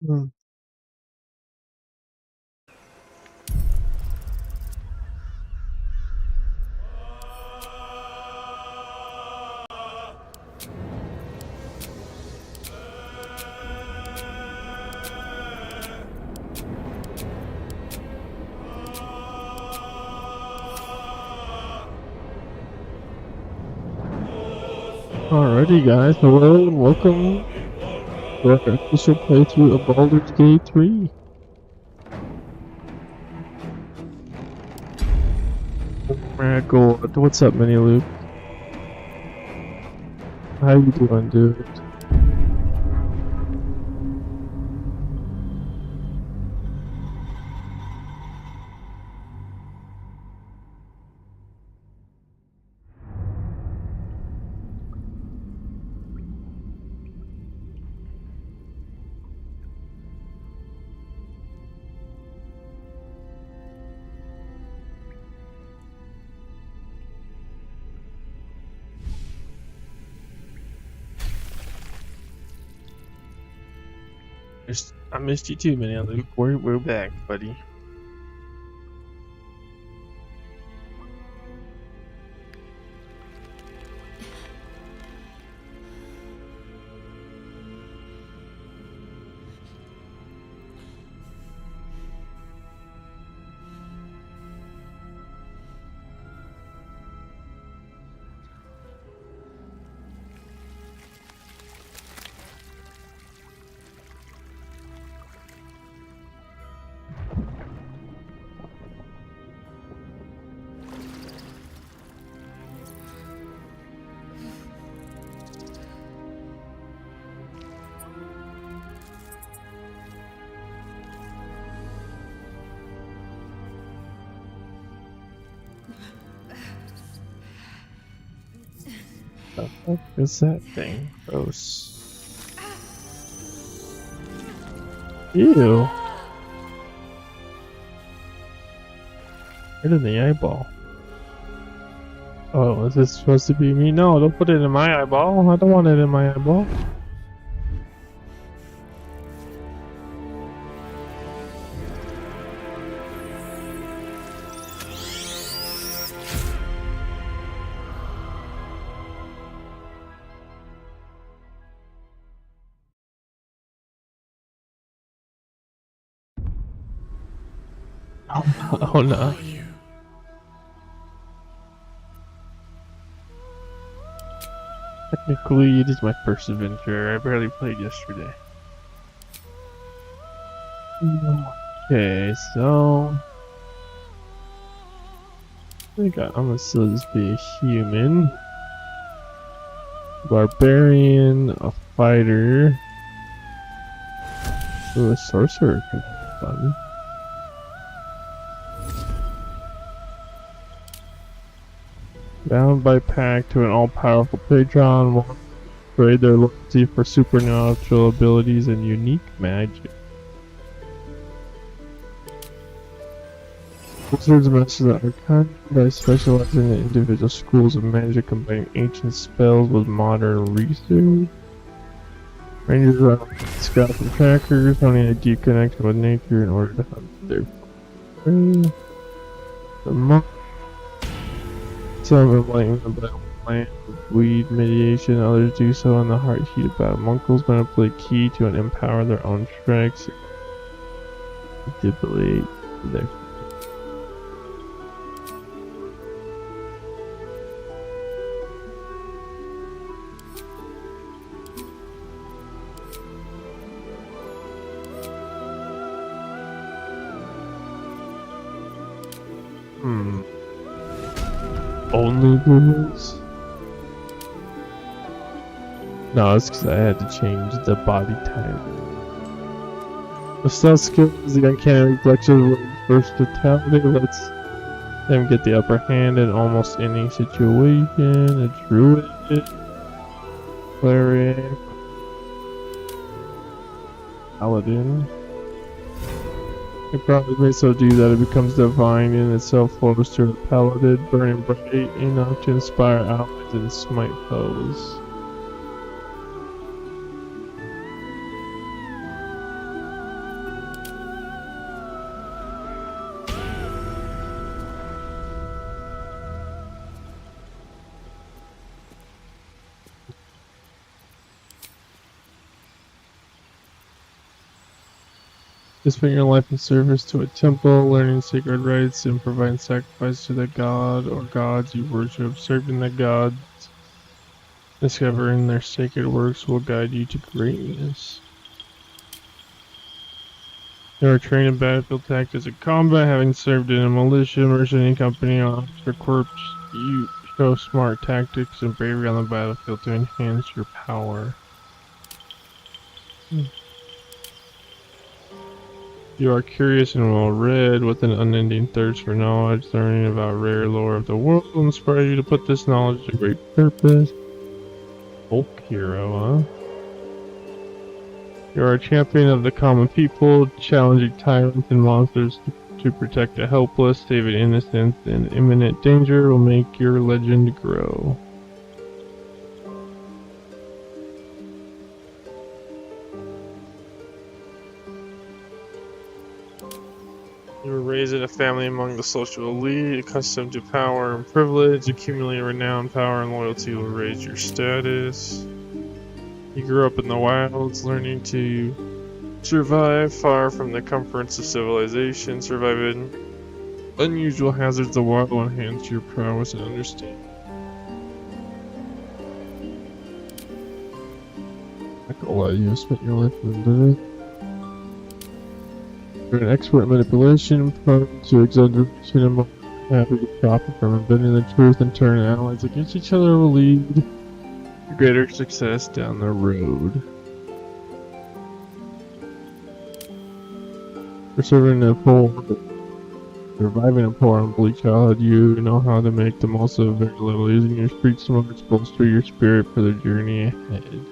Hmm. Alrighty, guys. Hello and welcome to our official playthrough of Baldur's Gate 3. Miracle. What's up, Mini Luke? How you doing, dude? I missed you too, Mini Luke. We're back, buddy. What the fuck is that thing? Gross. Ew. Right in the eyeball. Oh, is this supposed to be me? No, don't put it in my eyeball. I don't want it in my eyeball. Oh no. Technically, it is my first adventure. I barely played yesterday. Okay, so I think I'm gonna still just be a human, barbarian, a fighter, ooh, a sorcerer could be fun. Bound by pact to an all-powerful patron, will trade their loyalty for supernatural abilities and unique magic. Wizards master the arcane by specializing in individual schools of magic, combining ancient spells with modern research. Rangers are scouts and trackers, having a deep connection with nature in order to hunt their prey. The monk, some enlighten the battleland with weed mediation, others do so in the heart heat of battle. Monkles manipulate key to empower their own strengths, manipulate their only rules? No, it's because I had to change the body type. The stealth skill is the uncanny reflection of first fatality. Lets them get the upper hand in almost any situation. A druid, cleric, paladin. It probably may so do that it becomes divine in itself, flows to a paladin, burning bright enough to inspire allies and smite foes. To spend your life in service to a temple, learning sacred rites, and providing sacrifice to the god or gods you worship. Serving the gods, discovering their sacred works will guide you to greatness. You are trained in battlefield tactics and combat, having served in a militia, mercenary company, or officer corps. You show smart tactics and bravery on the battlefield to enhance your power. You are curious and well-read, with an unending thirst for knowledge. Learning about rare lore of the world will inspire you to put this knowledge to great purpose. Folk hero, huh? You are a champion of the common people, challenging tyrants and monsters to protect the helpless, saving innocents in imminent danger will make your legend grow. You were raised in a family among the social elite, accustomed to power and privilege. Accumulating renown, power, and loyalty will raise your status. You grew up in the wilds, learning to survive far from the comforts of civilization. Surviving unusual hazards of the wild will enhance your prowess and understanding. I could let you spend your life in it. You're an expert in manipulation, prone to exaggeration, and more happy to profit from bending the truth and turn allies against each other will lead to greater success down the road. For surviving a poor and bleak childhood, you know how to make the most of very little, using your street smarts to bolster your spirit for the journey ahead.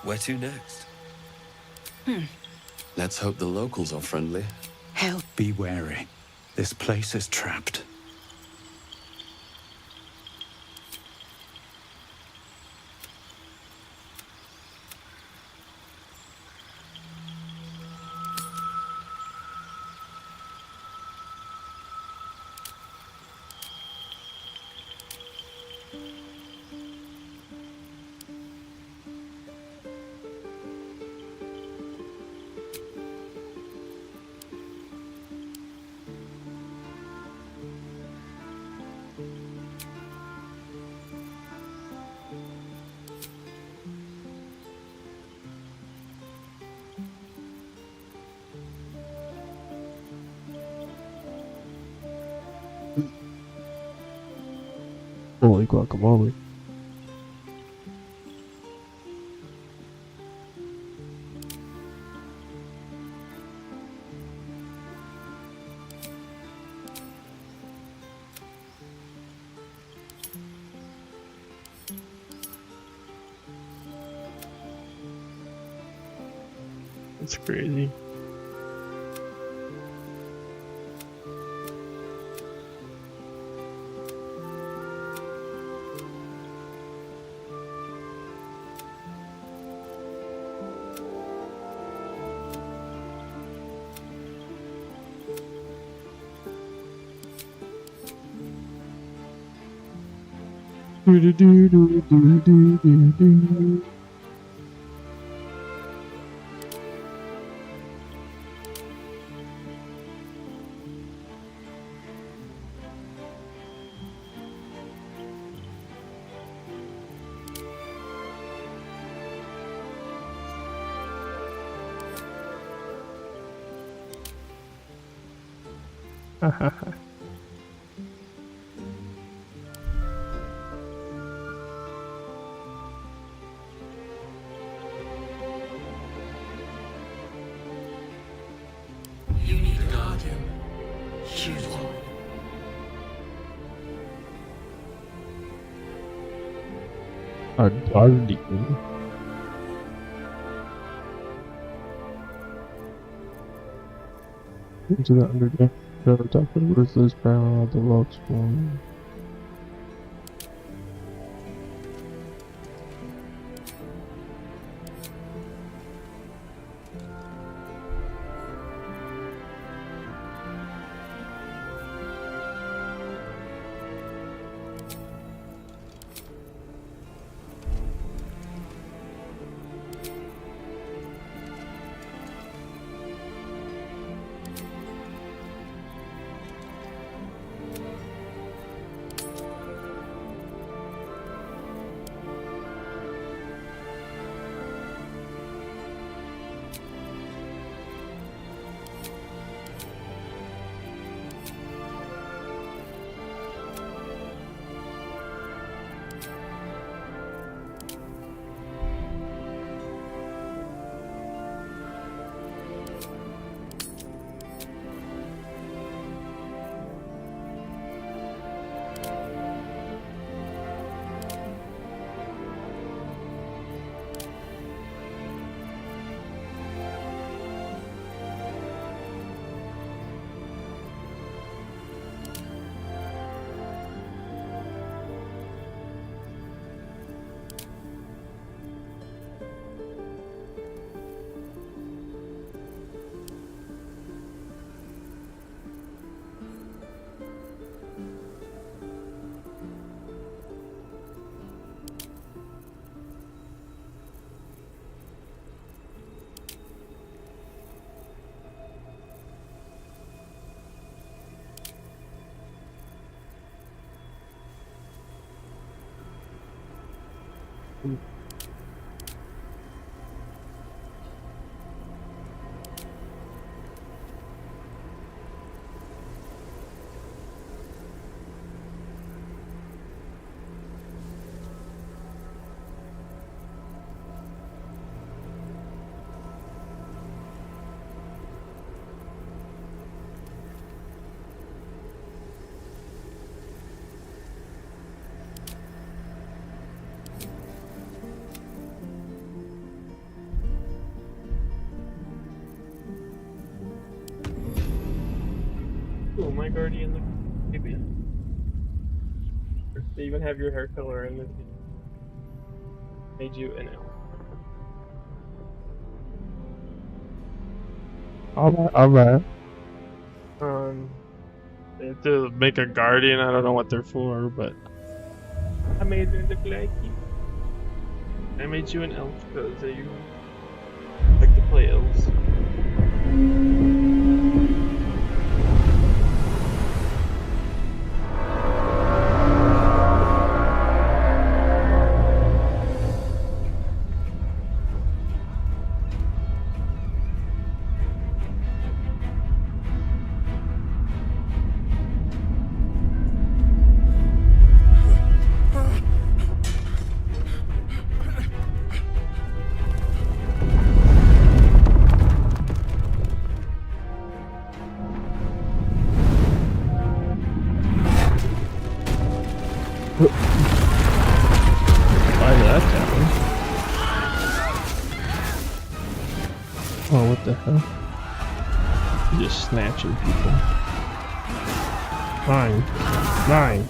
Where to next? Let's hope the locals are friendly. Help. Be wary. This place is trapped. Holy guacamole. That's crazy. Do do do do do do do do. A guardian. Into the underground. Top of the ruthless parallel the rocks form. Cool, my guardian looks creepy. They even have your hair color and it made you an elf. Alright. They have to make a guardian. I don't know what they're for, but I made it look like you. I made you an elf because you like to play elves. Why that happen? Oh, what the hell? Just snatching people. Fine. Fine.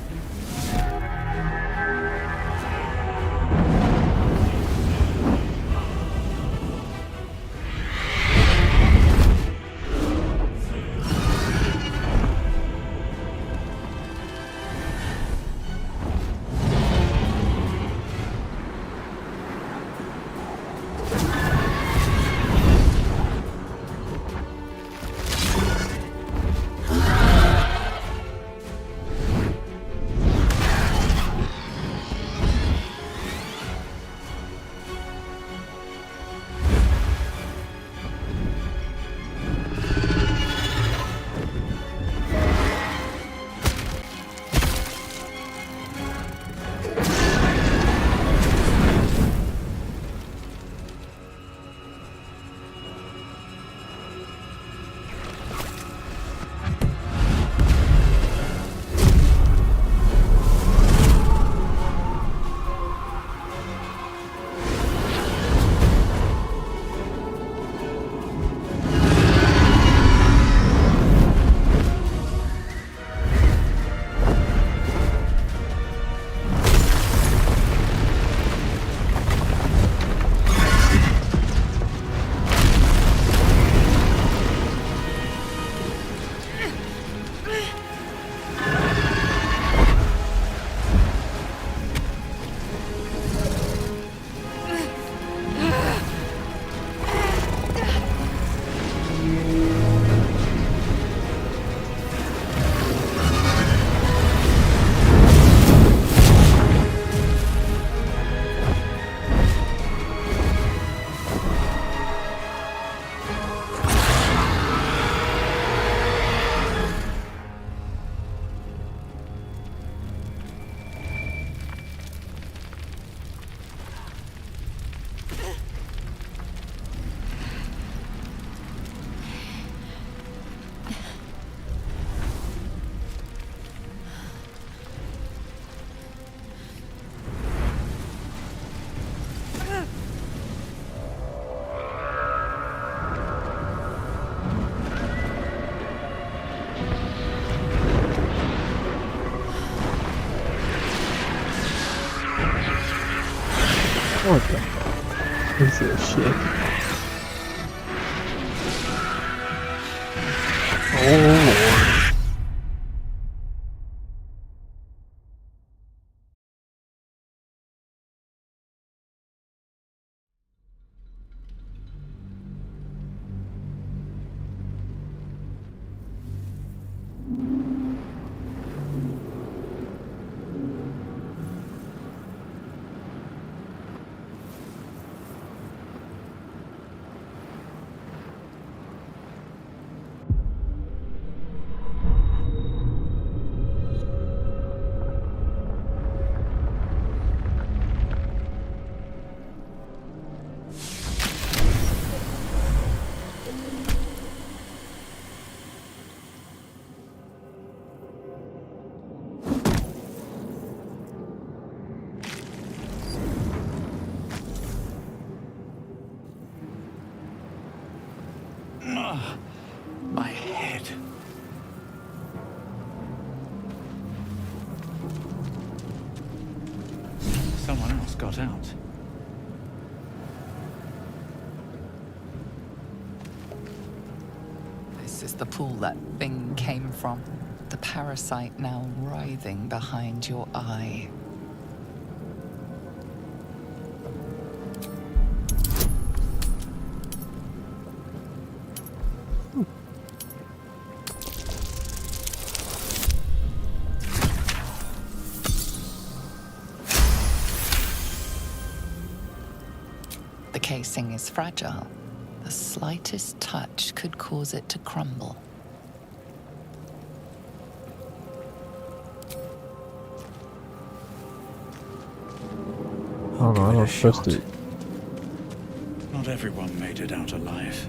What the fuck is this shit? Oh lord. My head. Someone else got out. This is the pool that thing came from. The parasite now writhing behind your eye. The casing is fragile. The slightest touch could cause it to crumble. I don't know, I don't trust Shot. it. Not everyone made it out alive.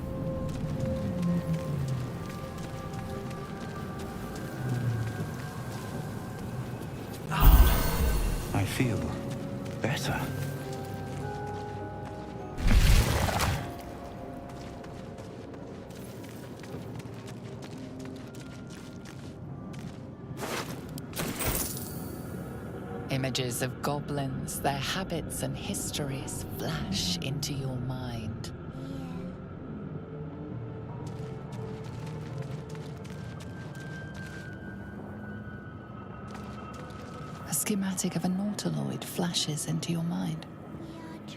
I feel better. Images of goblins, their habits and histories flash into your mind. A schematic of a nautiloid flashes into your mind.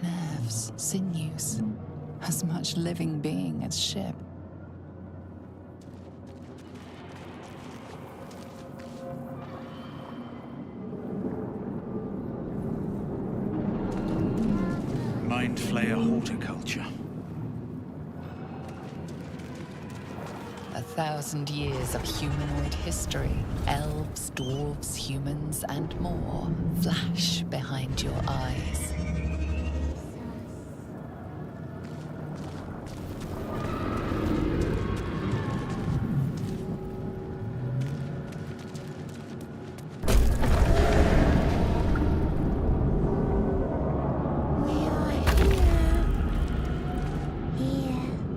Nerves, sinews, as much living being as ship. Mind flayer horticulture. 1,000 years of humanoid history, elves, dwarves, humans, and more flash behind your eyes.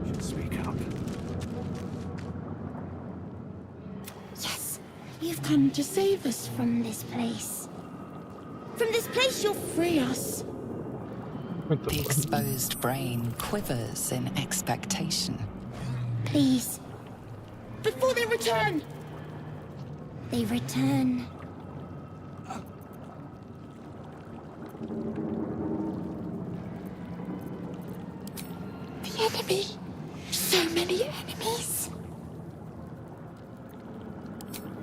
Should speak up. Yes, you've come to save us from this place. From this place, you'll free us. What the The fuck? exposed brain quivers in expectation. Please. Before they return. They return. The enemy. So many enemies.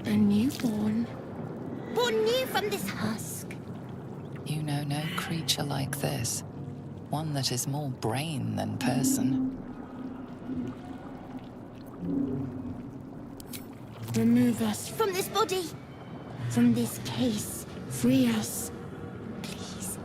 A newborn. Born new from this husk. You know no creature like this. One that is more brain than person. Remove us from this body. From this case. Free us. Please.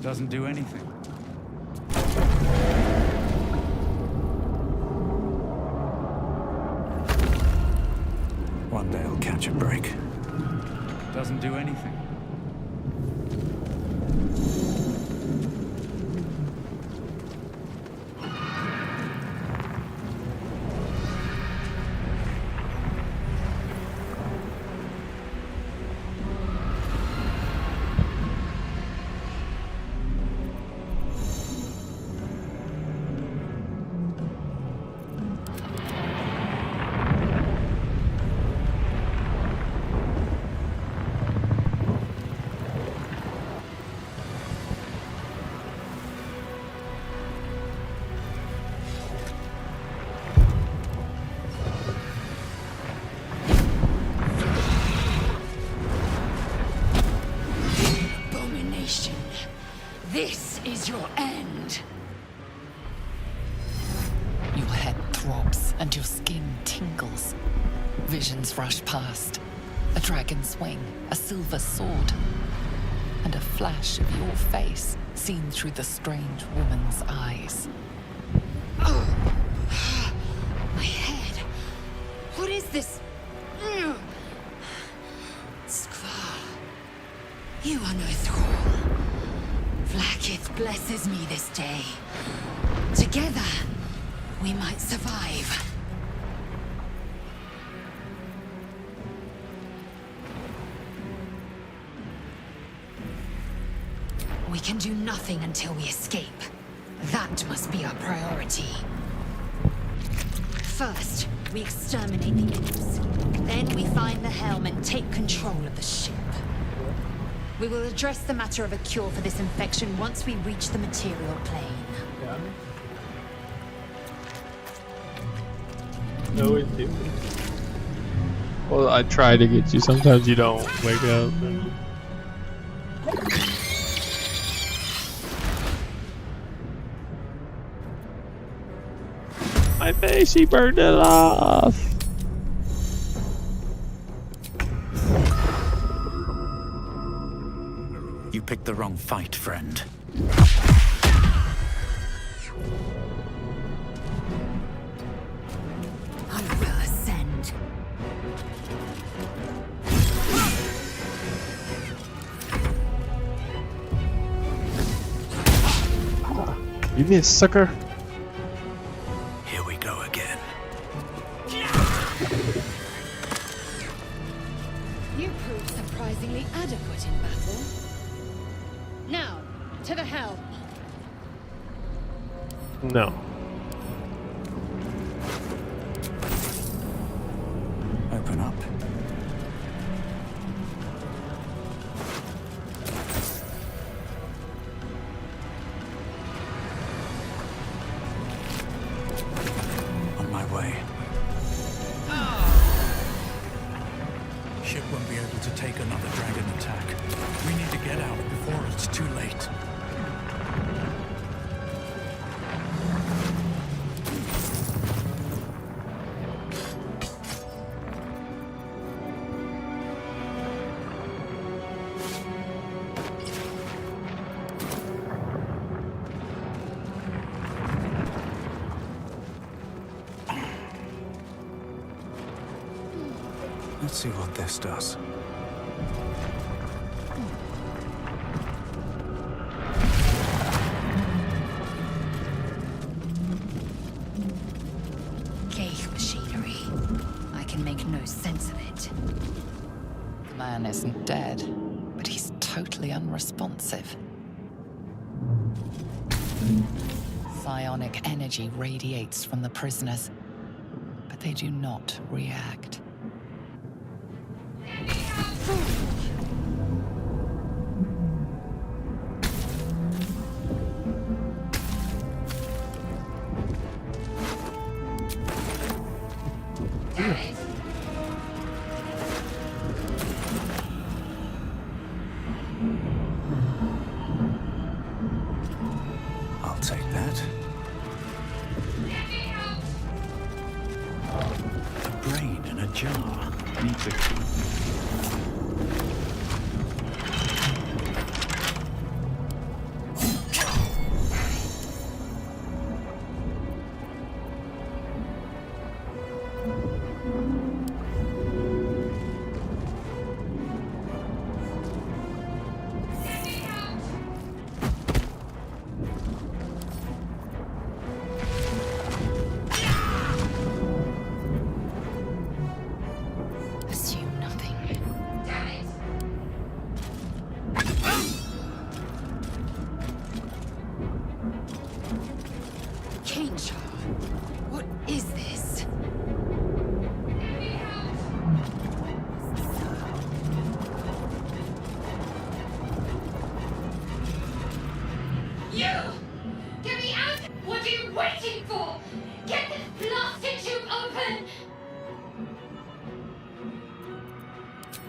Doesn't do anything. One day I'll catch a break. Doesn't do anything. This is your end. Your head throbs and your skin tingles. Visions rush past. A dragon's wing, a silver sword, and a flash of your face seen through the strange woman's eyes. Oh, my head. What is this? Skvar, you are no thrall. Vlaakith blesses me this day. Together, we might survive. We can do nothing until we escape. That must be our priority. First, we exterminate the imps. Then we find the helm and take control of the ship. We will address the matter of a cure for this infection once we reach the material plane. Yeah. No issue. Well, I try to get you. Sometimes you don't wake up. And... My face, he burned it off. You picked the wrong fight, friend. I will ascend. You missed, sucker. Here we go again. You proved surprisingly adequate in battle. Now, to the helm. No. Open up. On my way. Ship won't be able to take another dragon attack. We need to get out before it's too late. Let's see what this does. Gate machinery. I can make no sense of it. The man isn't dead, but he's totally unresponsive. Psionic energy radiates from the prisoners, but they do not react. I'll take that. A brain in a jar. Needs a key. Assume nothing. Damn it! Kingshar, what is this? You! Get me out! What are you waiting for? Get this blasted tube open!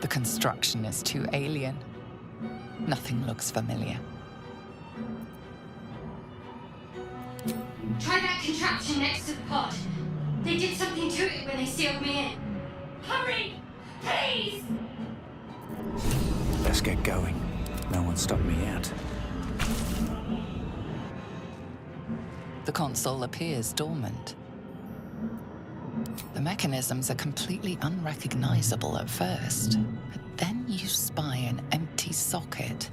The construction is too alien. Nothing looks familiar. Try that contraption next to the pod. They did something to it when they sealed me in. Hurry! Please! Let's get going. No one stopped me yet. The console appears dormant. The mechanisms are completely unrecognizable at first, but then you spy an empty socket.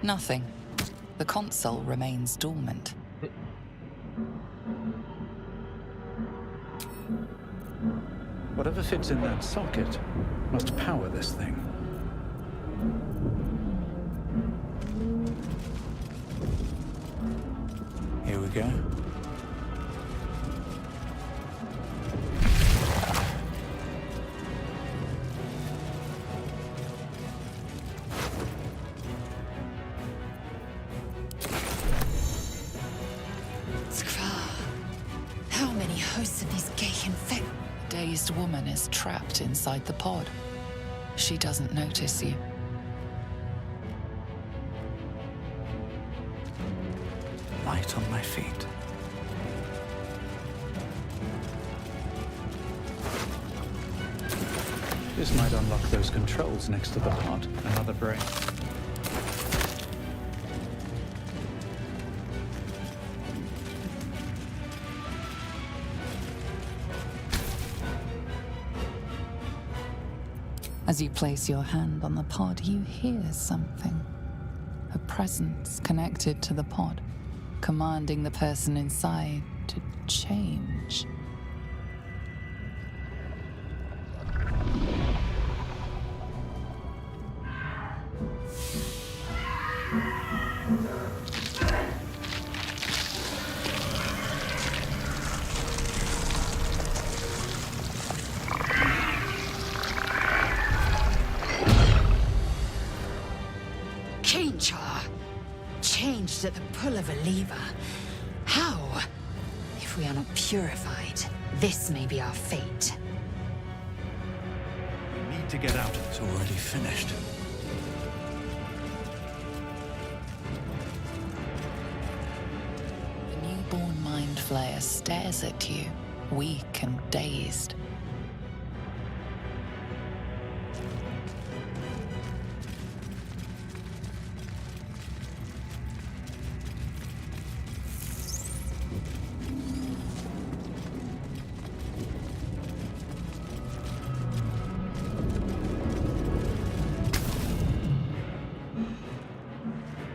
Nothing. The console remains dormant. Whatever fits in that socket must power this thing. Here we go. How many hosts of these gay infect? A dazed woman is trapped inside the pod. She doesn't notice you. Light on my feet. This might unlock those controls next to the pod. Another brain. As you place your hand on the pod, you hear something. A presence connected to the pod, commanding the person inside to change. Kingshar, changed at the pull of a lever. How? If we are not purified, this may be our fate. We need to get out. It's already finished. The newborn mind flayer stares at you, weak and dazed.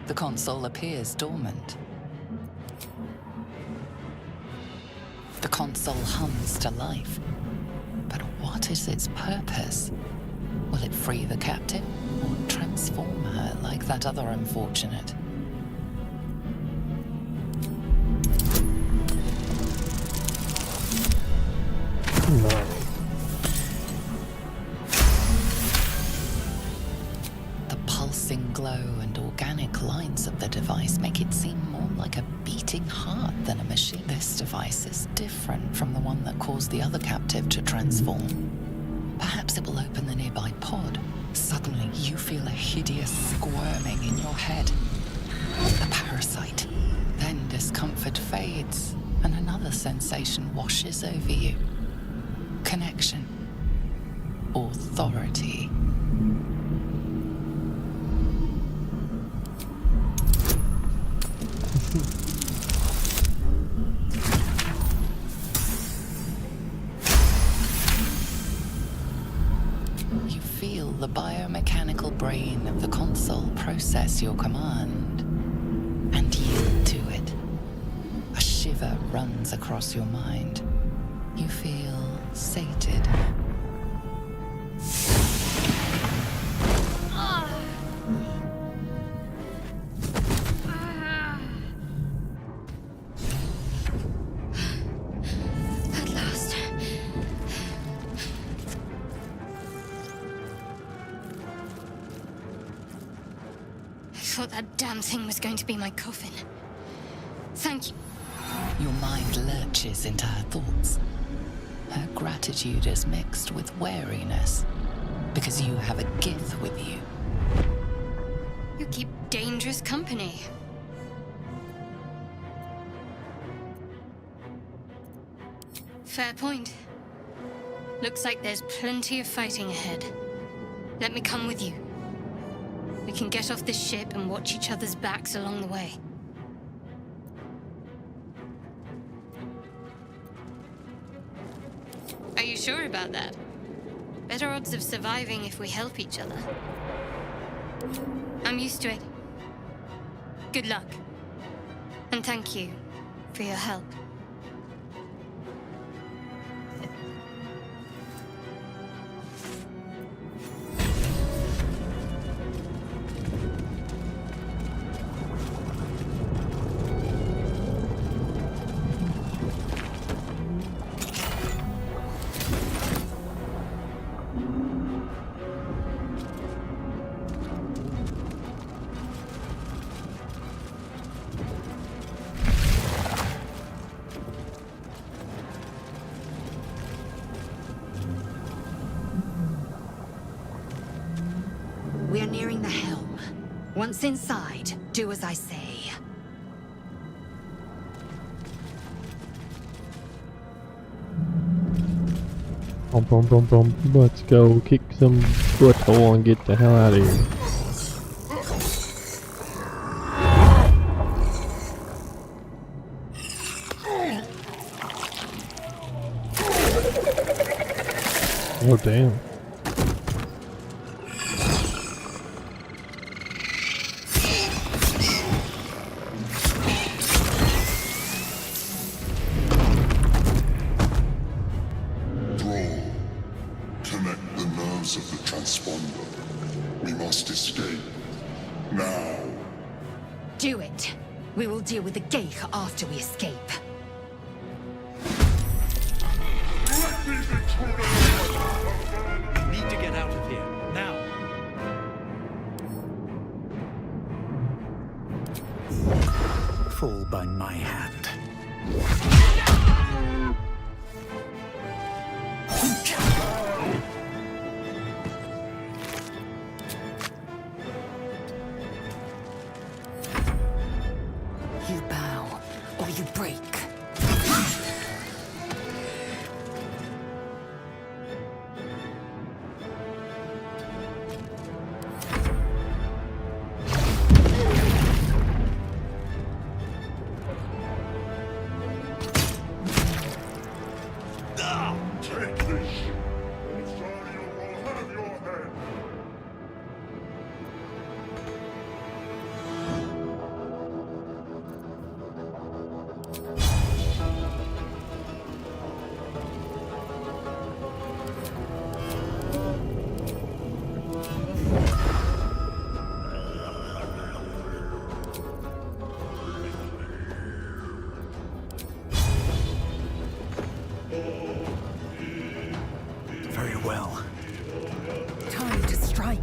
The console appears dormant. The console hums to life. But what is its purpose? Will it free the captive or transform her like that other unfortunate? No. The pulsing glow and organic lines of the device make it seem more like a beating heart than a machine. This device is different from the one that caused the other captive to transform. Perhaps it will open the nearby pod. Suddenly, you feel a hideous squirming in your head. The parasite. Then discomfort fades, and another sensation washes over you. Connection. Authority. You feel the biomechanical brain of the console process your command and yield to it. A shiver river runs across your mind. You feel sated. At last. I thought that damn thing was going to be my coffin. Thank you. Your mind lurches into her thoughts. Her gratitude is mixed with wariness, because you have a Gith with you. You keep dangerous company. Fair point. Looks like there's plenty of fighting ahead. Let me come with you. We can get off this ship and watch each other's backs along the way. Are you sure about that? Better odds of surviving if we help each other. I'm used to it. Good luck. And thank you for your help. We're nearing the helm. Once inside, do as I say. Bum, bum, bum, bum. Let's go kick some butthole and get the hell out of here. Oh damn. Connect the nerves of the transponder. We must escape. Now. Do it. We will deal with the gate after we escape. We need to get out of here, now. Fall by my hand. You bow, or you break. Take this. Rosario will have your head. Very well. Time to strike.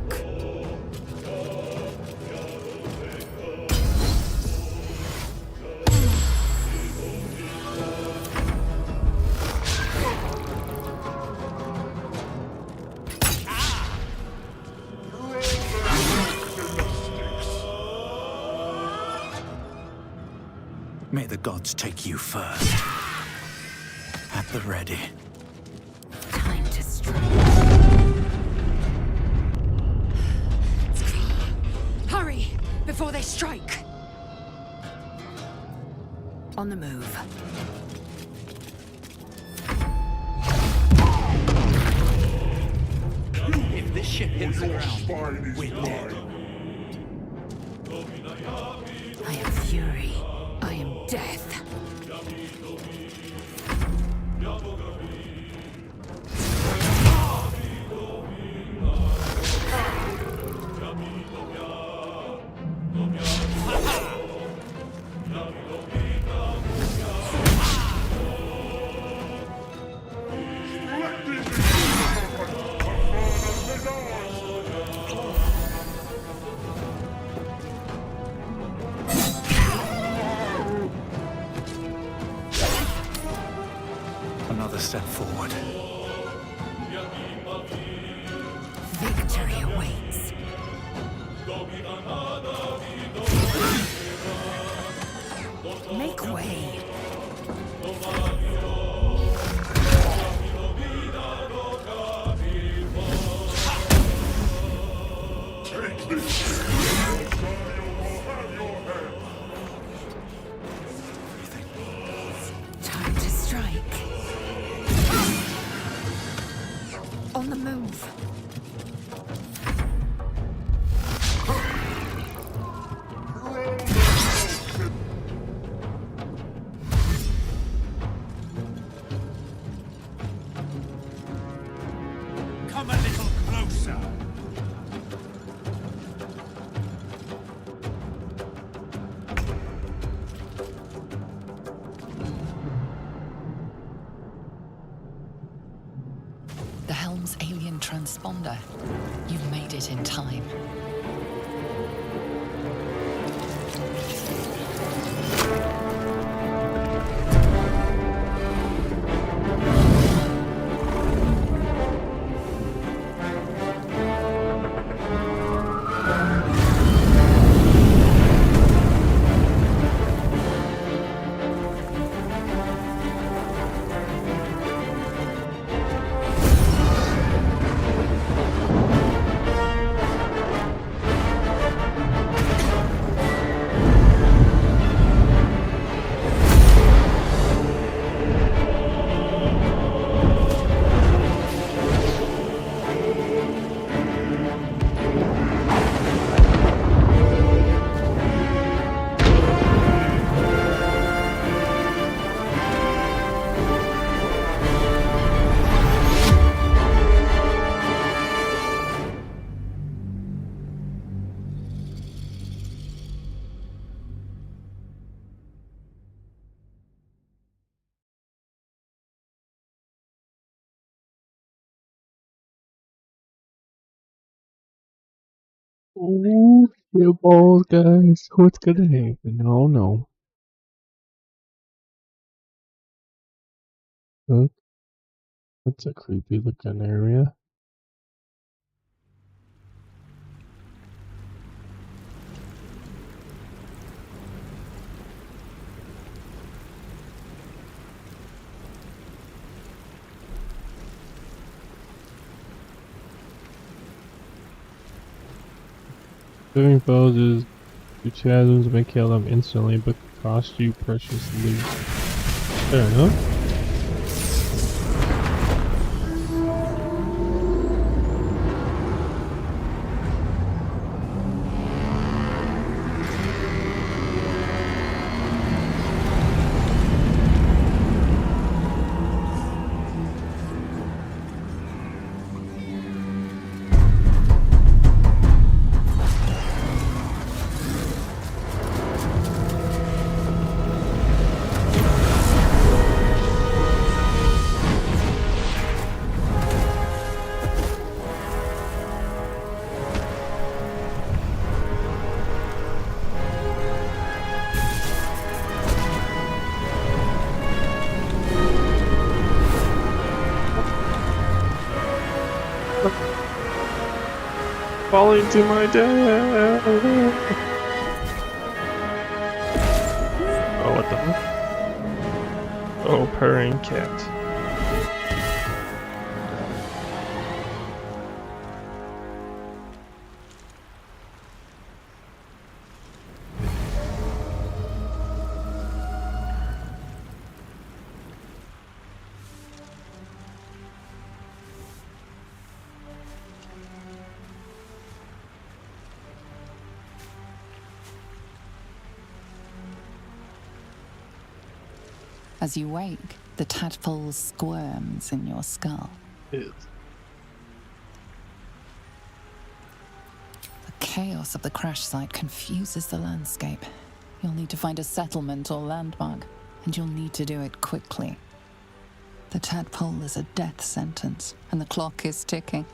May the gods take you first. At the ready. Time to strike. Hurry, before they strike. On the move. If this ship hits the Your ground, spine is we're dead. mine. I am fury. I am death. Another step forward. Victory awaits. Make way. Take this! Time to strike. On the move. Come a little closer. The helm's alien transponder. You've made it in time. Ooh, your balls, guys. What's gonna happen? Oh no. Look, that's a creepy looking area. Doing foes two chasms may kill them instantly, but cost you precious loot. Fair enough. Falling to my death. Oh, what the fuck? Oh, purring cat. As you wake, the tadpole squirms in your skull. Ew. The chaos of the crash site confuses the landscape. You'll need to find a settlement or landmark, and you'll need to do it quickly. The tadpole is a death sentence, and the clock is ticking.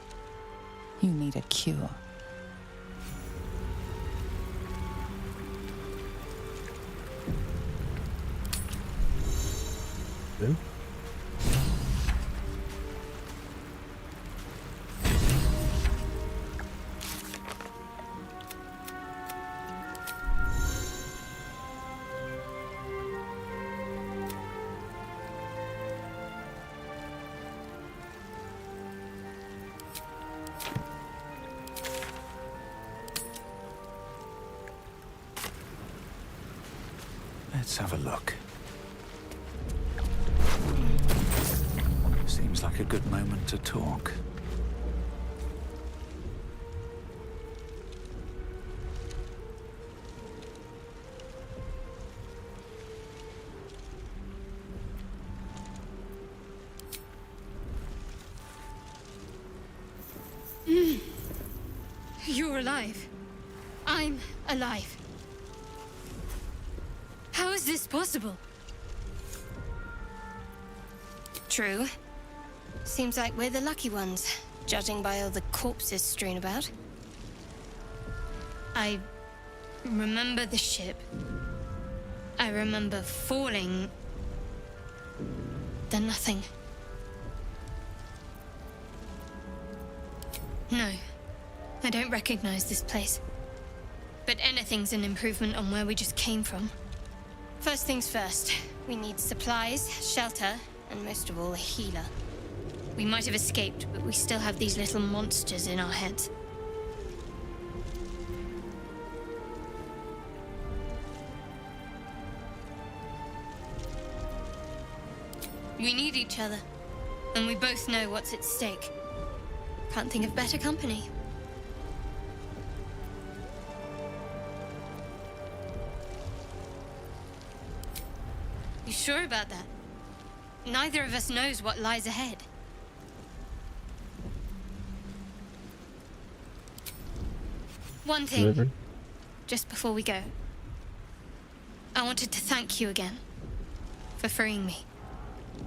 You need a cure. Yeah. Let's have a look. Seems like a good moment to talk. You're alive. I'm alive. How is this possible? True. Seems like we're the lucky ones, judging by all the corpses strewn about. I remember the ship. I remember falling. Then nothing. No, I don't recognize this place. But anything's an improvement on where we just came from. First things first, we need supplies, shelter, and most of all, a healer. We might have escaped, but we still have these little monsters in our heads. We need each other, and we both know what's at stake. Can't think of better company. You sure about that? Neither of us knows what lies ahead. One thing, Delivered. just before we go. I wanted to thank you again for freeing me.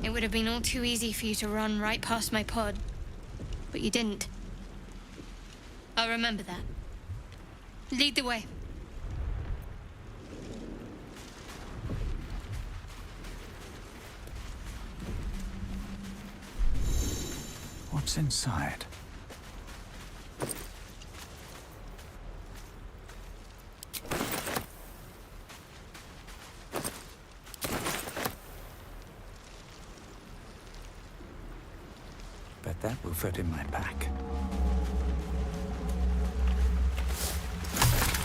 It would have been all too easy for you to run right past my pod, but you didn't. I'll remember that. Lead the way. What's inside? Bet that will fit in my pack.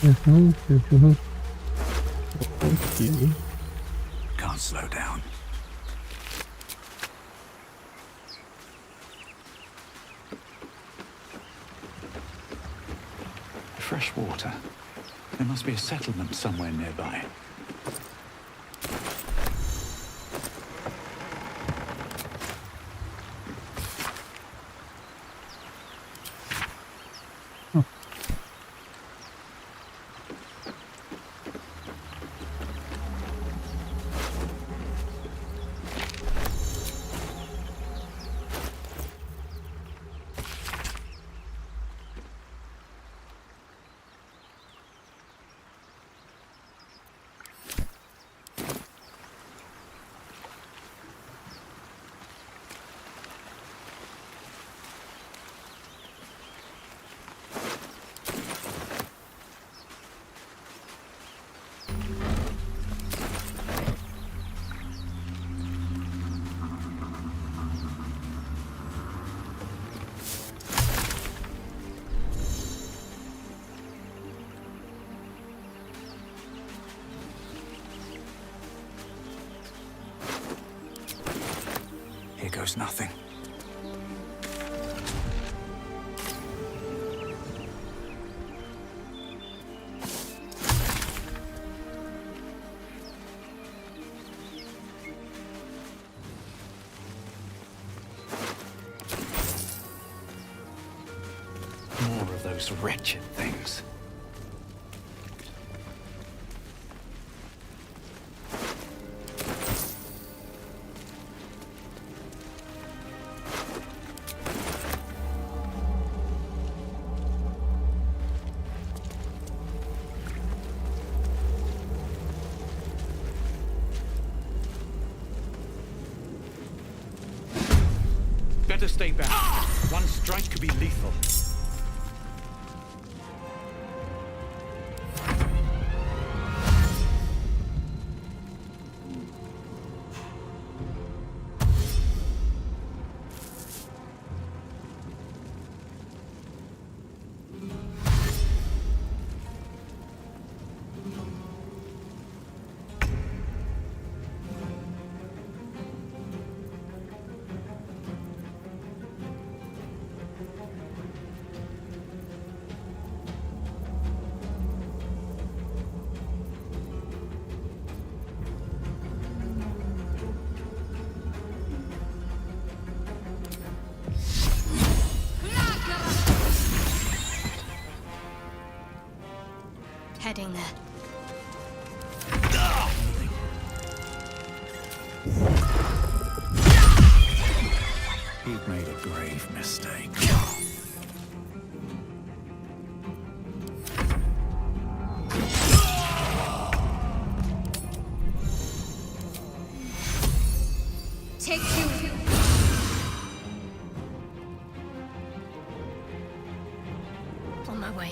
Okay. Can't slow down. Fresh water. There must be a settlement somewhere nearby. Here goes nothing. More of those wretched things. Better stay back. One strike could be lethal. He'd made a grave mistake. Take you. On my way.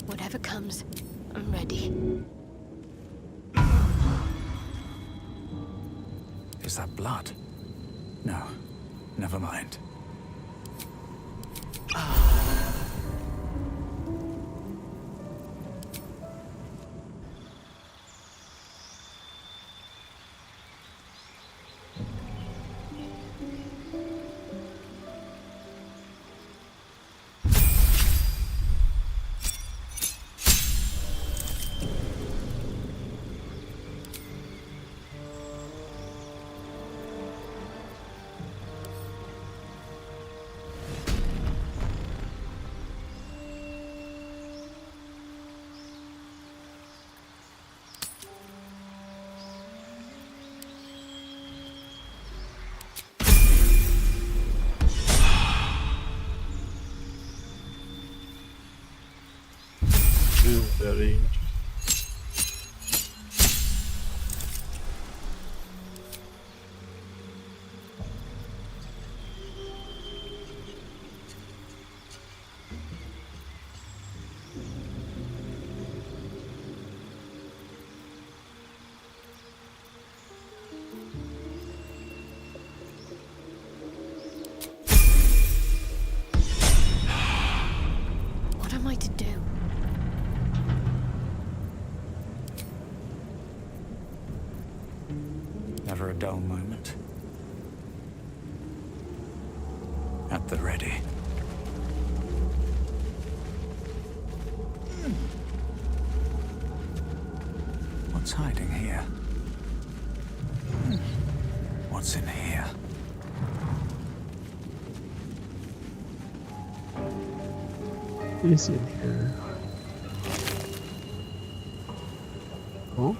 Whatever comes, I'm ready. Is that blood? No, never mind. This is very interesting. What am I to do? Never a dull moment. At the ready. What's hiding here? What's in here? Is in here? Oh?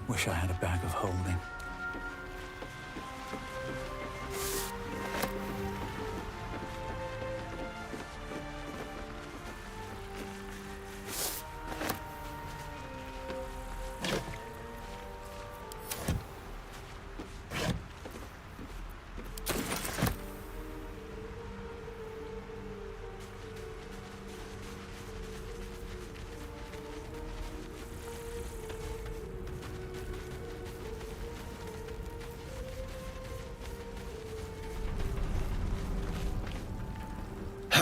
Wish I had a bag of holding.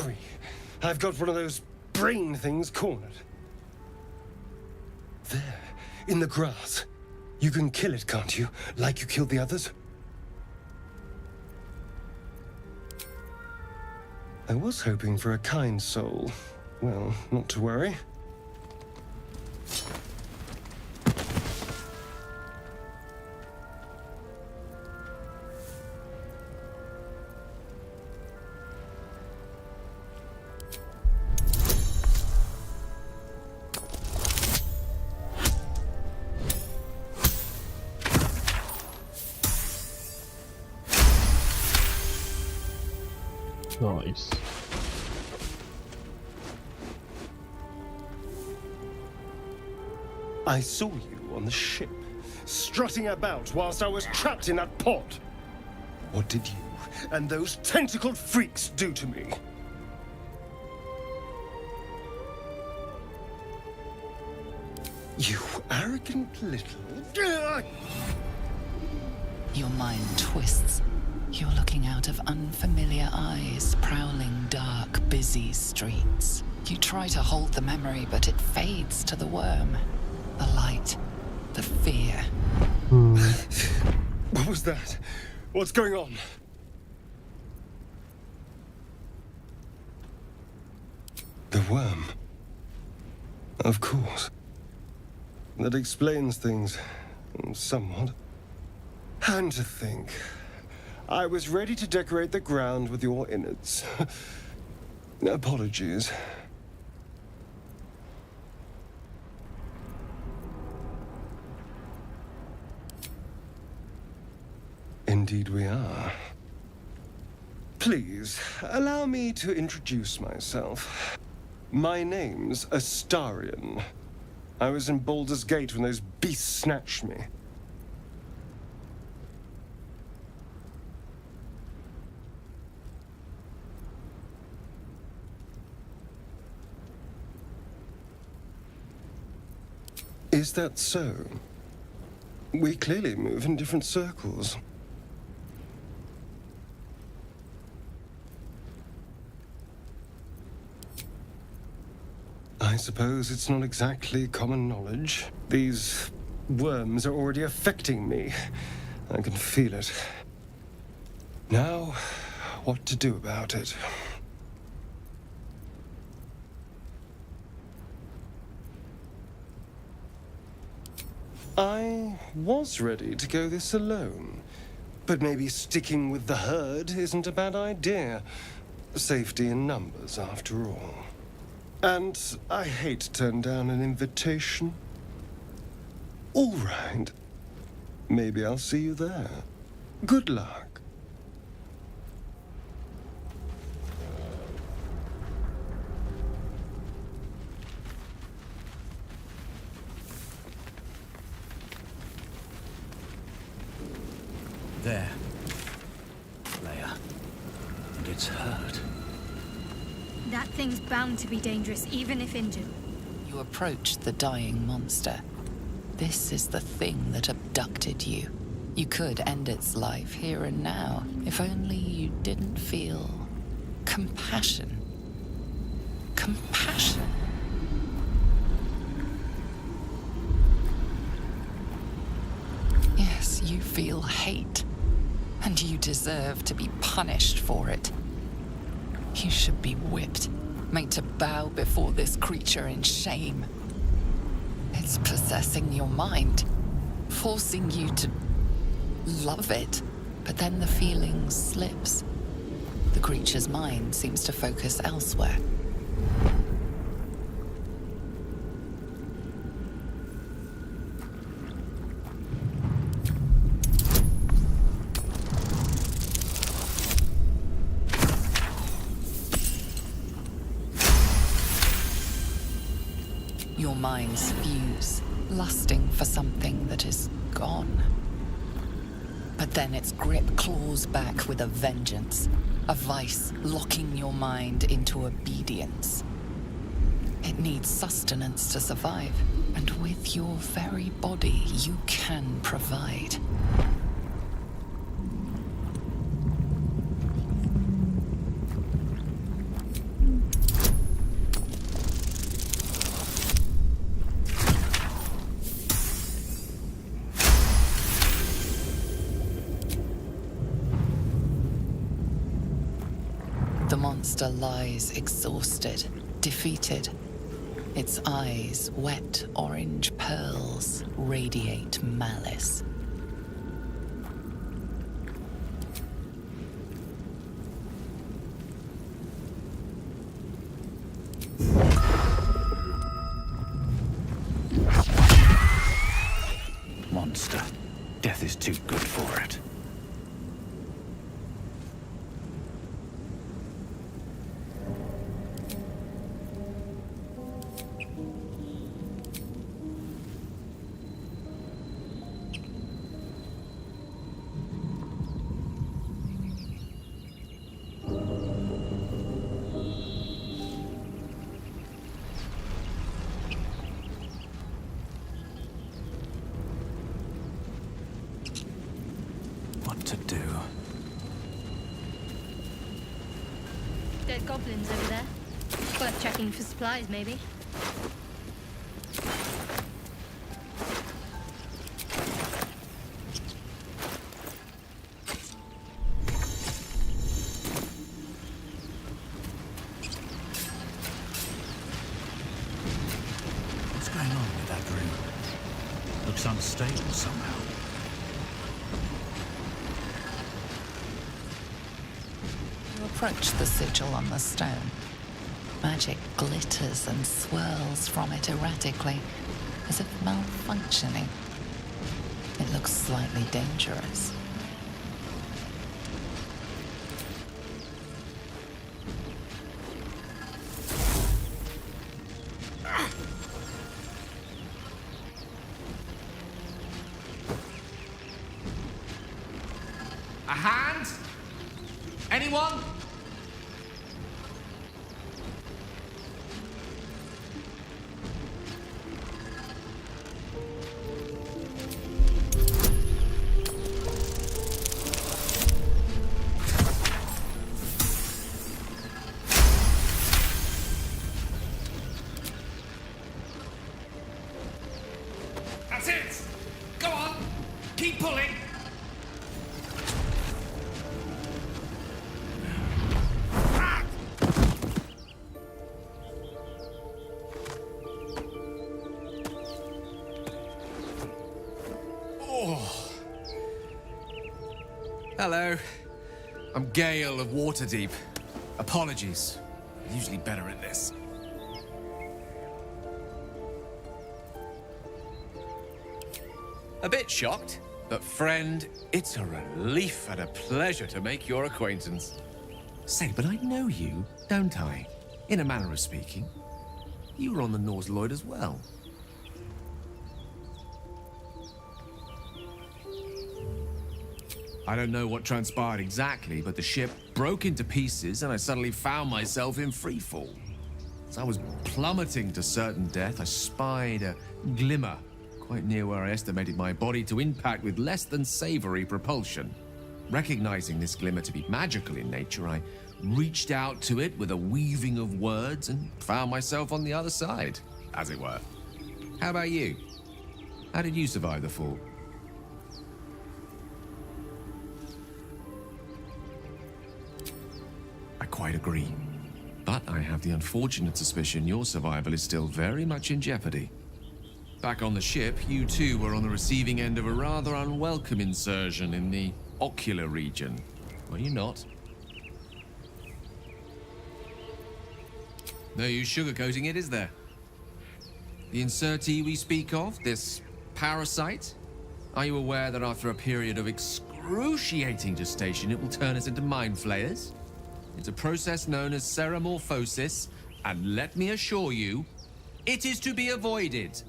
Hurry! I've got one of those brain things cornered. There, in the grass. You can kill it, can't you? Like you killed the others? I was hoping for a kind soul. Well, not to worry. Nice. I saw you on the ship, strutting about whilst I was trapped in that pod. What did you and those tentacled freaks do to me? You arrogant little... Your mind twists. You're looking out of unfamiliar eyes, prowling dark, busy streets. You try to hold the memory, but it fades to the worm. The light, the fear. What was that? What's going on? The worm. Of course. That explains things, somewhat. And to think, I was ready to decorate the ground with your innards. Apologies. Indeed we are. Please, allow me to introduce myself. My name's Astarion. I was in Baldurs Gate when those beasts snatched me. Is that so? We clearly move in different circles. I suppose it's not exactly common knowledge. These worms are already affecting me. I can feel it. Now, what to do about it? I was ready to go this alone, but maybe sticking with the herd isn't a bad idea. Safety in numbers, after all. And I hate to turn down an invitation. All right. Maybe I'll see you there. Good luck. There. Leia. And it's hurt. That thing's bound to be dangerous, even if injured. You approach the dying monster. This is the thing that abducted you. You could end its life here and now, if only you didn't feel compassion. Compassion. Yes, you feel hate, and you deserve to be punished for it. You should be whipped, made to bow before this creature in shame. It's possessing your mind, forcing you to love it, but then the feeling slips. The creature's mind seems to focus elsewhere. Your minds fuse, lusting for something that is gone. But then its grip claws back with a vengeance, a vice locking your mind into obedience. It needs sustenance to survive, and with your very body, you can provide. The monster lies exhausted, defeated. Its eyes, wet orange pearls, radiate malice. Monster. Death is too good for it. What to do? Dead goblins over there. Worth checking for supplies, maybe. What's going on with that room? Looks unstable somehow. You approach the sigil on the stone. Magic glitters and swirls from it erratically, as if malfunctioning. It looks slightly dangerous. A hand? Anyone? That's it! Go on! Keep pulling! Hello. I'm Gale of Waterdeep. Apologies. I'm usually better at this. A bit shocked, but friend, it's a relief and a pleasure to make your acquaintance. Say, but I know you, don't I? In a manner of speaking. You were on the Norse Lloyd as well. I don't know what transpired exactly, but the ship broke into pieces and I suddenly found myself in freefall. As I was plummeting to certain death, I spied a glimmer quite near where I estimated my body to impact with less than savory propulsion. Recognizing this glimmer to be magical in nature, I reached out to it with a weaving of words and found myself on the other side, as it were. How about you? How did you survive the fall? I quite agree. But I have the unfortunate suspicion your survival is still very much in jeopardy. Back on the ship, you too were on the receiving end of a rather unwelcome insertion in the ocular region. Were you not? No use sugarcoating it, is there? The insertee we speak of, this parasite, are you aware that after a period of excruciating gestation, it will turn us into mind flayers? It's a process known as ceremorphosis, and let me assure you, it is to be avoided.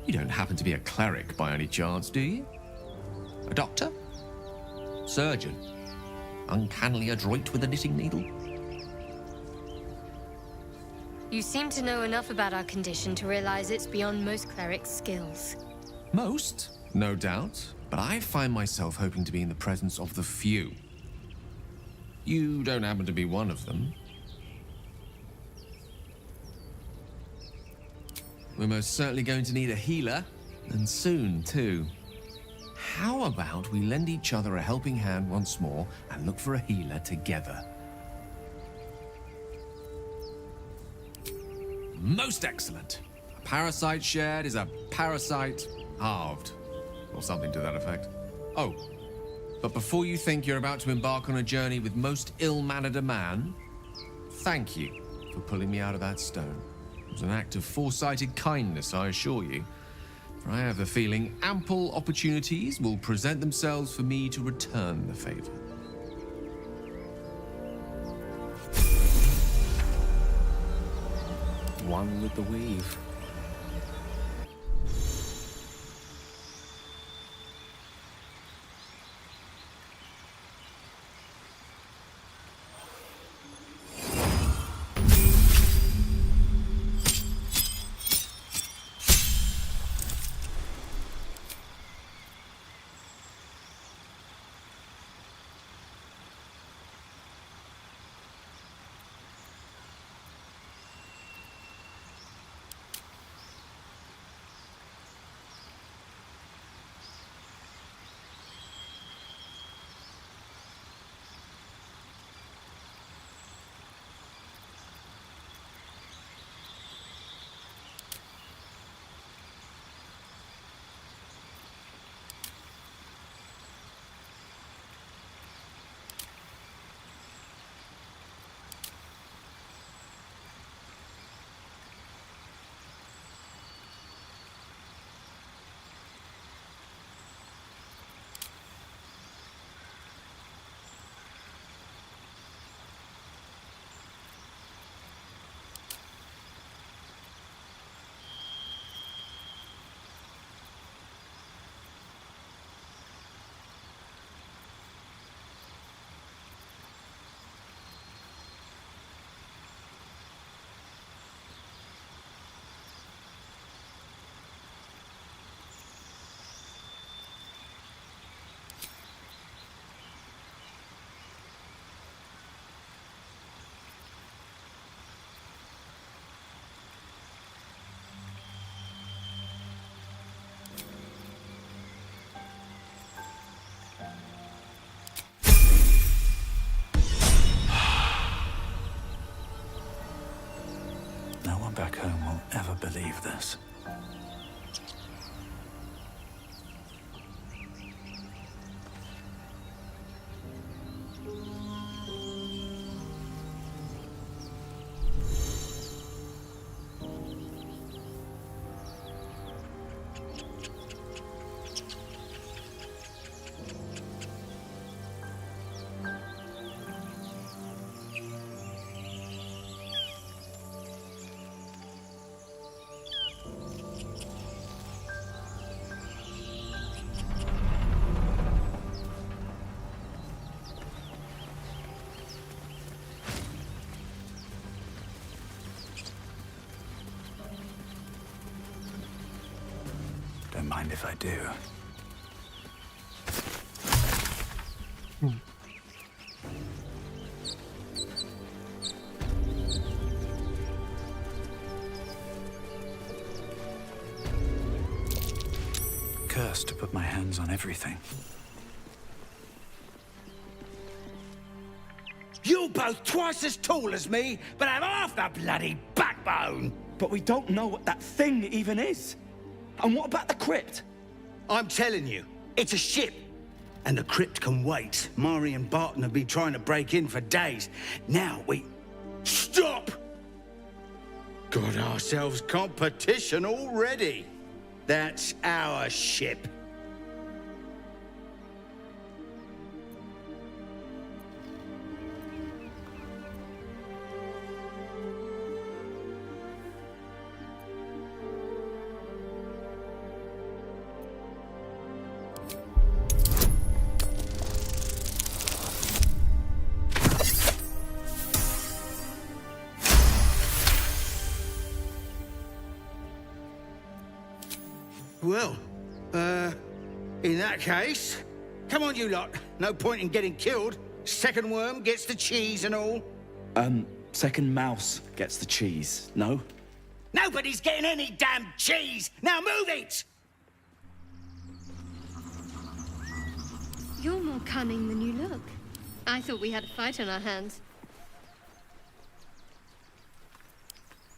You don't happen to be a cleric by any chance, do you? A doctor? Surgeon? Uncannily adroit with a knitting needle? You seem to know enough about our condition to realize it's beyond most clerics' skills. Most, no doubt, but I find myself hoping to be in the presence of the few. You don't happen to be one of them. We're most certainly going to need a healer, and soon, too. How about we lend each other a helping hand once more and look for a healer together? Most excellent. A parasite shared is a parasite halved. Or something to that effect. Oh, but before you think you're about to embark on a journey with most ill-mannered a man, thank you for pulling me out of that stone. It was an act of foresighted kindness, I assure you. For I have the feeling ample opportunities will present themselves for me to return the favor. One with the weave. No one back home will ever believe this. Don't mind if I do. Cursed to put my hands on everything. You're both twice as tall as me, but have half the bloody backbone! But we don't know what that thing even is. And what about the crypt? I'm telling you, it's a ship. And the crypt can wait. Mari and Barton have been trying to break in for days. Now we... Stop! Got ourselves competition already. That's our ship. Well, in that case, come on you lot. No point in getting killed. Second worm gets the cheese and all. Second mouse gets the cheese, no? Nobody's getting any damn cheese! Now move it! You're more cunning than you look. I thought we had a fight on our hands.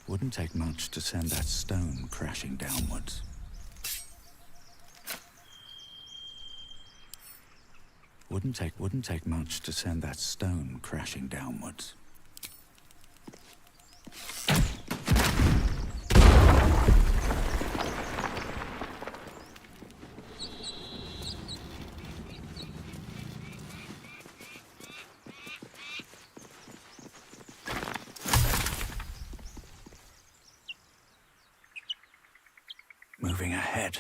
Wouldn't take much to send that stone crashing downwards. Wouldn't take much to send that stone crashing downwards. Moving ahead.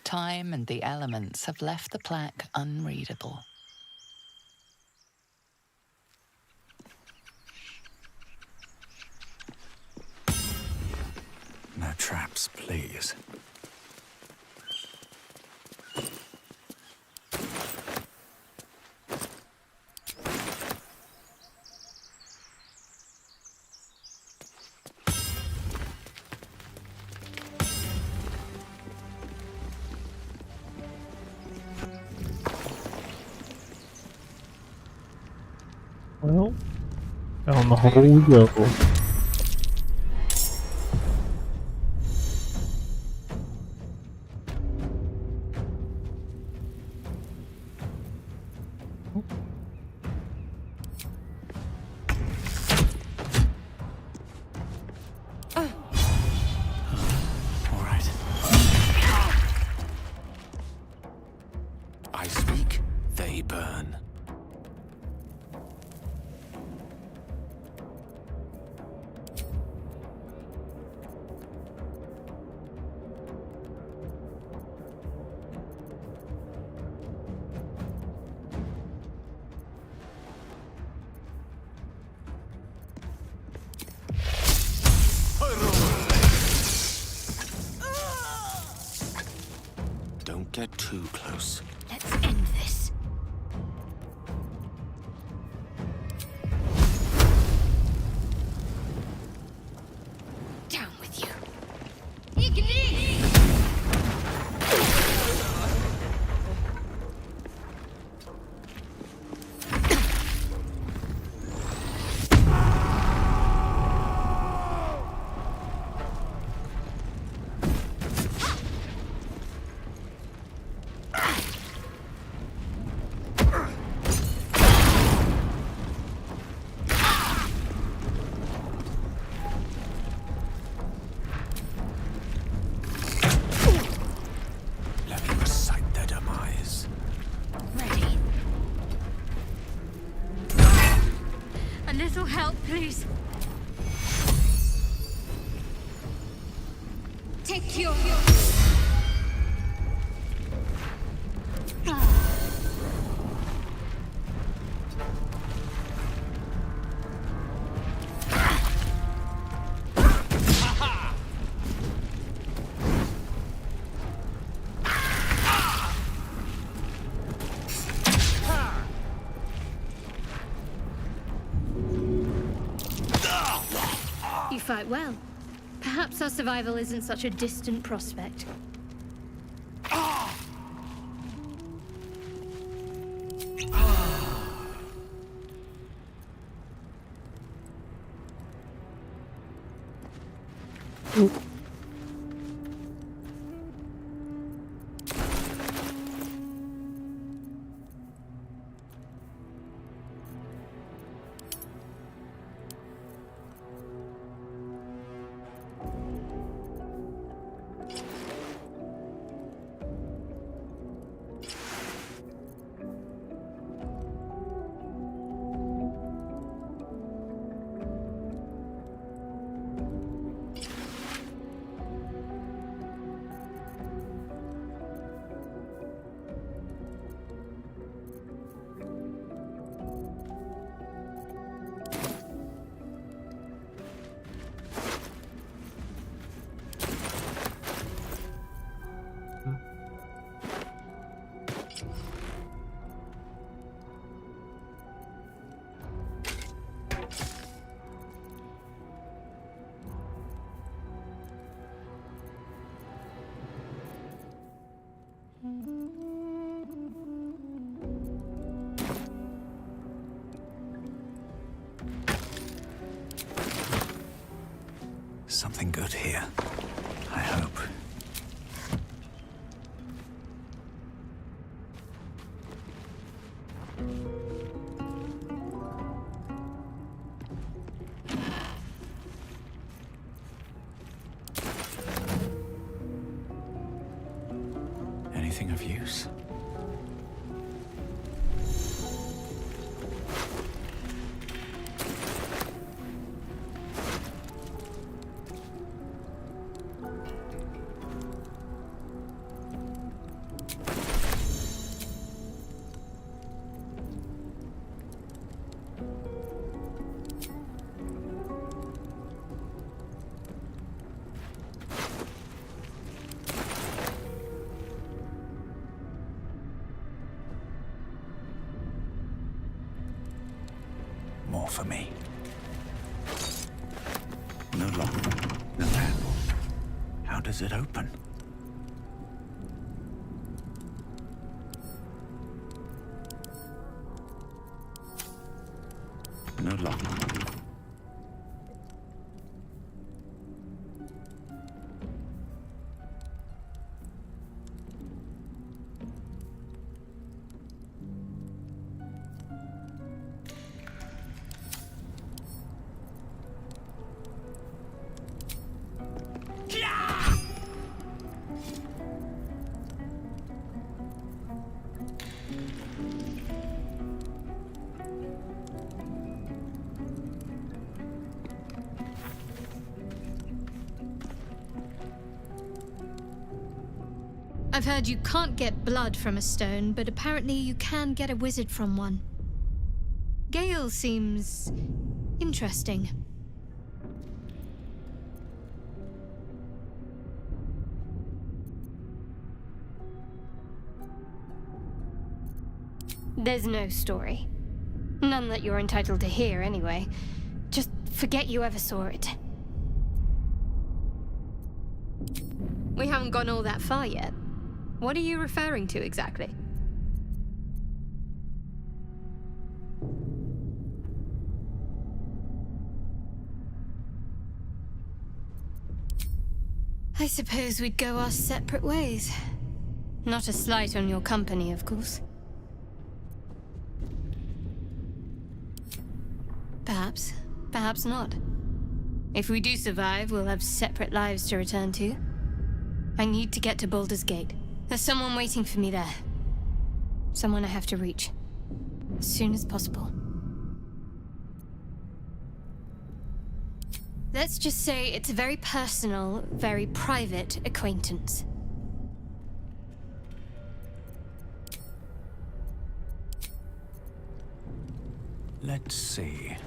Time and the elements have left the plaque unreadable. No traps, please. Well, down the hole we go. All right. I speak, they burn. Don't get too close. Let's end this. Down with you. Let me recite their demise. Ready. A little help, please. Take your... You fight well. Perhaps our survival isn't such a distant prospect. something good here. I hope. Anything of use? More for me. No lock. No handle. How does it open? No lock. I've heard you can't get blood from a stone, but apparently you can get a wizard from one. Gale seems interesting. There's no story. None that you're entitled to hear, anyway. Just forget you ever saw it. We haven't gone all that far yet. What are you referring to exactly? I suppose we'd go our separate ways. Not a slight on your company, of course. Perhaps. Perhaps not. If we do survive, we'll have separate lives to return to. I need to get to Baldurs Gate. There's someone waiting for me there. Someone I have to reach. As soon as possible. Let's just say it's a very personal, very private acquaintance. Let's see.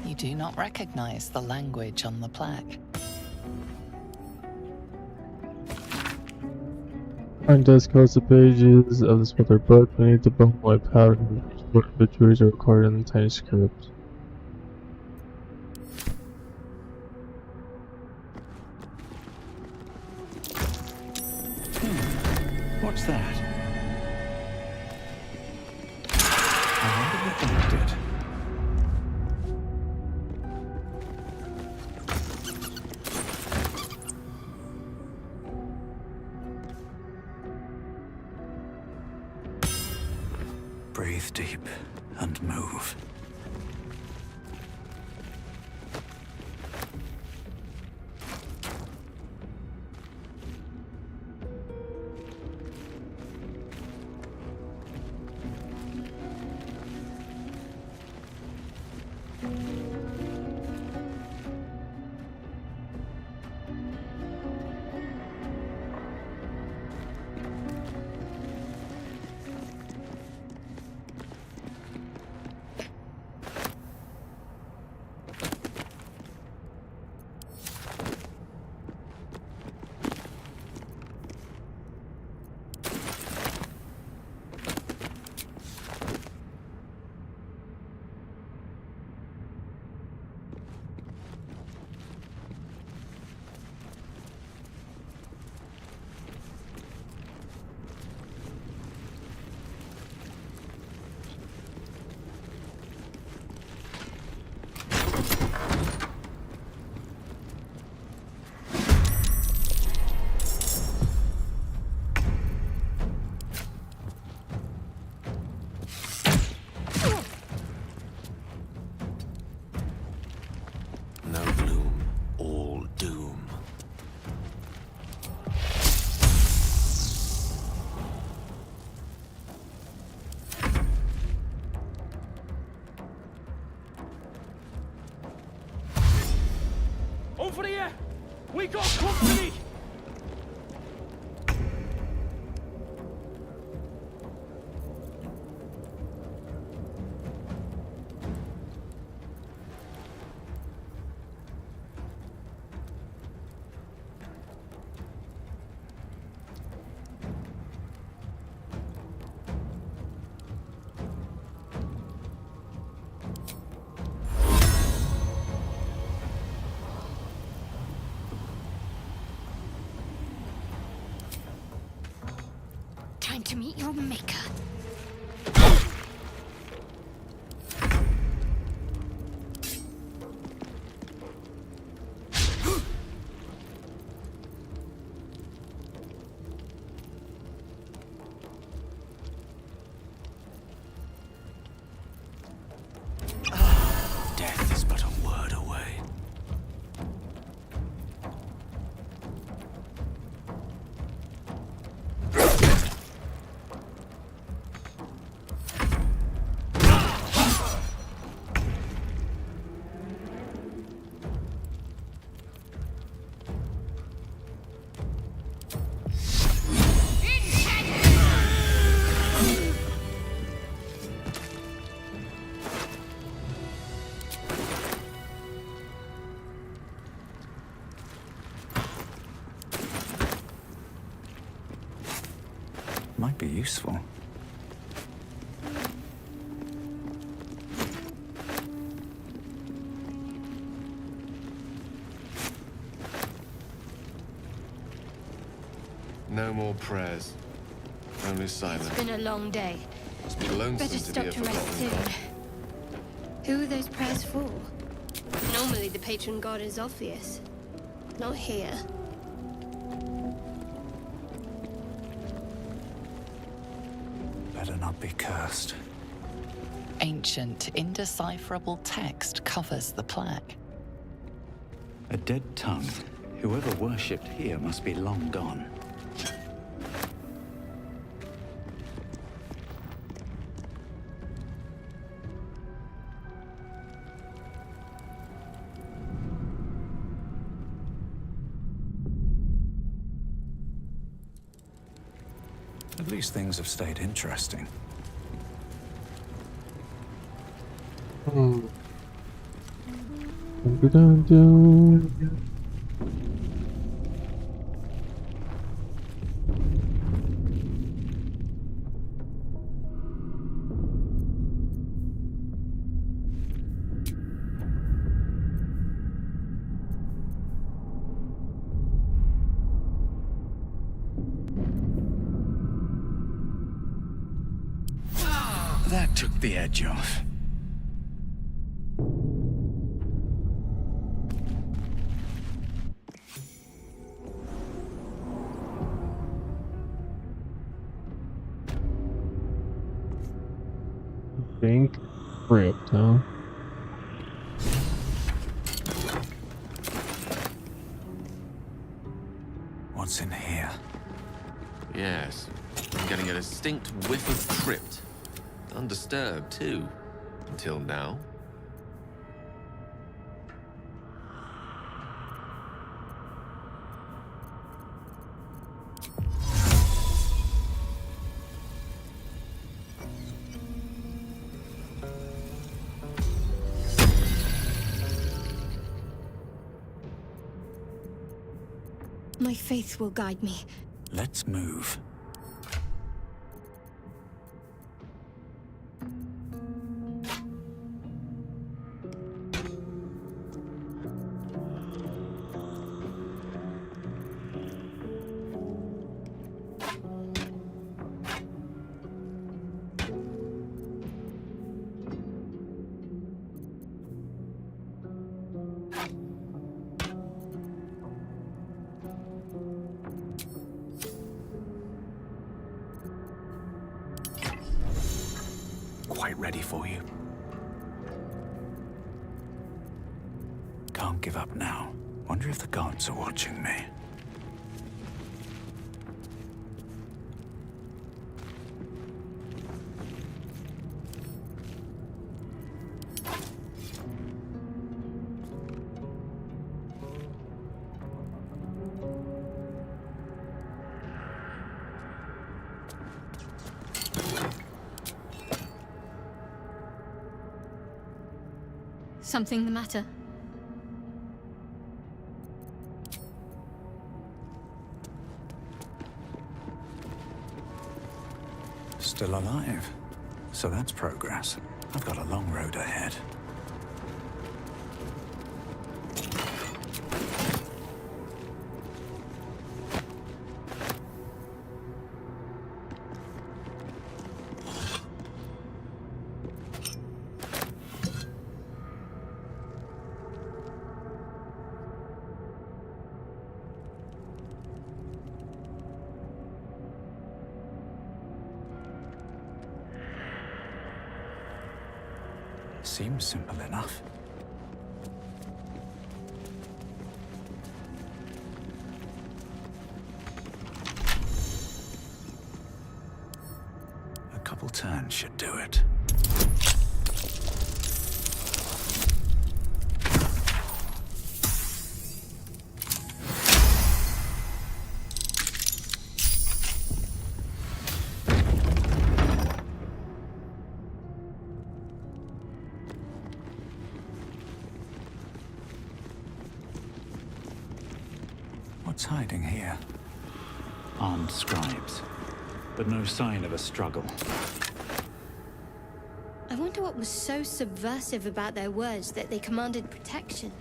You do not recognize the language on the plaque. Find desk codes the pages of the smaller book beneath the bone white powder. Obituaries are recorded in the tiny script. What's that? I wonder what that did. Breathe deep and move. We got company! Time to meet your maker. Death is but a word away. Might be useful. No more prayers. Only silence. It's been a long day. Must be lonesome Better to stop be a to rest forgotten soon. Who are those prayers for? Normally the patron god is Orpheus. Not here. Better not be cursed. Ancient, indecipherable text covers the plaque. A dead tongue. Whoever worshipped here must be long gone. At least things have stayed interesting. Dun-dun-dun. That took the edge off. Bank crypt, huh? What's in here? Yes. I'm getting a distinct whiff of crypt. Undisturbed, too. Until now. My faith will guide me. Let's move. Quite ready for you. Can't give up now. Wonder if the gods are watching me. Something the matter? Still alive. So that's progress. I've got a long road ahead. Seems simple enough. A couple turns should do it. What's hiding here? Armed scribes, but no sign of a struggle. I wonder what was so subversive about their words that they commanded protection.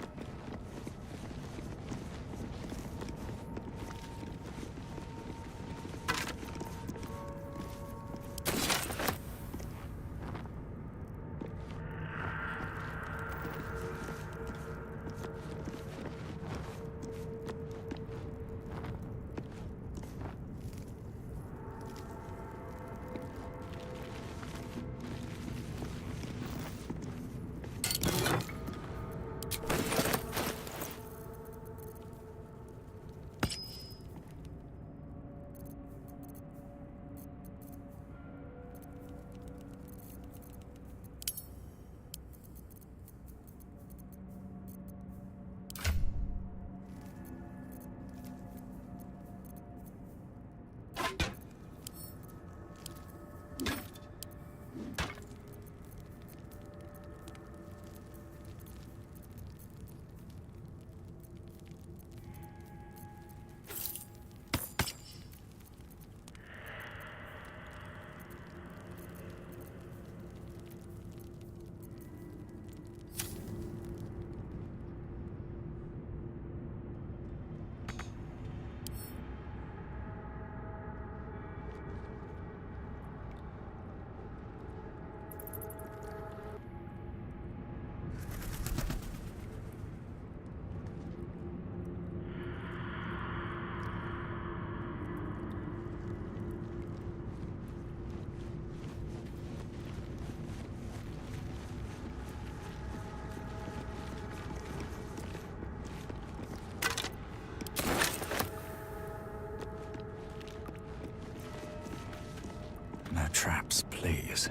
No traps, please.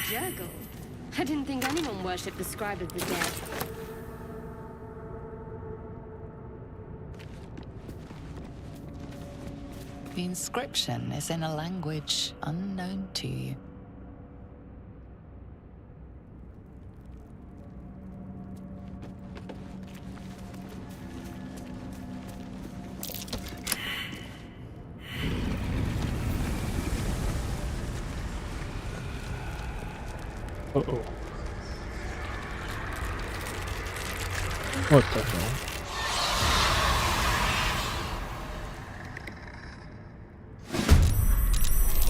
Jurgle? I didn't think anyone worshipped the scribe of the dead. The inscription is in a language unknown to you. Uh-oh. What the hell?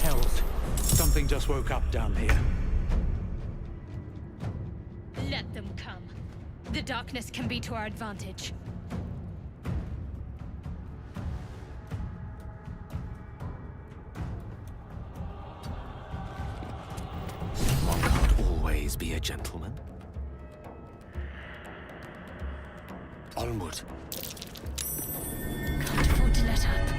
Hells. Something just woke up down here. Let them come. The darkness can be to our advantage. One can't always be a gentleman. Onward. Can't afford to let up.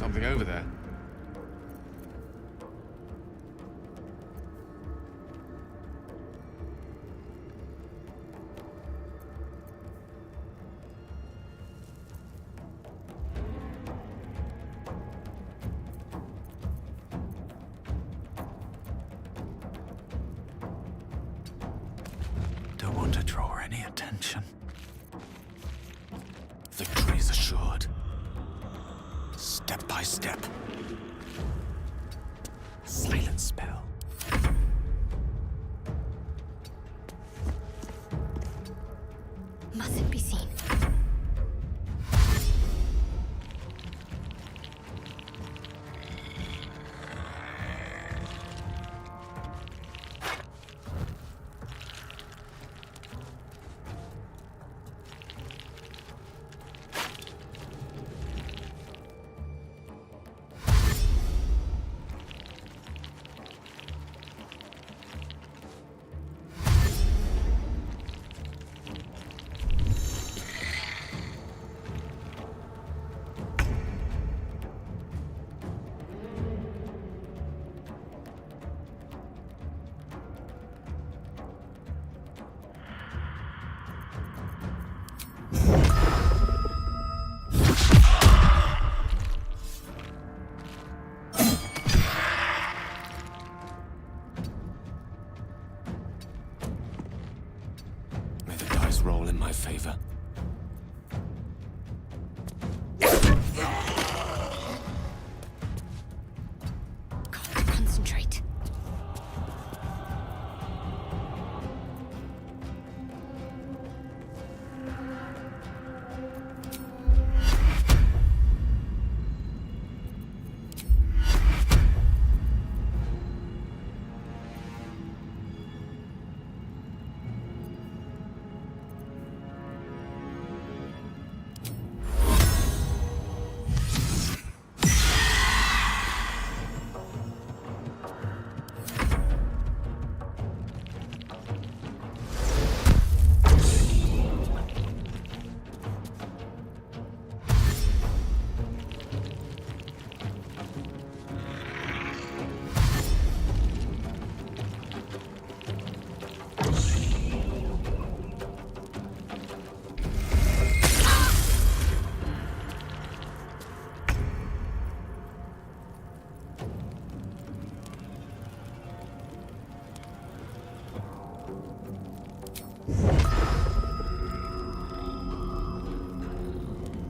Something over there. Don't want to draw any attention. Victory is assured. Step by step. Silent spell. Mustn't be seen. May the dice roll in my favor. Got to concentrate.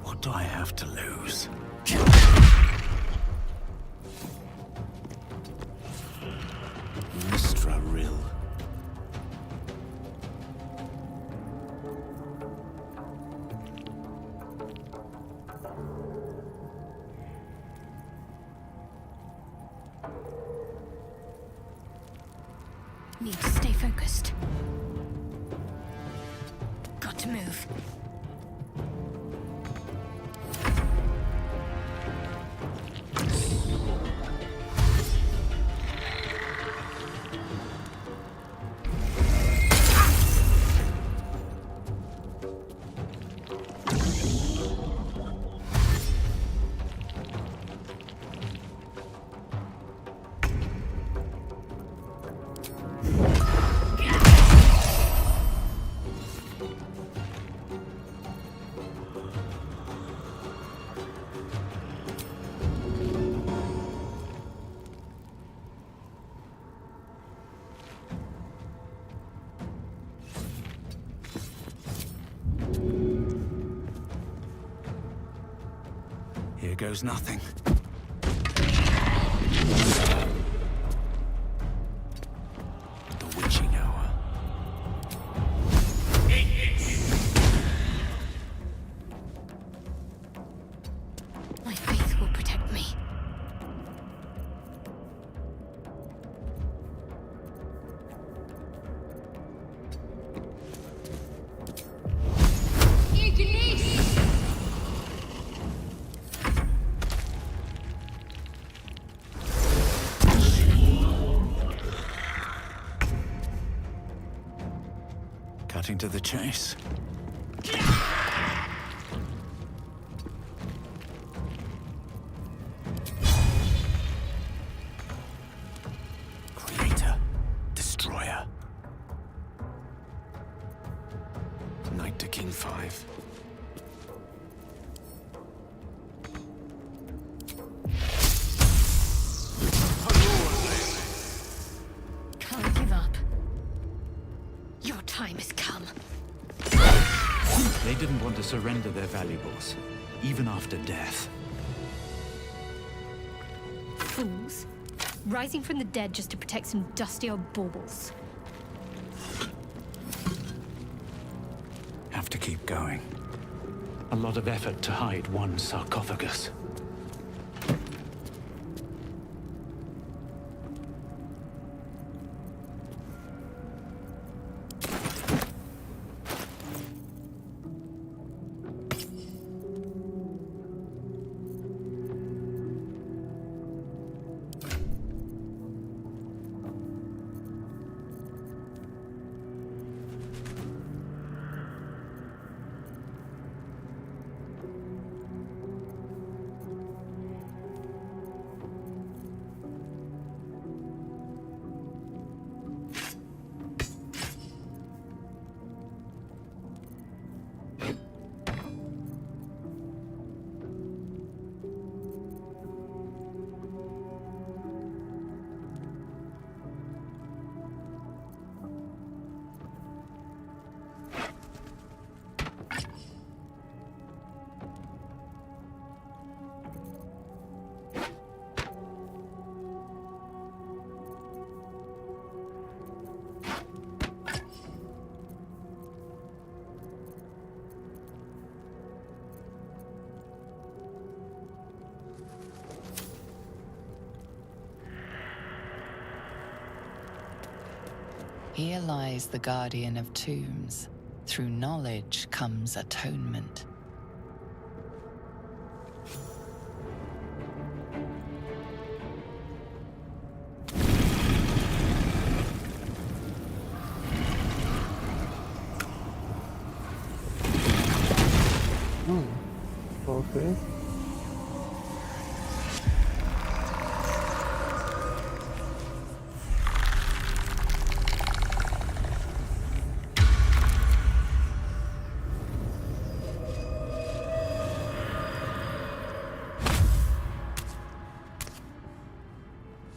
What do I have to lose? Mistra Rill. Need to stay focused. Got to move. Here goes nothing. The witching hour. My faith will protect me. Cutting to the chase. alive. Can't give up. Your time has come. They didn't want to surrender their valuables, even after death. Fools. Rising from the dead just to protect some dusty old baubles. Have to keep going. A lot of effort to hide one sarcophagus. Here lies the guardian of tombs. Through knowledge comes atonement. Okay.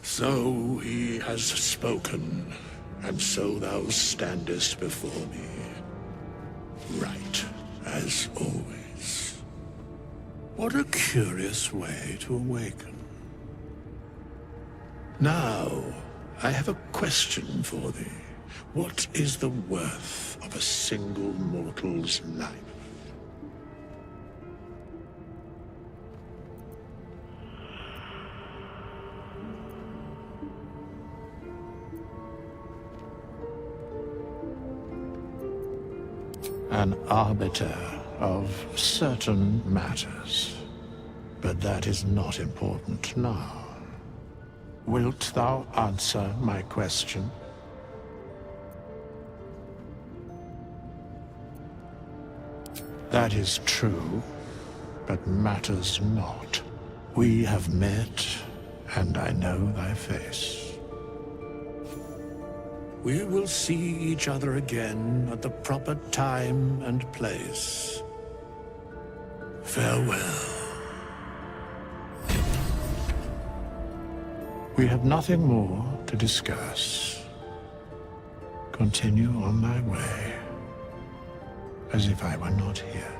So he has spoken, and so thou standest before me. Right, as always. What a curious way to awaken. Now, I have a question for thee. What is the worth of a single mortal's life? An arbiter of certain matters. But that is not important now. Wilt thou answer my question? That is true, but matters not. We have met, and I know thy face. We will see each other again at the proper time and place. Farewell. We have nothing more to discuss. Continue on thy way, as if I were not here.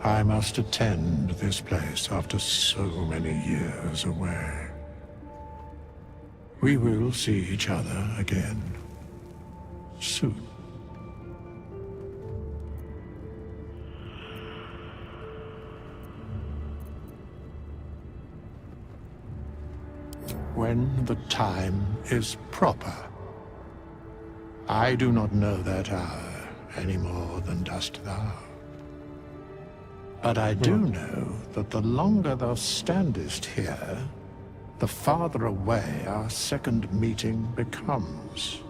I must attend this place after so many years away. We will see each other again soon. When the time is proper. I do not know that hour any more than dost thou. But I do know that the longer thou standest here, the farther away our second meeting becomes.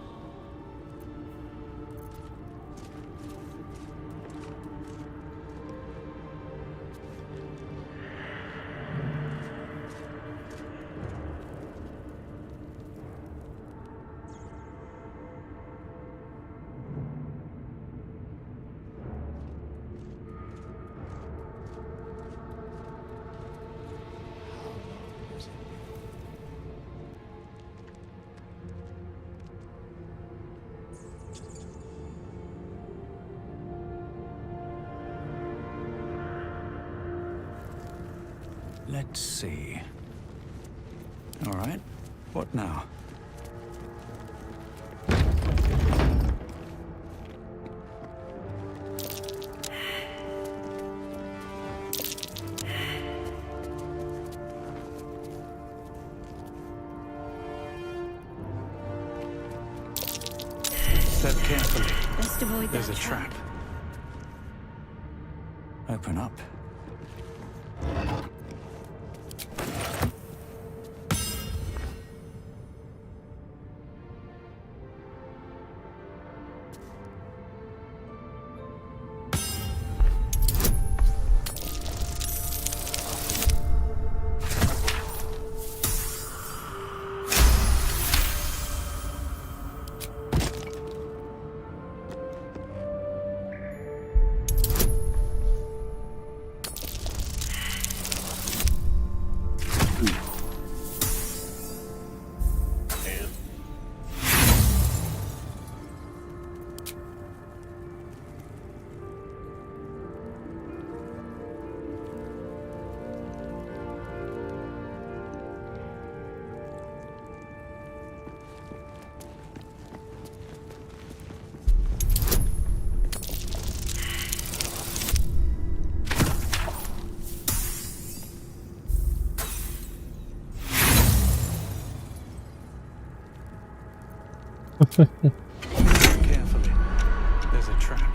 Let's see. All right. What now? Step carefully. Best avoid There's that a trap. Open up. Carefully. There's a trap.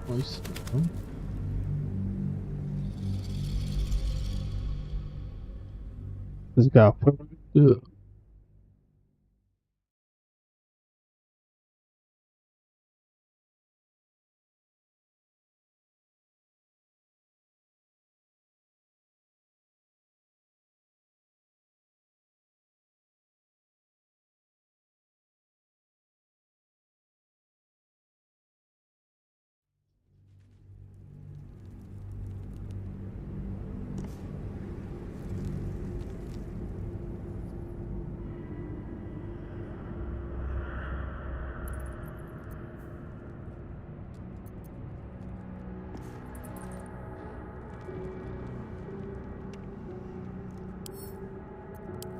Nice. This guy. Yeah.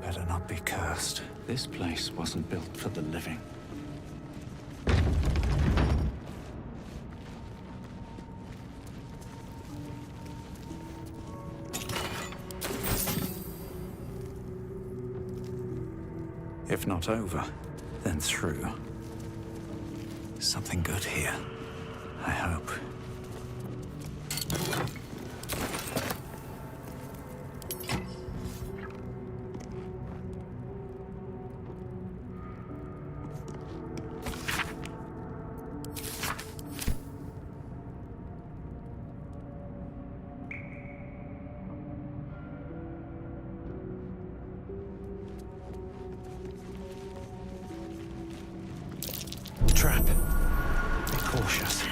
Better not be cursed. This place wasn't built for the living. If not over, then through. Something good here, I hope. Trap. Be cautious.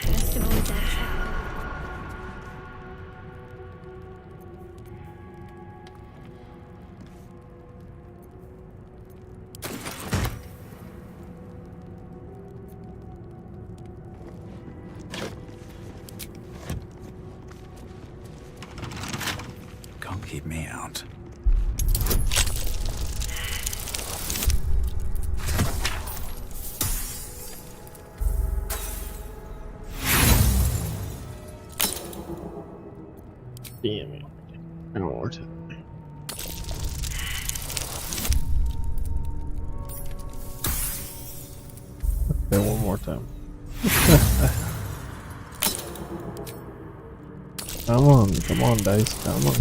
Best avoid that trap. Can't keep me out. Damn it. One more time. Okay, one more time. Come on, dice, come on.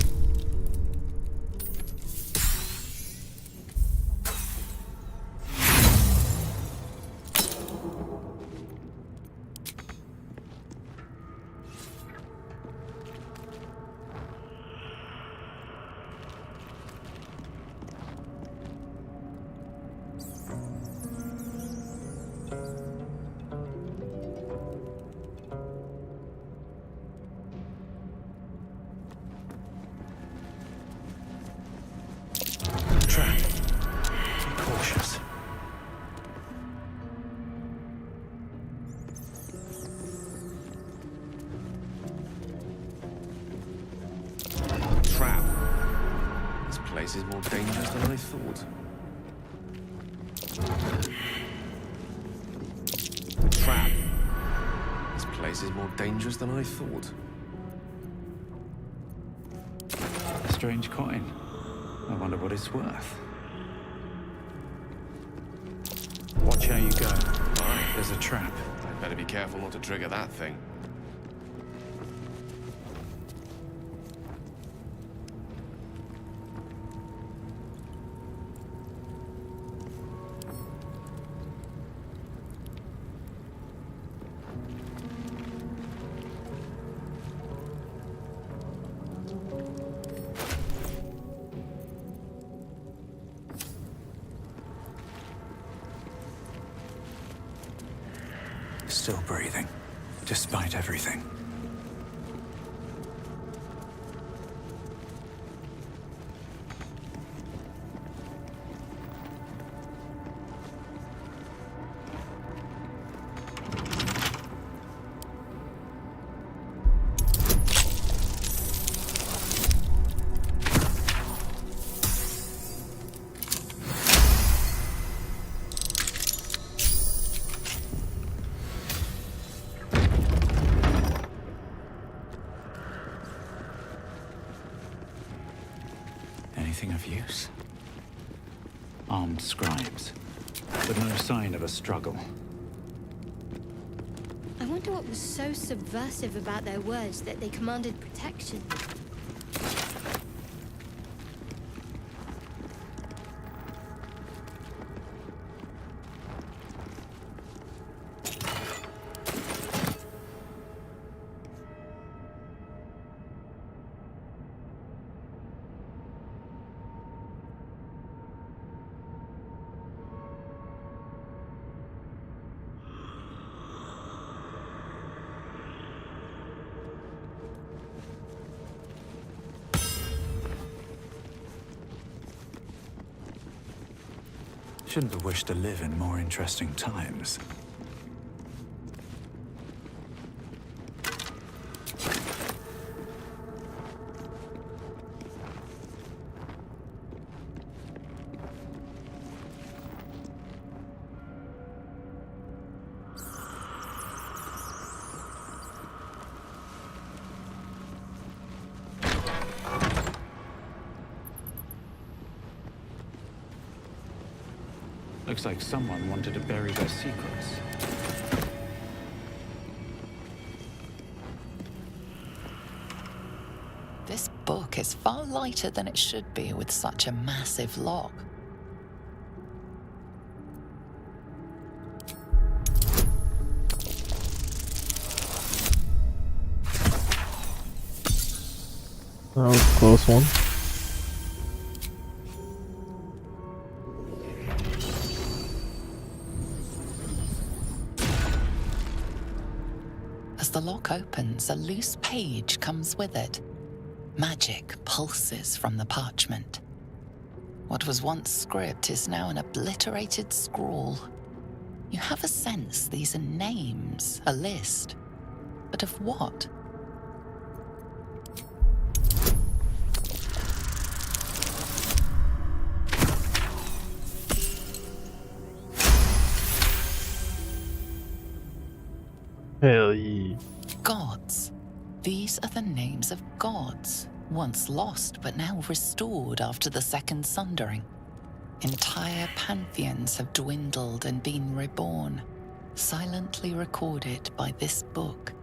place is more dangerous than I thought. A trap. This place is more dangerous than I thought. A strange coin. I wonder what it's worth. Watch how you go. Aye. There's a trap. I'd better be careful not to trigger that thing. Still breathing, despite everything. Anything of use? Armed scribes, but no sign of a struggle. I wonder what was so subversive about their words that they commanded protection. Shouldn't have wished to live in more interesting times. Looks like someone wanted to bury their secrets. This book is far lighter than it should be with such a massive lock. That was a close one. As the lock opens, a loose page comes with it. Magic pulses from the parchment. What was once script is now an obliterated scrawl. You have a sense these are names, a list. But of what? Hell yeah. Gods. These are the names of gods, once lost but now restored after the Second Sundering. Entire pantheons have dwindled and been reborn, silently recorded by this book.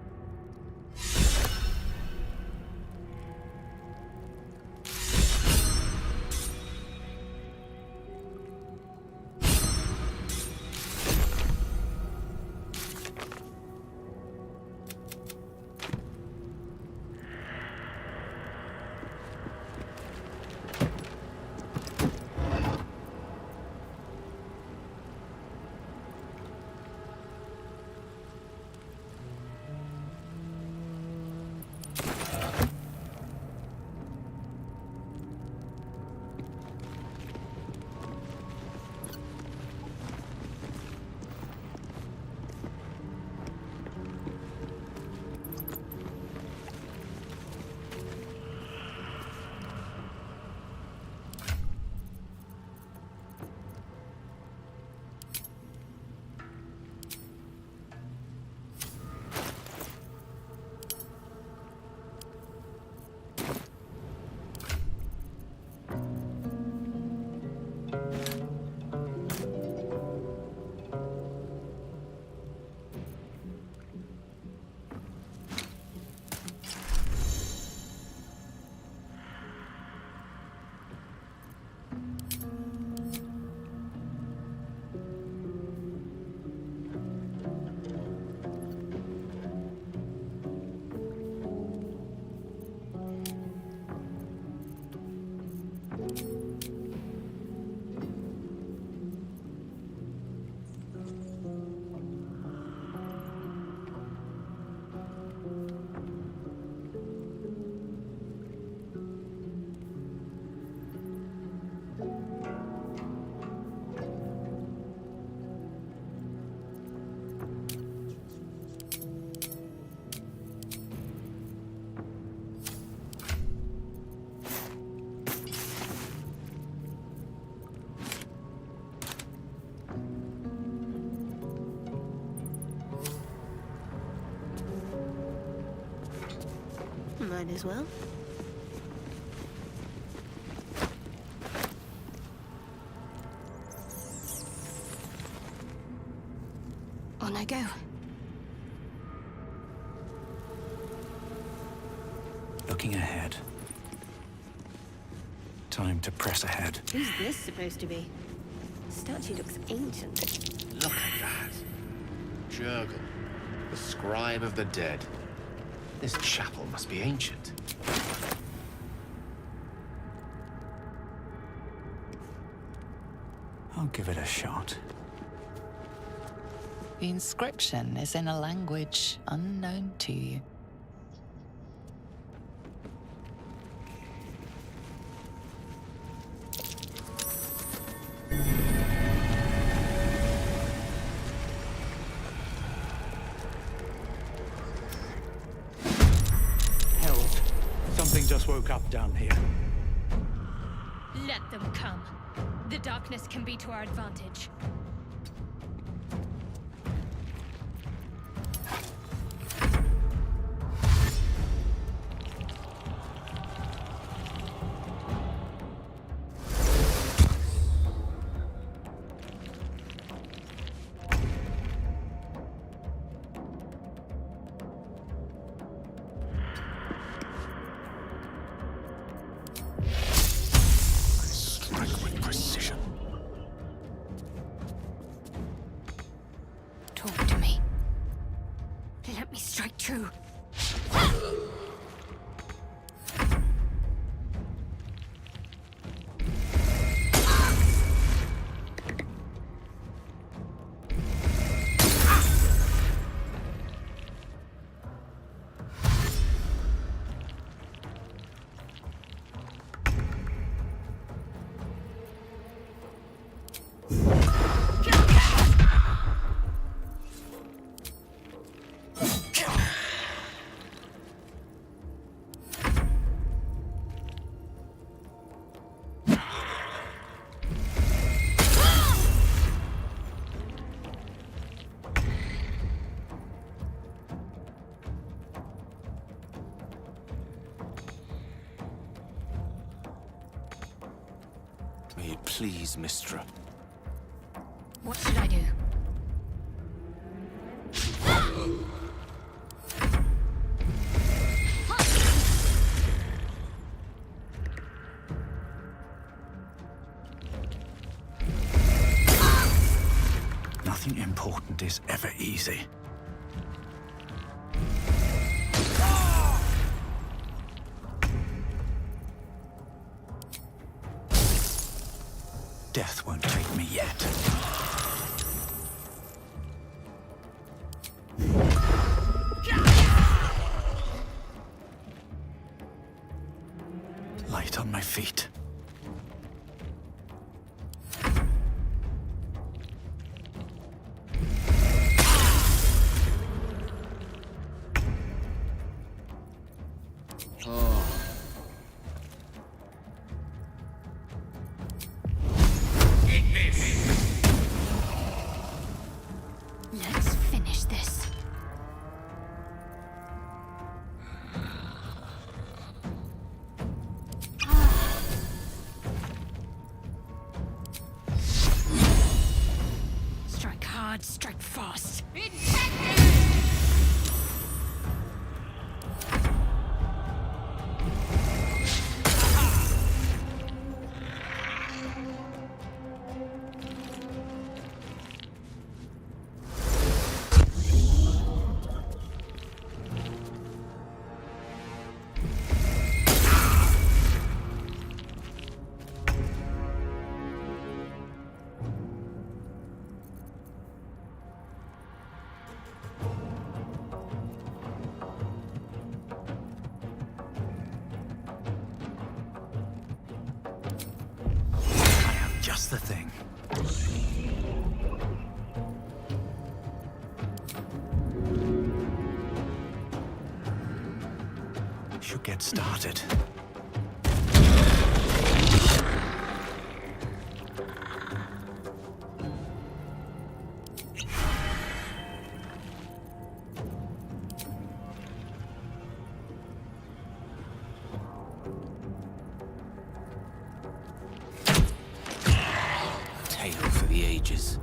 Might as well. On I go. Looking ahead. Time to press ahead. Who's this supposed to be? The statue looks ancient. Look at that. Jurgle, the scribe of the dead. This chapel must be ancient. I'll give it a shot. The inscription is in a language unknown to you. Herald, something just woke up down here. Let them come. The darkness can be to our advantage. Strike with precision. Talk to me. Let me strike true. May it please, Mistra. What should I do? Nothing important is ever easy. Death won't take me yet. Light on my feet. Let's finish this. Strike hard, strike fast. Just the thing. Should get started. the ages.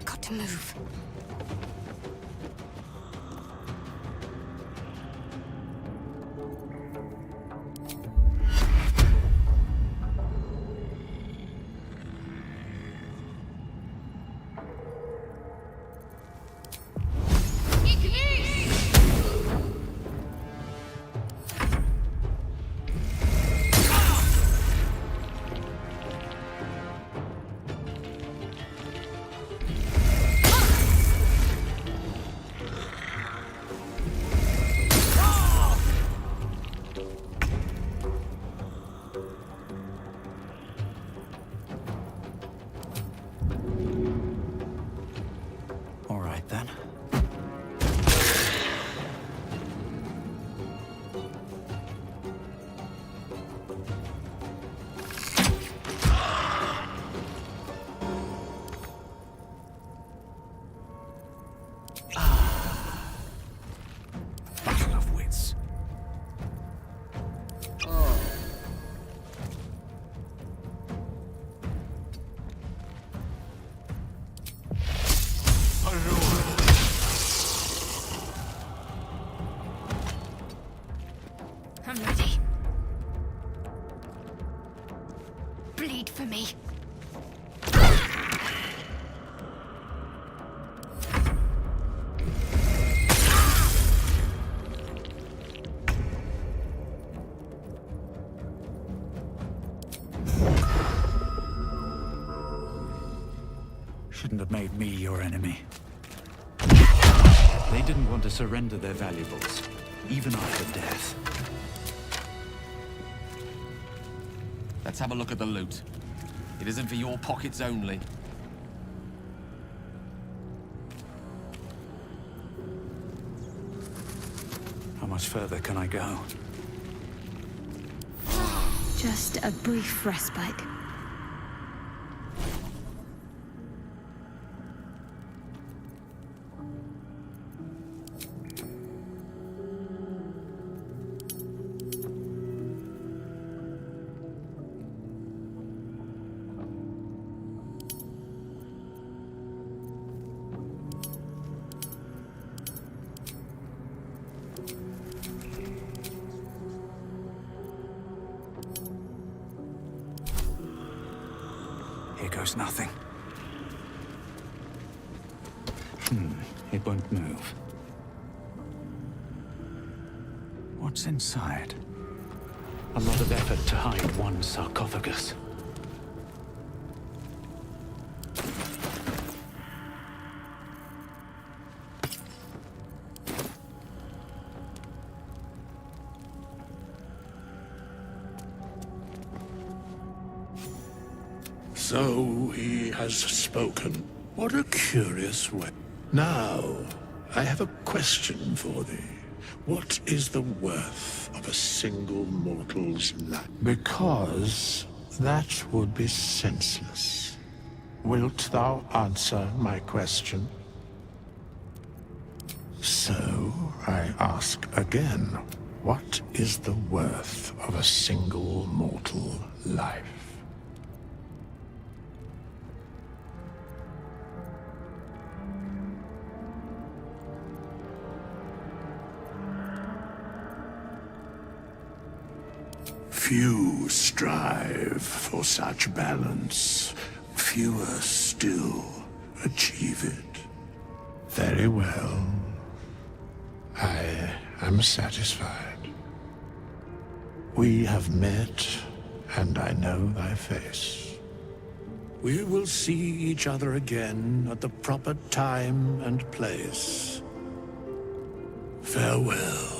Got to move. All right then. Battle of wits. I'm ready. Bleed for me. Shouldn't have made me your enemy. They didn't want to surrender their valuables, even after death. Let's have a look at the loot. It isn't for your pockets only. How much further can I go? Just a brief respite. Here goes nothing. It won't move. What's inside? A lot of effort to hide one sarcophagus. So he has spoken. What a curious way. Now, I have a question for thee. What is the worth of a single mortal's life? Because that would be senseless. Wilt thou answer my question? So, I ask again, what is the worth of a single mortal life? Few strive for such balance. Fewer still achieve it. Very well. I am satisfied. We have met, and I know thy face. We will see each other again at the proper time and place. Farewell.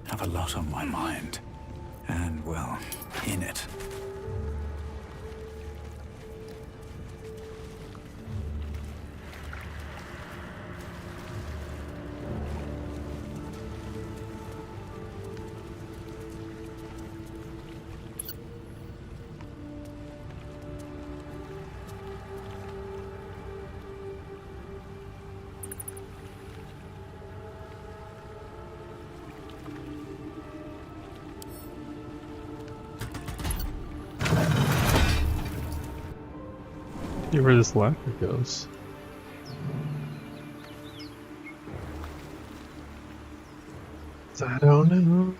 have a lot on my mind. And, well, in it. See where this ladder goes. I don't know.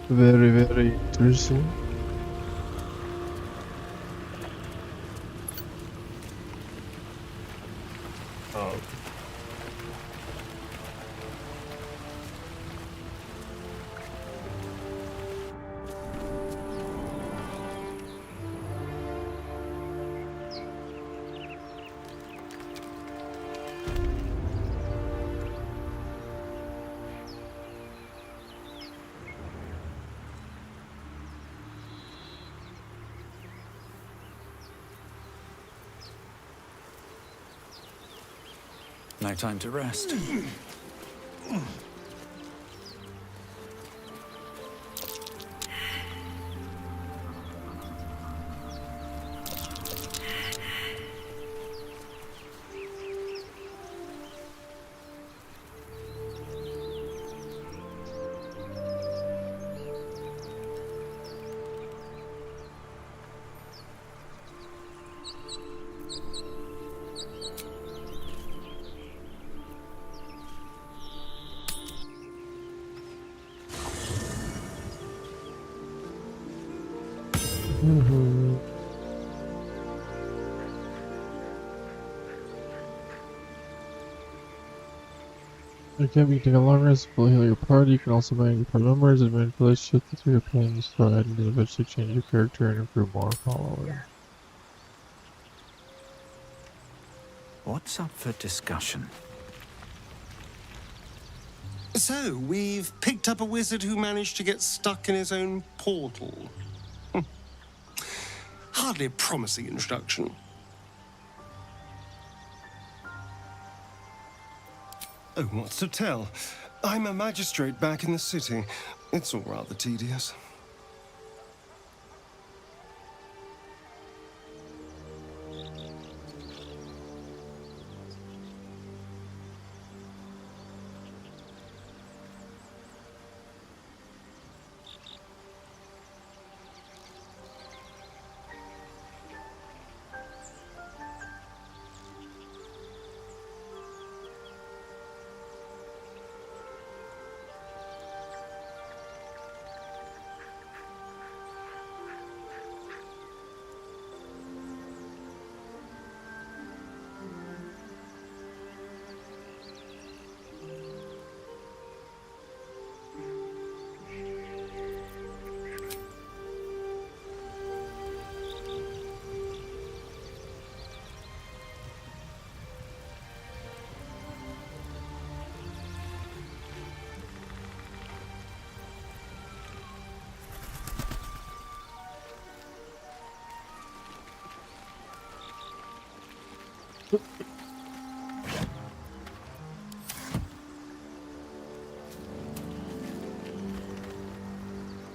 Very, very interesting. Oh. No time to rest. It can be taken longer as will heal your party. You can also manage your party members and manage relationships through your plans to add and eventually change your character and improve more followers. What's up for discussion? So, we've picked up a wizard who managed to get stuck in his own portal. Hardly a promising introduction. Oh, what's to tell? I'm a magistrate back in the city. It's all rather tedious.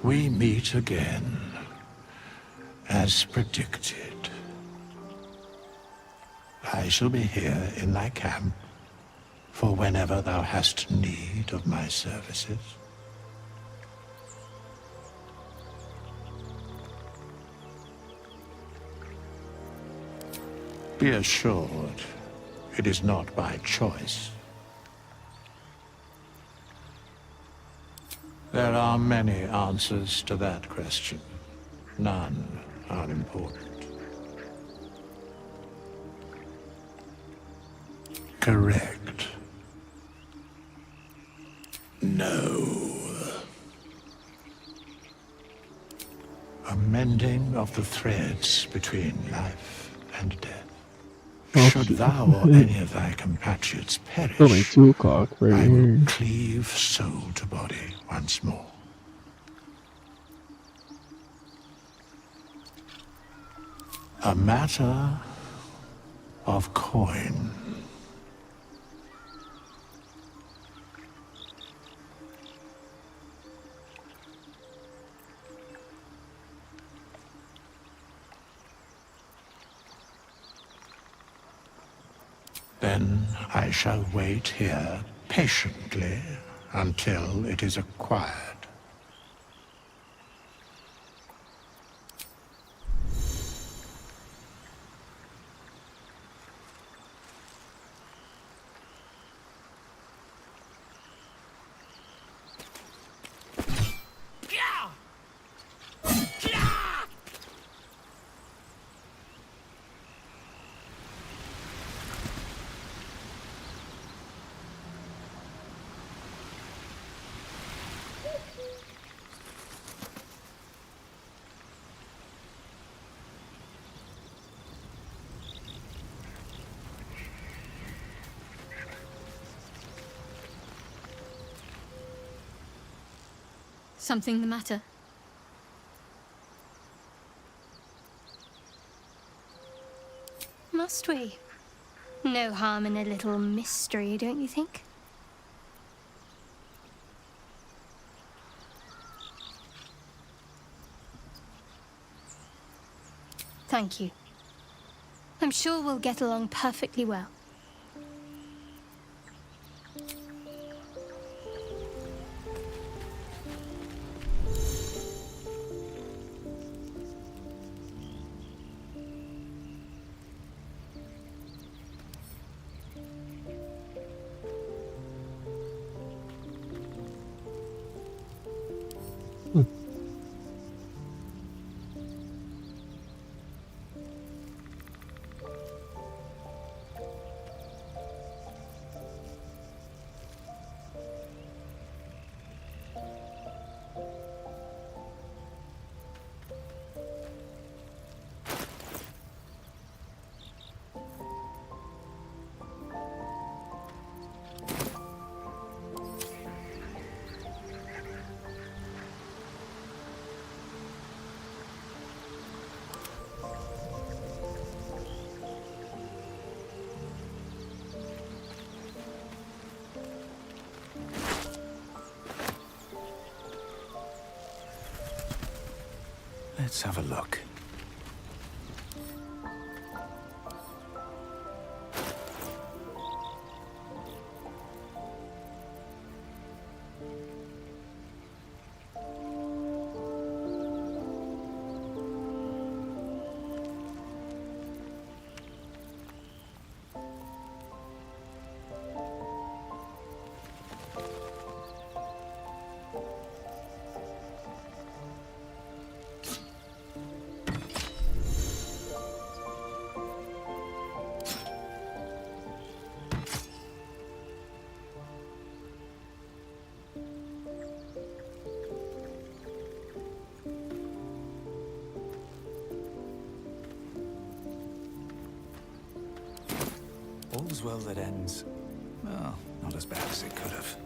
We meet again, as predicted. I shall be here in thy camp for whenever thou hast need of my services. Be assured, it is not by choice. There are many answers to that question. None are important. Correct. No. A mending of the threads between life and death. Should thou or any of thy compatriots perish, Only 2 o'clock right I will here. cleave soul to body once more. A matter of coin. Then I shall wait here patiently until it is acquired. Something the matter? Must we? No harm in a little mystery, don't you think? Thank you. I'm sure we'll get along perfectly well. Let's have a look. All's well that ends. Well, not as bad as it could have.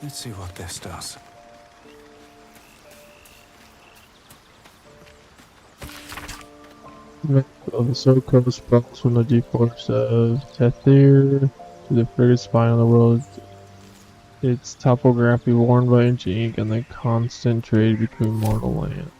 Let's see what this does. Of the so-called sprouts from the deep forests of Tethir to the friggest spine of the world. Its topography worn by ancient ink and the constant trade between mortal lands.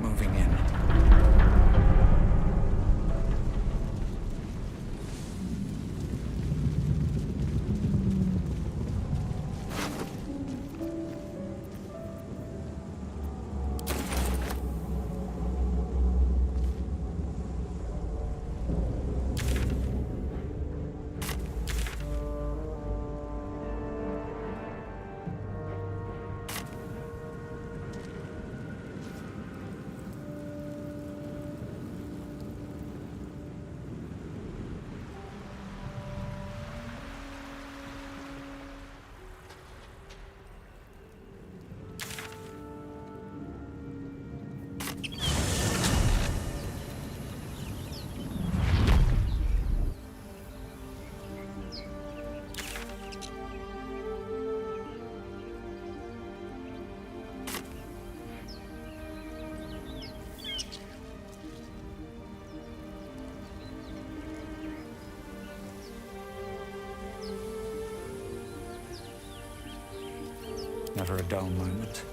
Moving in. Never a dull moment.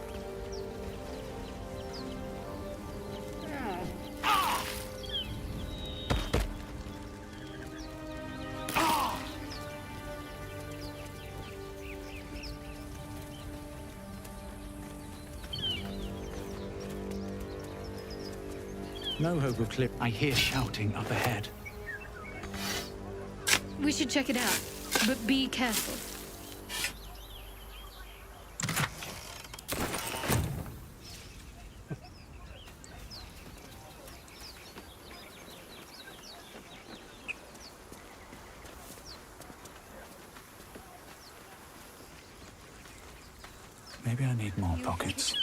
No hope of clear. I hear shouting up ahead. We should check it out, but be careful. Maybe I need more pockets.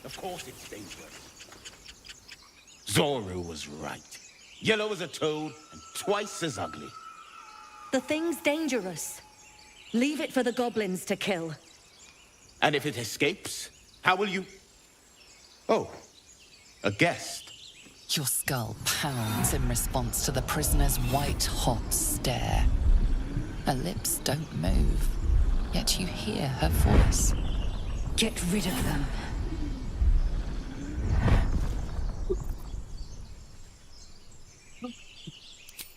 Of course it's dangerous. Zoru was right. Yellow as a toad and twice as ugly. The thing's dangerous. Leave it for the goblins to kill. And if it escapes, how will you... Oh, a guest. Your skull pounds in response to the prisoner's white-hot stare. Her lips don't move, yet you hear her voice. Get rid of them.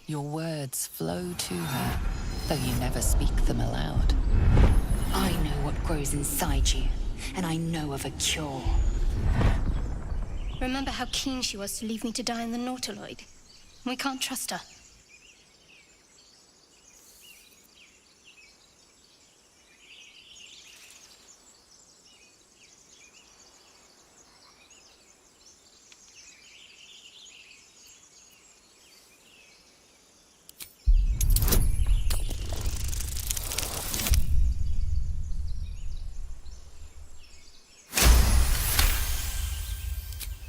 Your words flow to her, though you never speak them aloud. I know what grows inside you, and I know of a cure. Remember how keen she was to leave me to die in the Nautiloid? We can't trust her.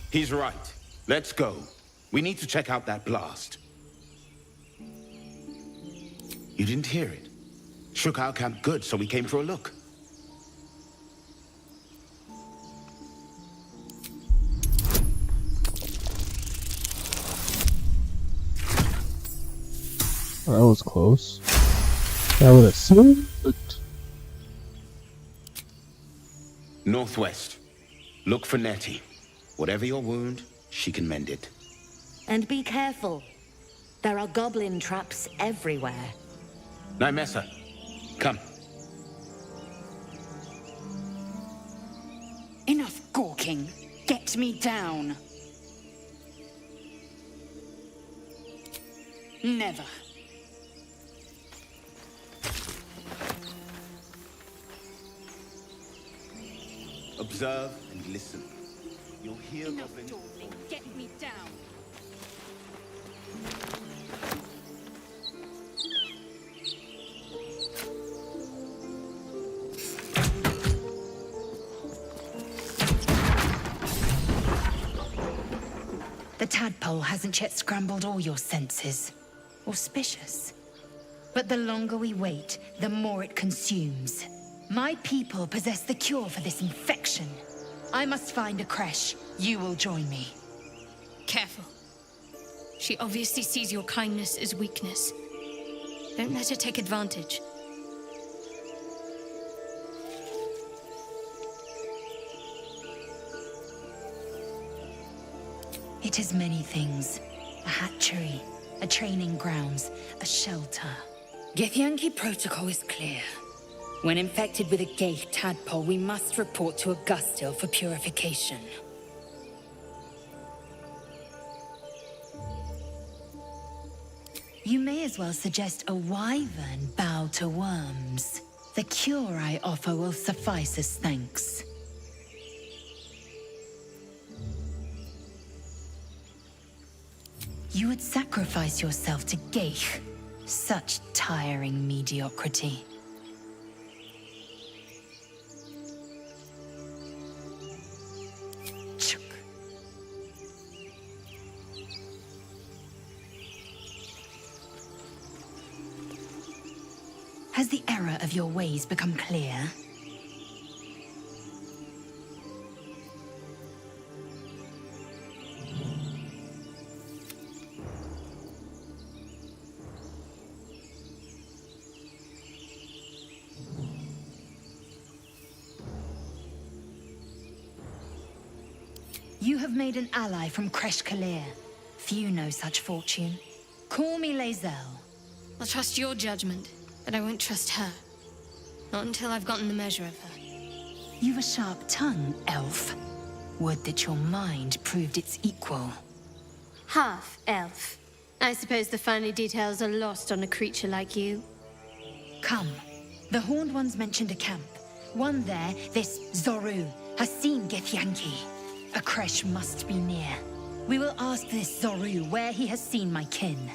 He's right. Let's go. We need to check out that blast. You didn't hear it? Shook our camp good, so we came for a look. That was close. I would assume. Northwest. Look for Nettie. Whatever your wound, she can mend it. And be careful. There are goblin traps everywhere. Nymessa, come. Enough gawking. Get me down. Never. Observe and listen. You'll hear goblins. Get me down. The tadpole hasn't yet scrambled all your senses. Auspicious. But the longer we wait, the more it consumes. My people possess the cure for this infection. I must find a creche. You will join me. Careful. She obviously sees your kindness as weakness. Don't let her take advantage. It is many things. A hatchery, a training grounds, a shelter. Githyanki protocol is clear. When infected with a Gate tadpole, we must report to Augustil for purification. You may as well suggest a wyvern bow to worms. The cure I offer will suffice as thanks. You would sacrifice yourself to Geich. Such tiring mediocrity. Has the error of your ways become clear? You have made an ally from Kresh Kalir. Few know such fortune. Call me Lae'zel. I'll trust your judgment, but I won't trust her. Not until I've gotten the measure of her. You've a sharp tongue, elf. Would that your mind proved its equal. Half elf. I suppose the finer details are lost on a creature like you. Come. The Horned Ones mentioned a camp. One there, this Zoru, has seen Githyanki. A creche must be near. We will ask this Zoru where he has seen my kin.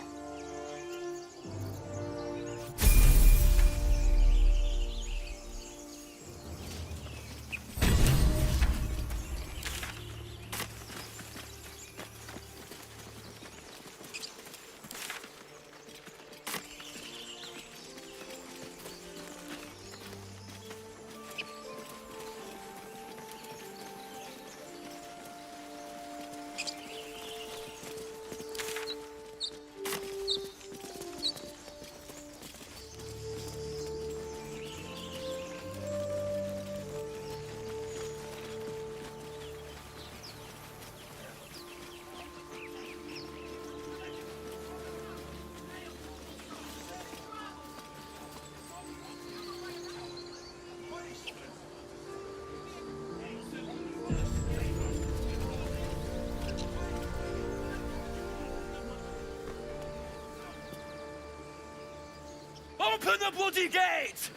Open the bloody gate!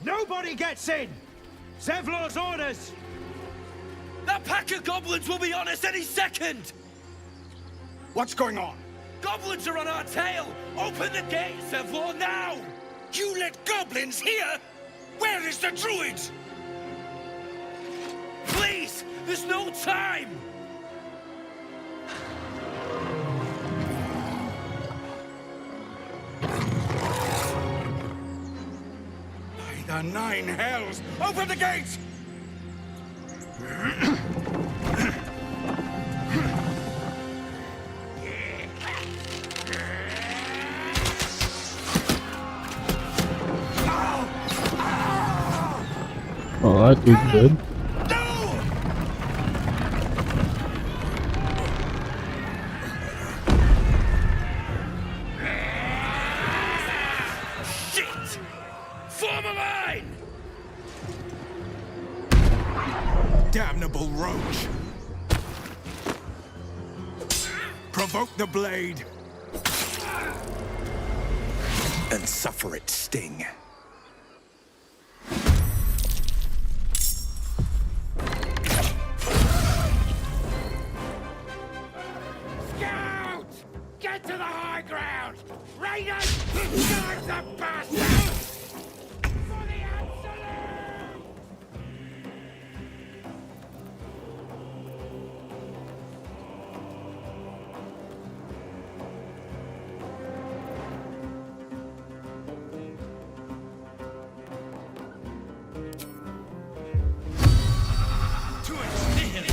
Nobody gets in! Zevlor's orders! That pack of goblins will be on us any second! What's going on? Goblins are on our tail! Open the gate, Zevlor, now! You let goblins here? Where is the druid? Please! There's no time! The nine hells! Open the gates! Oh, that dude's good. Shit! Form a line! Damnable roach! Provoke the blade! And suffer its sting. Scout! Get to the high ground! Raiders! Guard the bastards! For the absolute! To its nihil!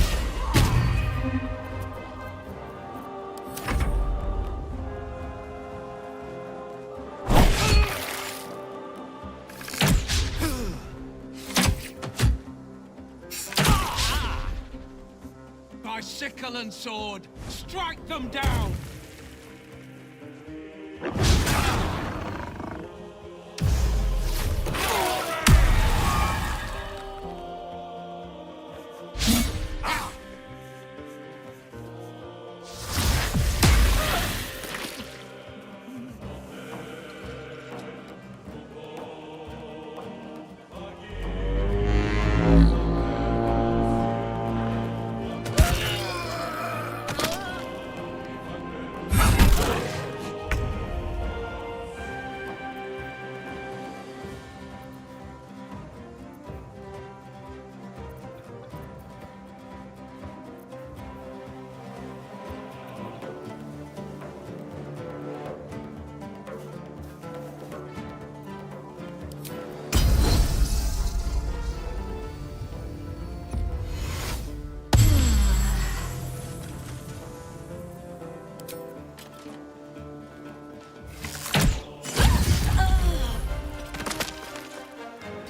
By sickle and sword, strike them down!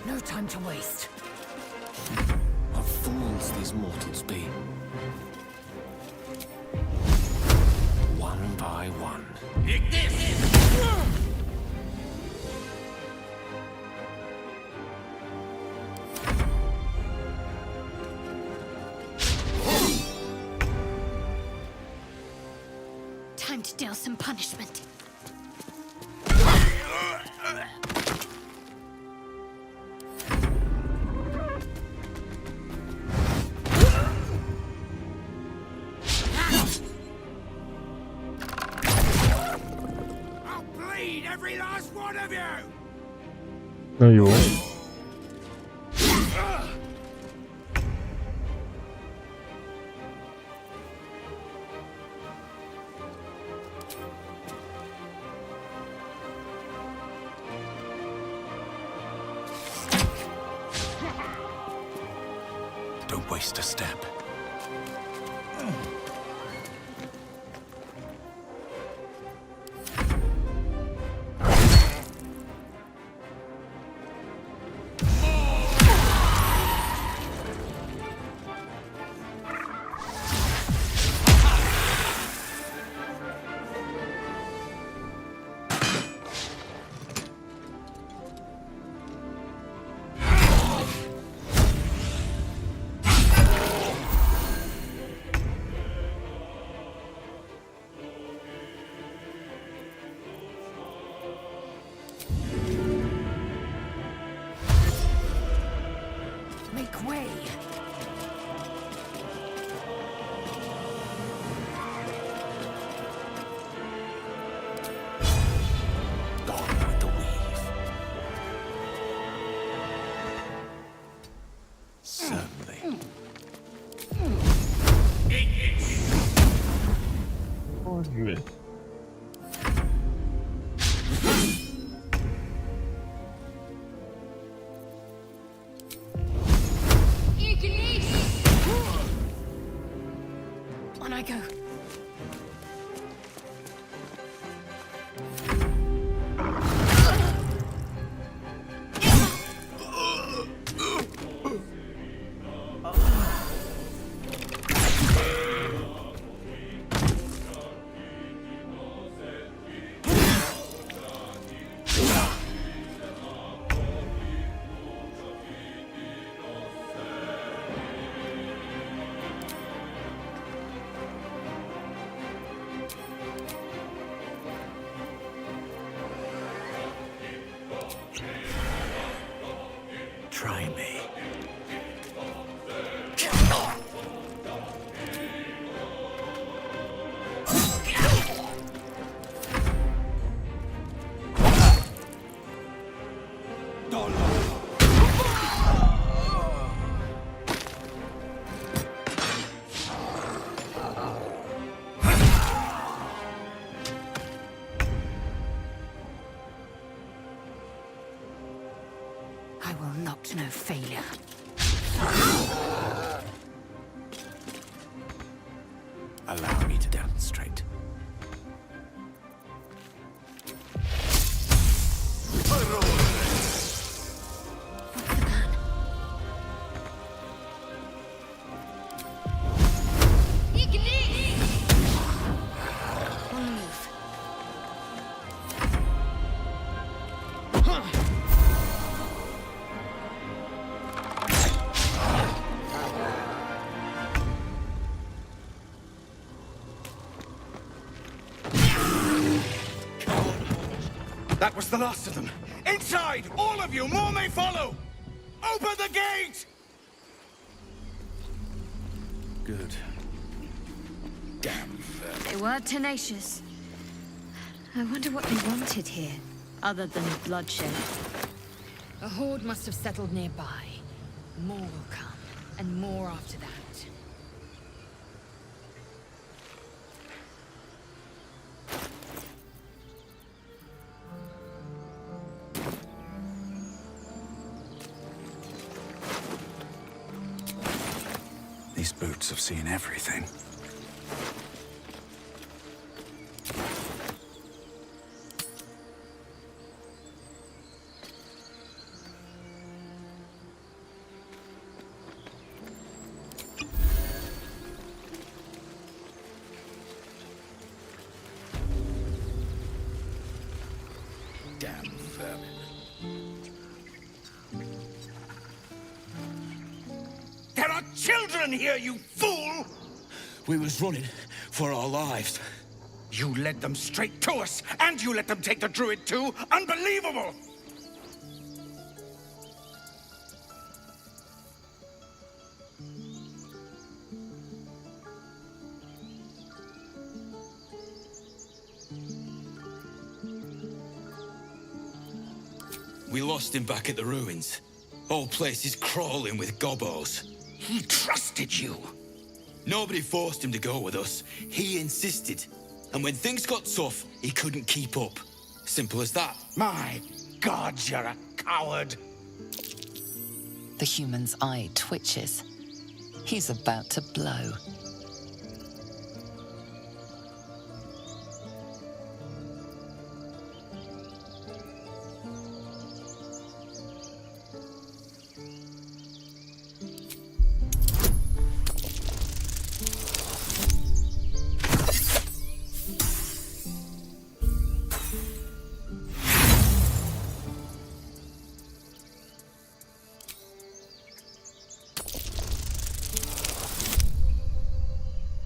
No time to waste. What fools these mortals be. One by one. Time to deal some punishment. I'll bleed every last one of you! No, you won't. Don't waste a step. Make way. Gone with the weave. Certainly. Oh, you missed. On I go. That was the last of them. Inside! All of you! More may follow! Open the gate! Good. Damn. They were tenacious. I wonder what they wanted here, other than bloodshed. A horde must have settled nearby. More will come, and more after that. These boots have seen everything. Damn vermin. There are children here, you fool! We was running for our lives. You led them straight to us, and you let them take the druid too? Unbelievable! We lost him back at the ruins. Whole place is crawling with gobos. He trusted you. Nobody forced him to go with us. He insisted. And when things got tough, he couldn't keep up. Simple as that. My God, you're a coward. The human's eye twitches. He's about to blow.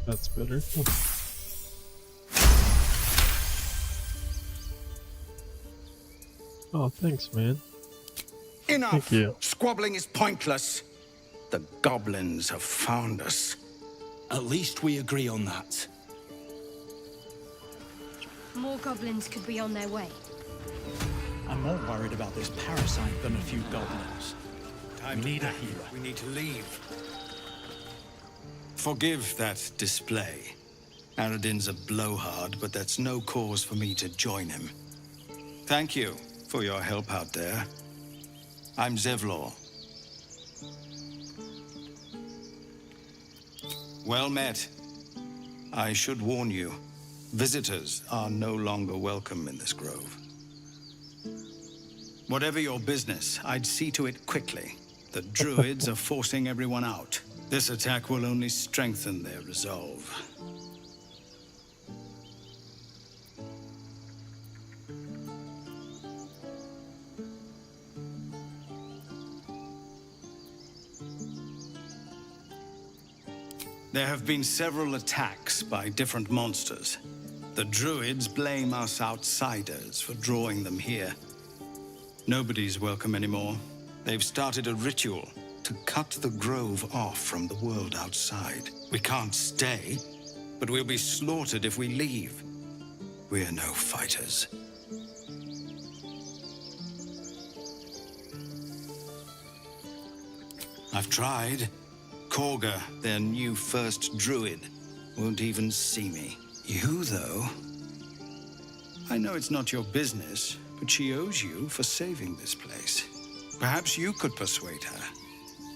That's better. Oh, thanks, man. Enough! Thank you. Squabbling is pointless. The goblins have found us. At least we agree on that. More goblins could be on their way. I'm more worried about this parasite than a few goblins. Time We need a pack. healer. We need to leave. Forgive that display. Aradin's a blowhard, but that's no cause for me to join him. Thank you for your help out there. I'm Zevlor. Well met. I should warn you, visitors are no longer welcome in this grove. Whatever your business, I'd see to it quickly. The druids are forcing everyone out. This attack will only strengthen their resolve. There have been several attacks by different monsters. The druids blame us outsiders for drawing them here. Nobody's welcome anymore. They've started a ritual to cut the grove off from the world outside. We can't stay, but we'll be slaughtered if we leave. We're no fighters. I've tried. Korga, their new first druid, won't even see me. You, though? I know it's not your business, but she owes you for saving this place. Perhaps you could persuade her.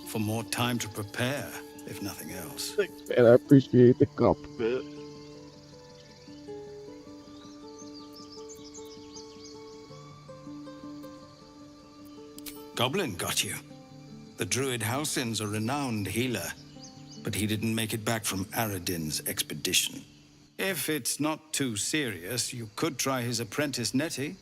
For more time to prepare, if nothing else. Thanks, man. I appreciate the compliment. Goblin got you. The druid Halsin's a renowned healer, but he didn't make it back from Aradin's expedition. If it's not too serious, you could try his apprentice Nettie.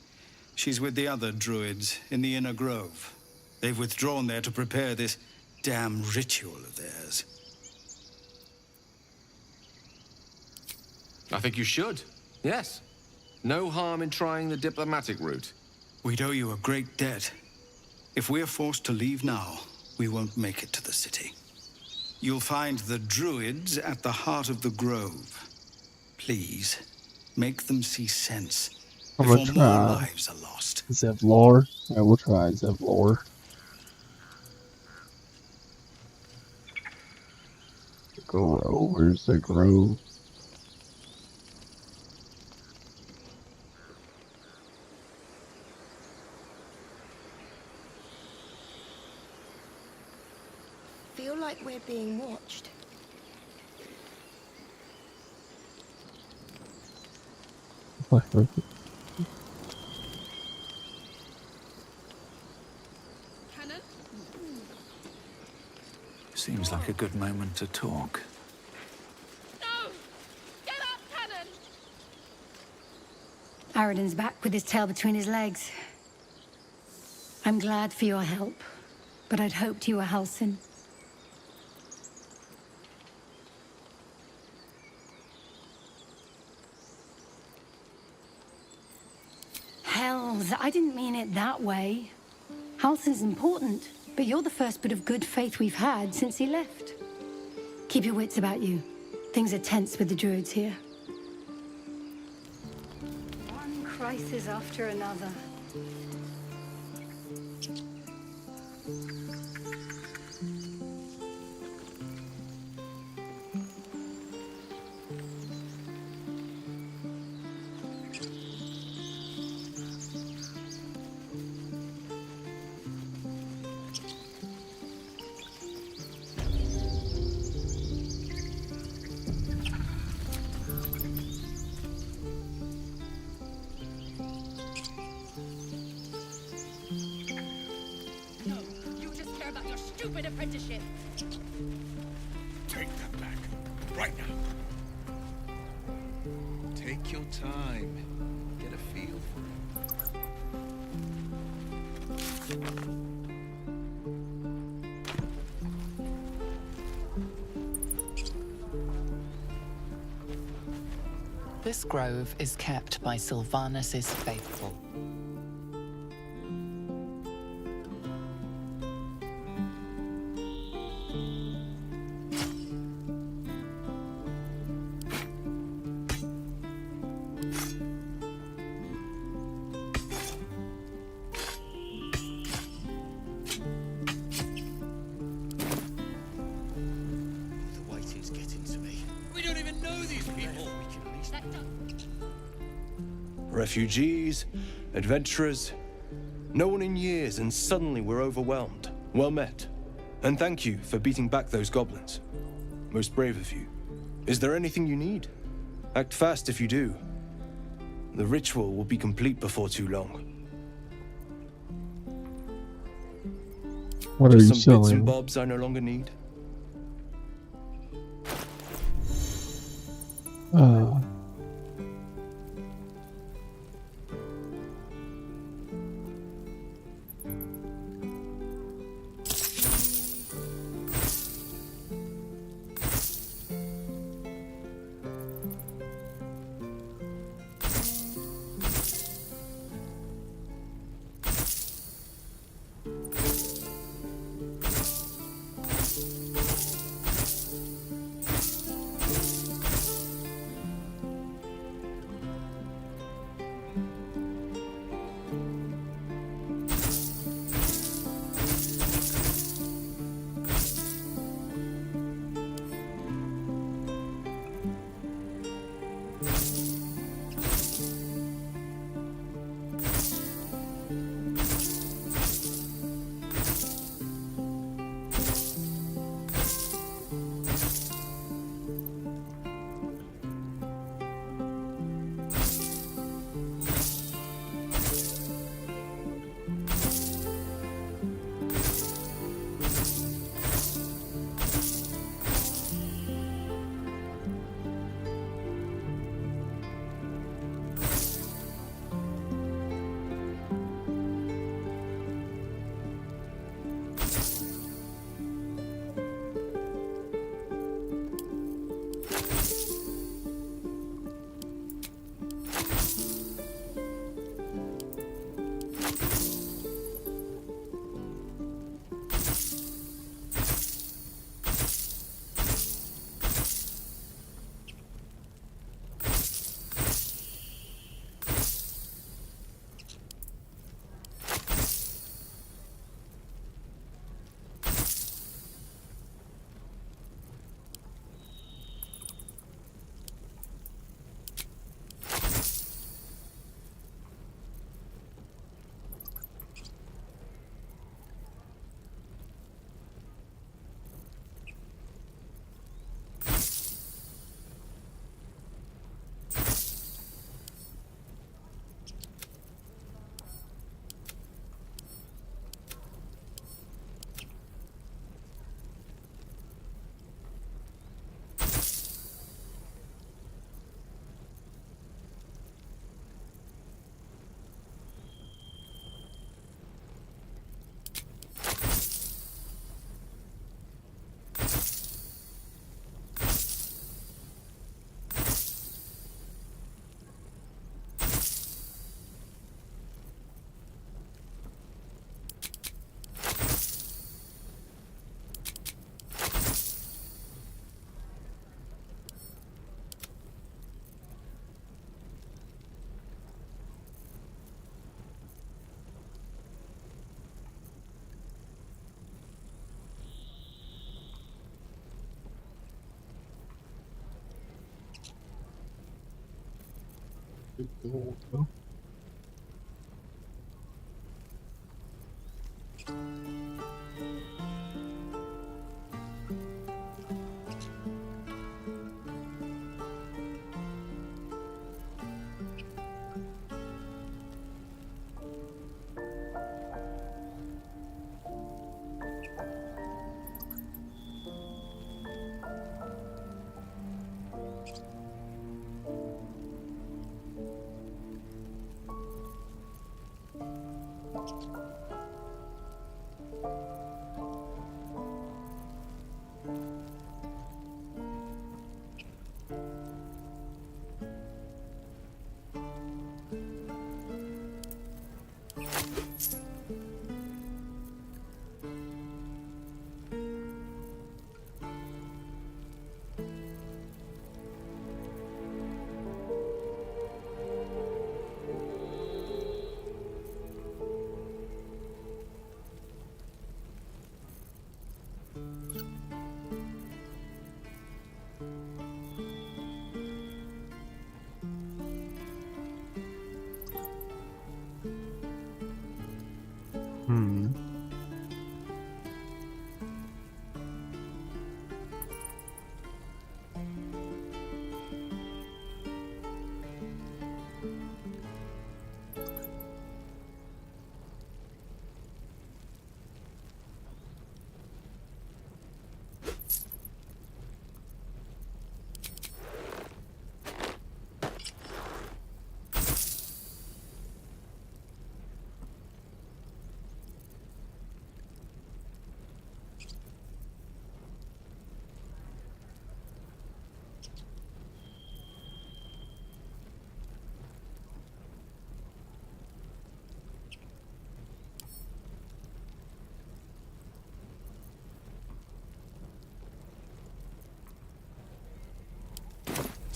She's with the other druids in the inner grove. They've withdrawn there to prepare this damn ritual of theirs. I think you should. Yes. No harm in trying the diplomatic route. We'd owe you a great debt. If we're forced to leave now, we won't make it to the city. You'll find the druids at the heart of the grove. Please, make them see sense I'm before gonna more try lives are lost. Zevlor. I will try Zevlor. Grove. Where's the grove? Feel like we're being watched. Seems like a good moment to talk. Aradin's back with his tail between his legs. I'm glad for your help, but I'd hoped you were Halsin. Hells, I didn't mean it that way. Halsin's important, but you're the first bit of good faith we've had since he left. Keep your wits about you. Things are tense with the druids here. One crisis after another. Stupid apprenticeship. Take that back. Right now. Take your time. Get a feel for it. This grove is kept by Sylvanus' faithful. Refugees, adventurers, no one in years, and suddenly we're overwhelmed. Well met. And thank you for beating back those goblins. Most brave of you. Is there anything you need? Act fast if you do. The ritual will be complete before too long. What are you Just some bits selling? and bobs I no longer need.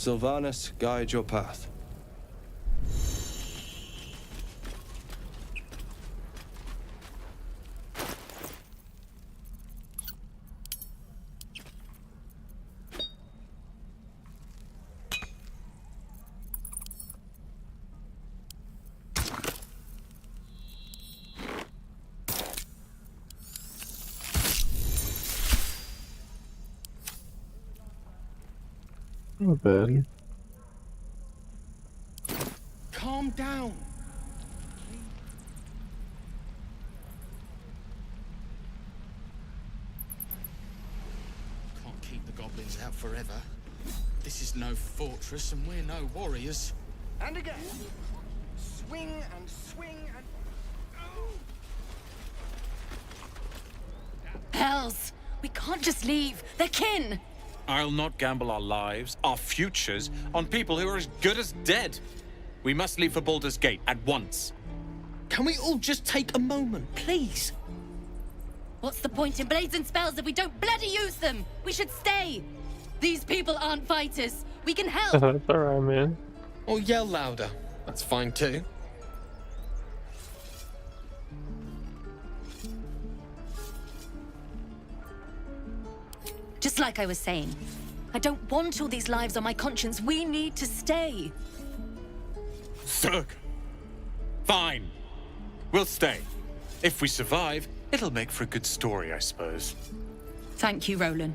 Sylvanus, guide your path. Not bad. Calm down. Can't keep the goblins out forever. This is no fortress and we're no warriors. And again. Swing and swing and... Hells! We can't just leave. They're kin! I'll not gamble our lives, our futures, on people who are as good as dead. We must leave for Baldurs Gate at once. Can we all just take a moment, please? What's the point in blades and spells if we don't bloody use them? We should stay! These people aren't fighters. We can help! That's alright, man. Or yell louder. That's fine too. Just like I was saying, I don't want all these lives on my conscience. We need to stay. Zerg. Fine. We'll stay. If we survive, it'll make for a good story, I suppose. Thank you, Roland.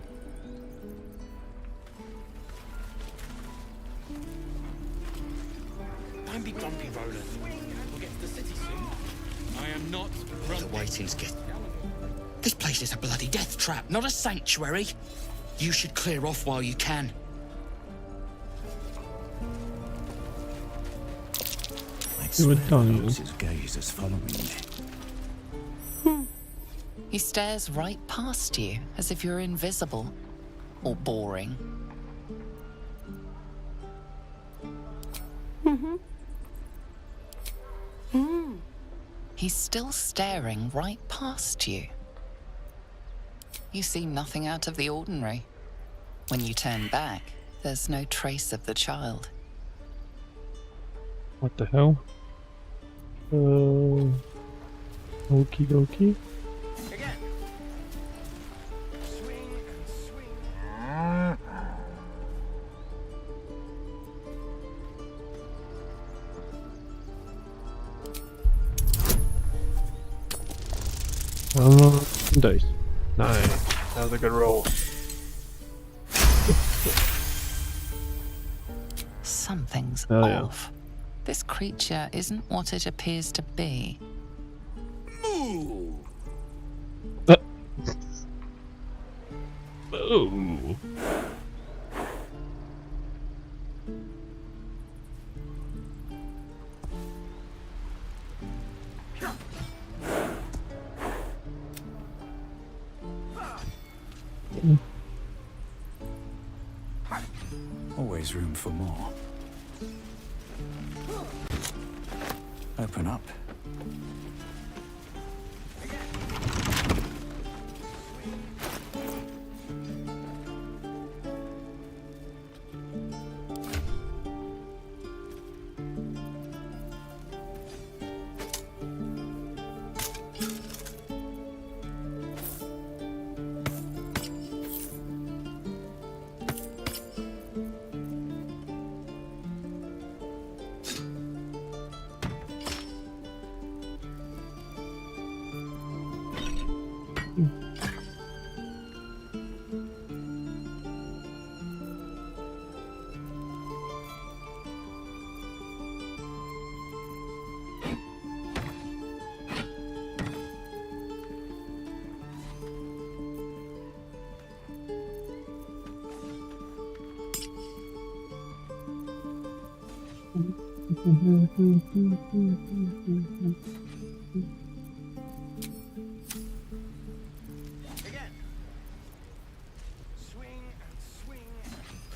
Don't be grumpy, Roland. We'll get to the city soon. I am not The waiting's get... This place is a bloody death trap, not a sanctuary. You should clear off while you can. He would tell you. His gaze is following me. He stares right past you, as if you're invisible. Or boring. He's still staring right past you. You see nothing out of the ordinary. When you turn back, there's no trace of the child. What the hell? Okie dokie. Again. Swing and swing. Dice. Nice. That was a good roll. Something's Hell yeah. off. This creature isn't what it appears to be. Moo! Ooh. Always room for more. Open up.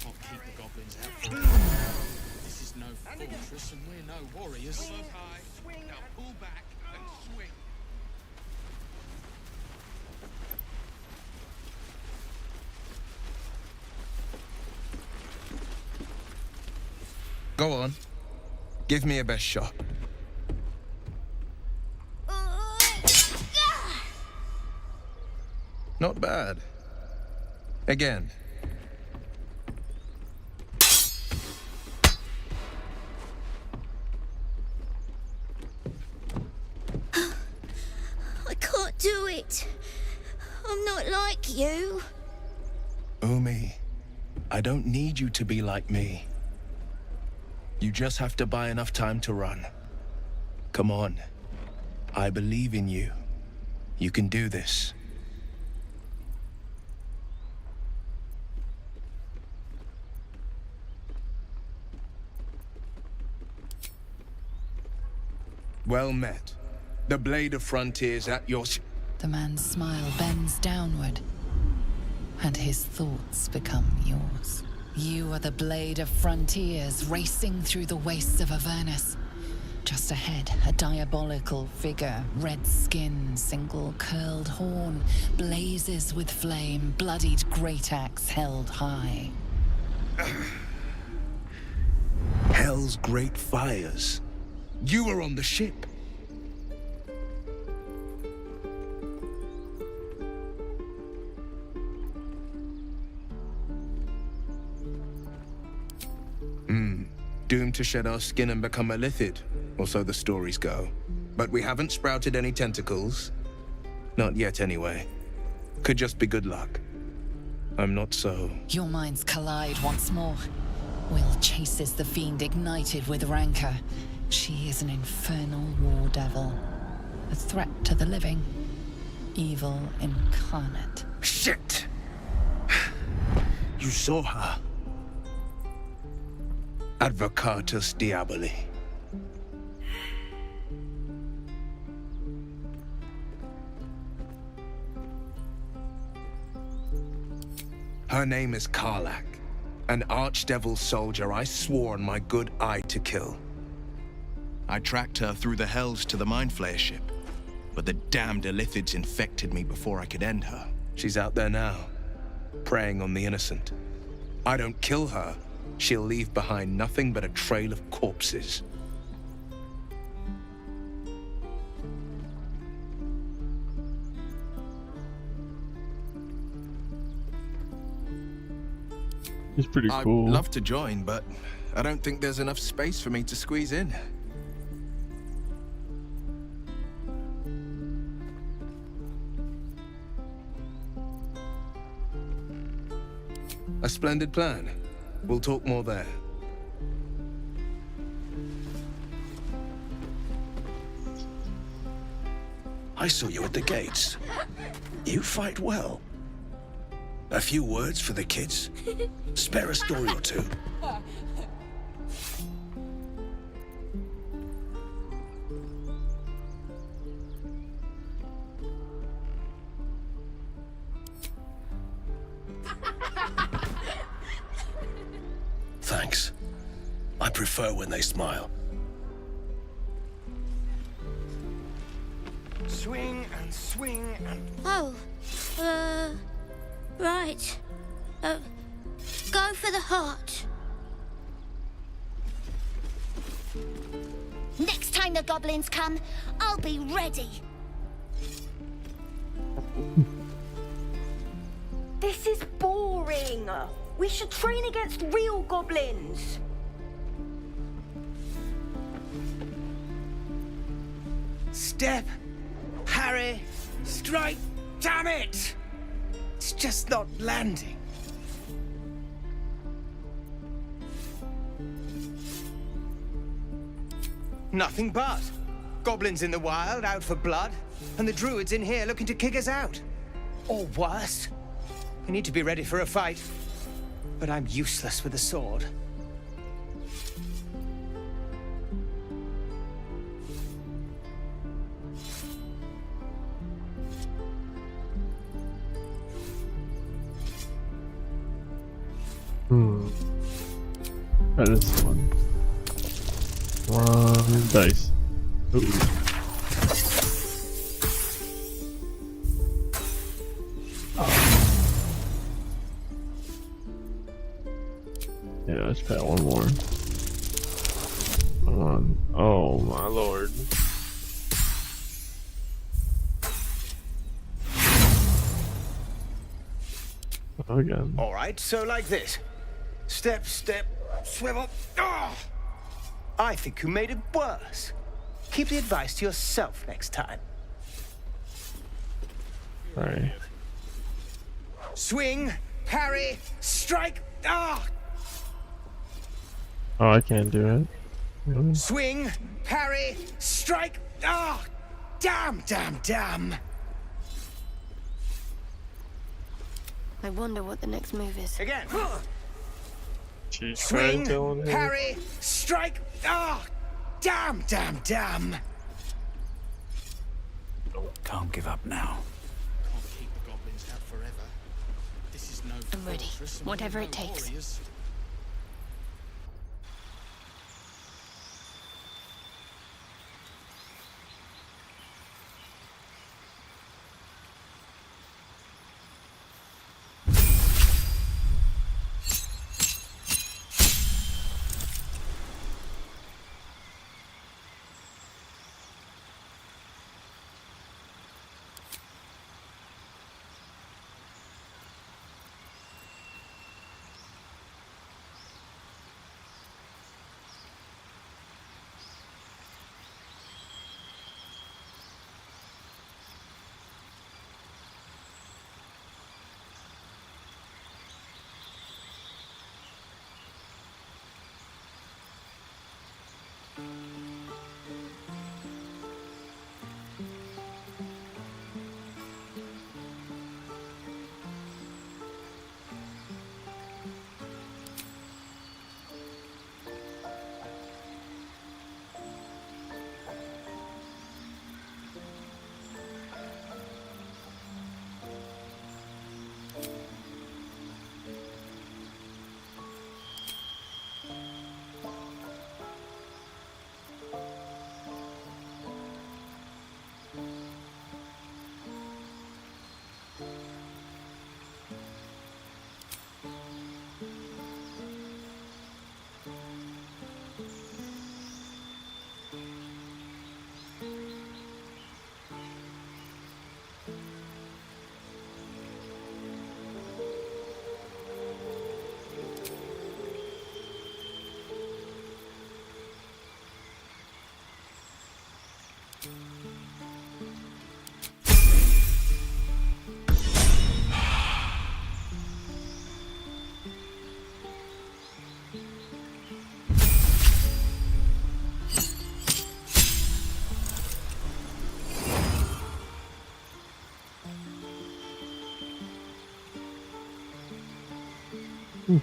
Can't keep the goblins out. This is no fortress and we're no warriors. Swing high, now pull back and swing. Go on. Give me a best shot. Not bad. Again. I can't do it. I'm not like you. Umi, I don't need you to be like me. You just have to buy enough time to run. Come on. I believe in you. You can do this. Well met. The Blade of Frontiers at your... The man's smile bends downward, and his thoughts become yours. You are the Blade of Frontiers racing through the wastes of Avernus. Just ahead, a diabolical figure, red skin, single curled horn, blazes with flame, bloodied great axe held high. Hell's great fires. You were on the ship. Doomed to shed our skin and become a lithid, or so the stories go. But we haven't sprouted any tentacles. Not yet, anyway. Could just be good luck. I'm not so... Your minds collide once more. Will chases the fiend ignited with rancor. She is an infernal war devil. A threat to the living. Evil incarnate. Shit! You saw her. Advocatus Diaboli. Her name is Karlak, an archdevil soldier I swore on my good eye to kill. I tracked her through the hells to the Mind Flayer ship, but the damned Illithids infected me before I could end her. She's out there now, preying on the innocent. I don't kill her, she'll leave behind nothing but a trail of corpses. He's pretty cool. I'd love to join, but I don't think there's enough space for me to squeeze in. A splendid plan. We'll talk more there. I saw you at the gates. You fight well. A few words for the kids? Spare a story or two. Thanks. I prefer when they smile. Swing and swing and... Oh, right. Go for the heart. Next time the goblins come, I'll be ready. This is boring. We should train against real goblins. Step, parry, strike. Damn it! It's just not landing. Nothing but. Goblins in the wild, out for blood, and the druids in here looking to kick us out. Or worse. We need to be ready for a fight. But I'm useless with a sword. That is fun. One dice. Ooh. Yeah, let's try one more. Come on. Oh my lord. Again. All right, so like this. Step, step, swivel. Ah! I think you made it worse. Keep the advice to yourself next time. Alright. Swing, parry, strike. Ah! Oh, I can't do it. Really? Swing, parry, strike. Ah! Damn, damn, damn. I wonder what the next move is. Again. She's Swing, trying to parry, strike. Ah! Damn, damn, damn. Can't give up now. Can't keep the goblins out forever. This is no I'm ready. fortress and Whatever no it takes. warriors. I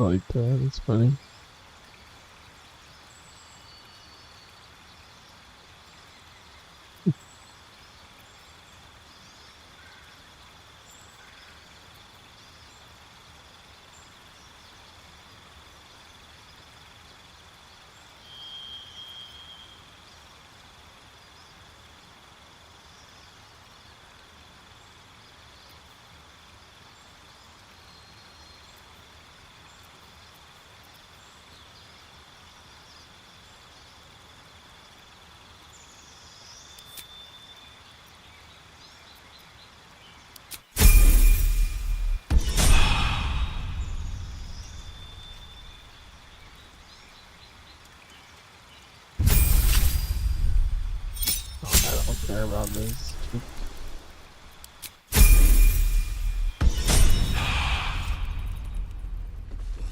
like that, it's funny. I don't care about this.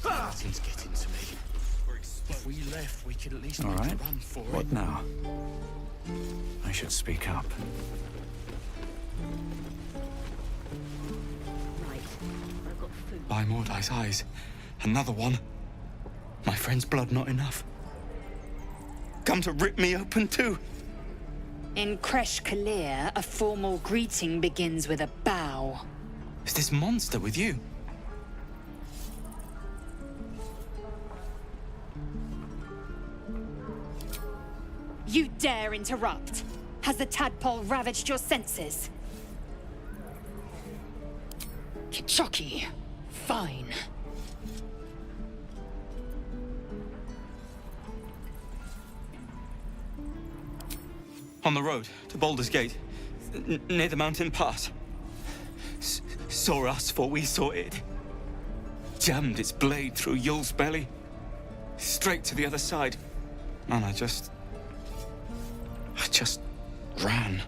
Nothing's getting to me. If we left, we could at least All make a right. run for What it. now? I should speak up. Right. I've got food. By Mordai's eyes. Another one. My friend's blood not enough. Come to rip me open too. In Kresh Kalir, a formal greeting begins with a bow. Is this monster with you? You dare interrupt? Has the tadpole ravaged your senses? Kichoki. Fine. On the road to Baldurs Gate, near the mountain pass. Saw us for we saw it. Jammed its blade through Yul's belly. Straight to the other side. And I just ran.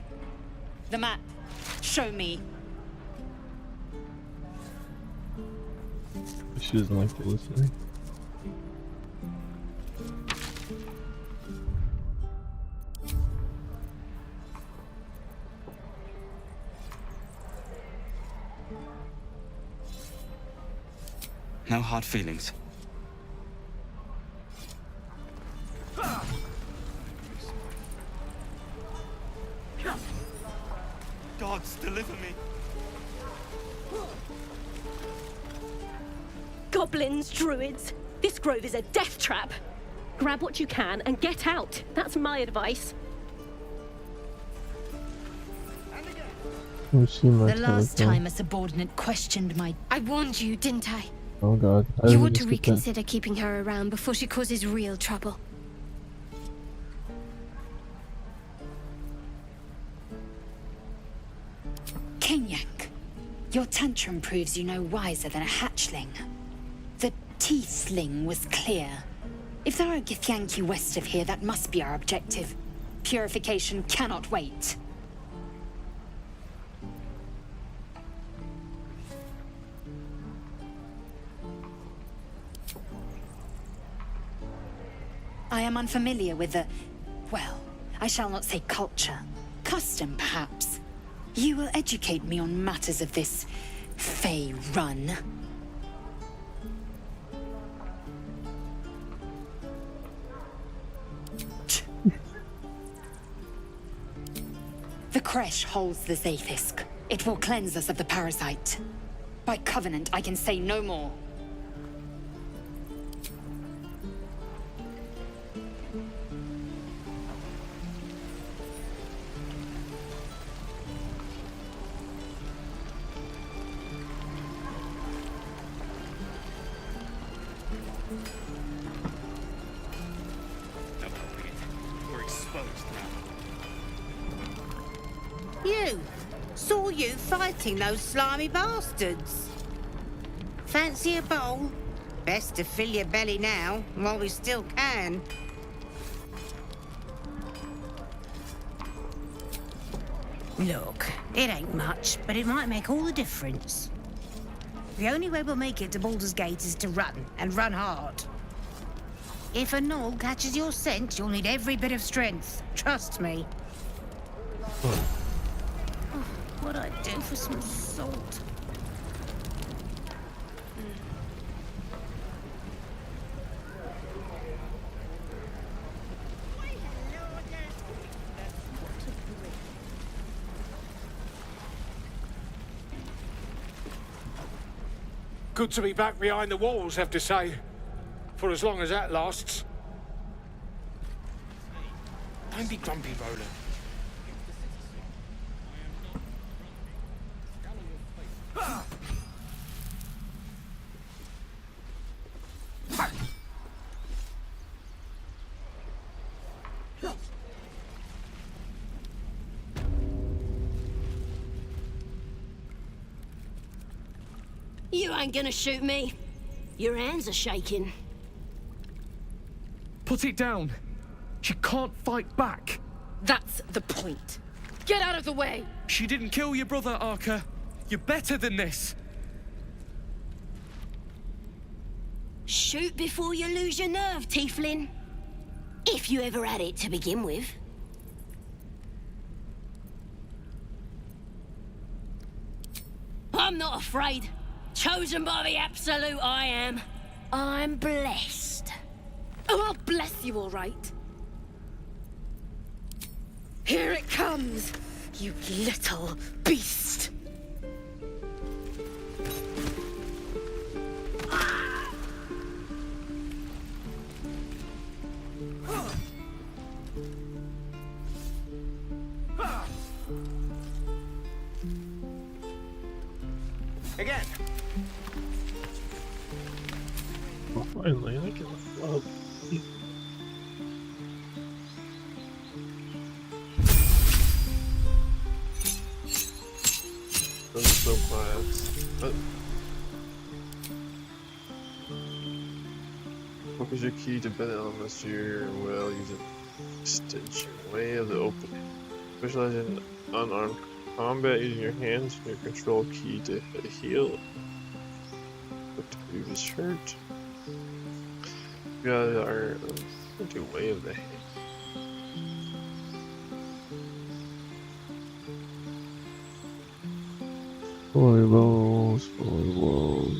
The map. Show me. She doesn't like to listen. No hard feelings. Gods, deliver me. Goblins, druids. This grove is a death trap. Grab what you can and get out. That's my advice. Oh, she might The last time a subordinate questioned my... I warned you, didn't I? Oh god. You ought to reconsider keeping her around before she causes real trouble. Kenyak, your tantrum proves you no wiser than a hatchling. The tiefling was clear. If there are Githyanki west of here, that must be our objective. Purification cannot wait. I am unfamiliar with the... well, I shall not say culture. Custom, perhaps. You will educate me on matters of this... Fey run. The Kresh holds the Zaithisk. It will cleanse us of the parasite. By covenant, I can say no more. We're exposed now. You! Saw you fighting those slimy bastards. Fancy a bowl? Best to fill your belly now, while we still can. Look, it ain't much, but it might make all the difference. The only way we'll make it to Baldurs Gate is to run, and run hard. If a gnoll catches your scent, you'll need every bit of strength. Trust me. Oh, what I'd do for some salt. Good to be back behind the walls, have to say. For as long as that lasts. Don't be grumpy, Roland. You ain't gonna shoot me. Your hands are shaking. Put it down. She can't fight back. That's the point. Get out of the way! She didn't kill your brother, Arca. You're better than this. Shoot before you lose your nerve, Tiefling. If you ever had it to begin with. I'm not afraid. Chosen by the Absolute, I am. I'm blessed. Oh, I'll bless you, all right. Here it comes, you little beast. Again. Oh, finally, I can love. I'm so glad. What is your key to better elements to your will? Use an extension way of the opening. Specialize in unarmed combat using your hands and your control key to heal. Put to previous hurt. You guys are into way of the hand. Fully walls, fully walls.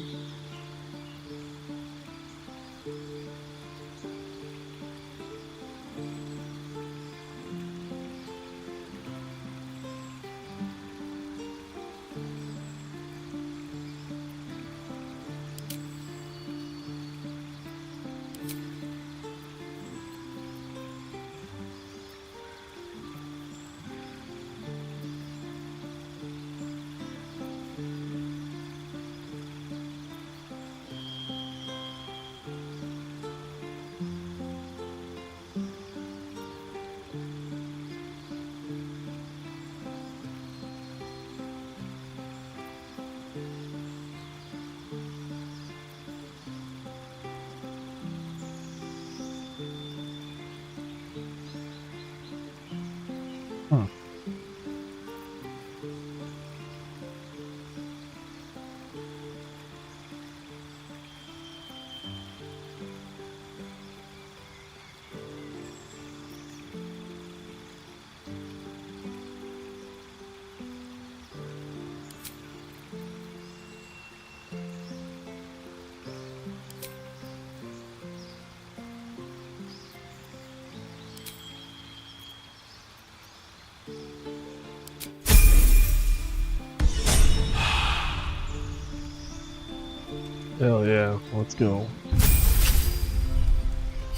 Hell yeah, let's go.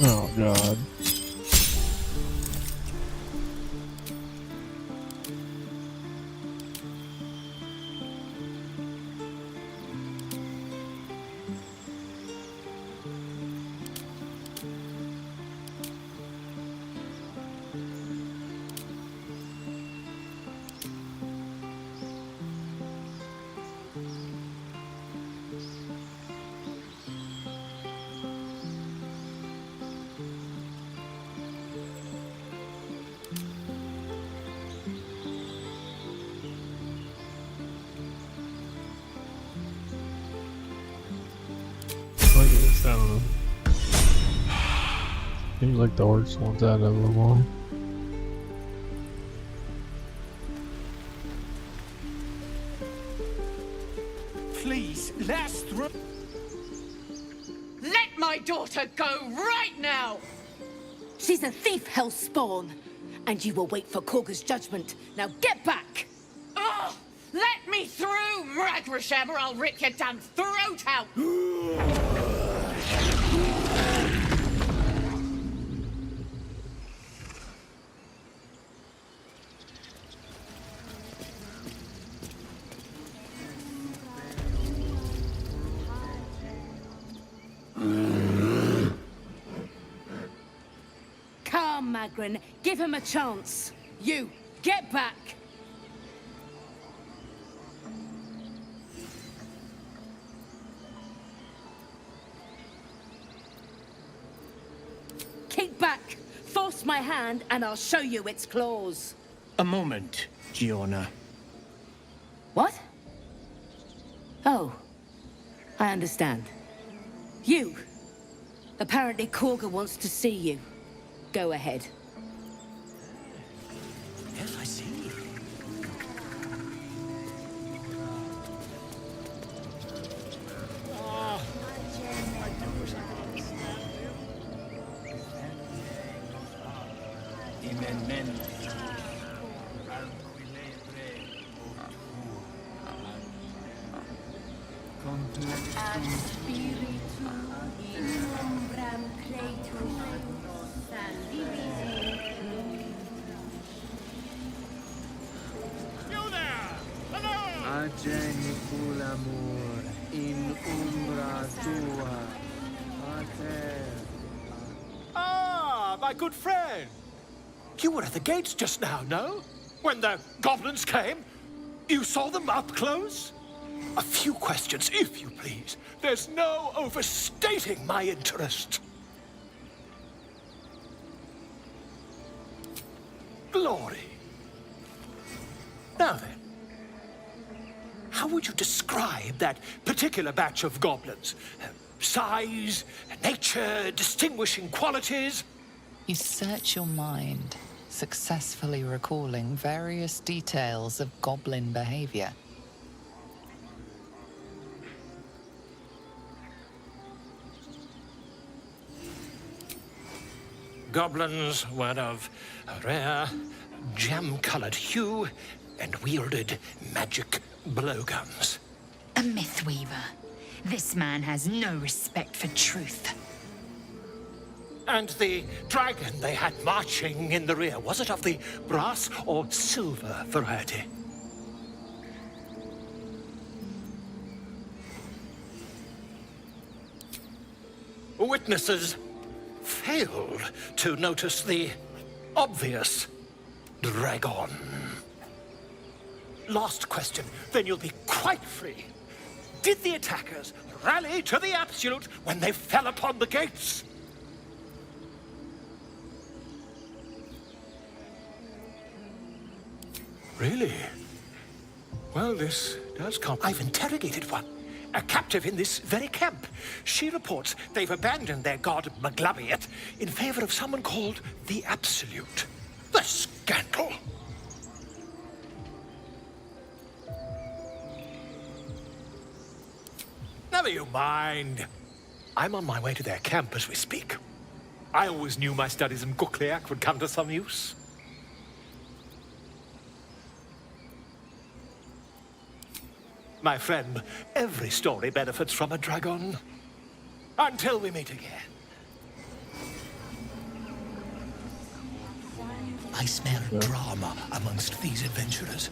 Oh god. Seems like the orcs ones out of them all. Please, last through. Let my daughter go right now! She's a thief, hellspawn, and you will wait for Korga's judgment. Now get back! Oh, let me through, Ragrasham, or I'll rip your damn throat out! Come, Magrin, give him a chance. You, get back! Keep back! Force my hand and I'll show you its claws. A moment, Giona. What? Oh, I understand. You. Apparently Korga wants to see you. Go ahead. Yes, I see. Ah, my good friend. You were at the gates just now, no? When the goblins came? You saw them up close? A few questions, if you please. There's no overstating my interest. Glory. Now then, how would you describe that particular batch of goblins? Size, nature, distinguishing qualities? You search your mind, successfully recalling various details of goblin behavior. Goblins were of a rare, jam-colored hue and wielded magic blowguns. A mythweaver. This man has no respect for truth. And the dragon they had marching in the rear, was it of the brass or silver variety? Witnesses failed to notice the obvious dragon. Last question, then you'll be quite free. Did the attackers rally to the absolute when they fell upon the gates? Really? Well, this does come. I've interrogated one. A captive in this very camp. She reports they've abandoned their god Maglabiet in favor of someone called the Absolute. The scandal! Never you mind. I'm on my way to their camp as we speak. I always knew my studies in Gukliak would come to some use. My friend, every story benefits from a dragon. Until we meet again. I smell drama amongst these adventurers.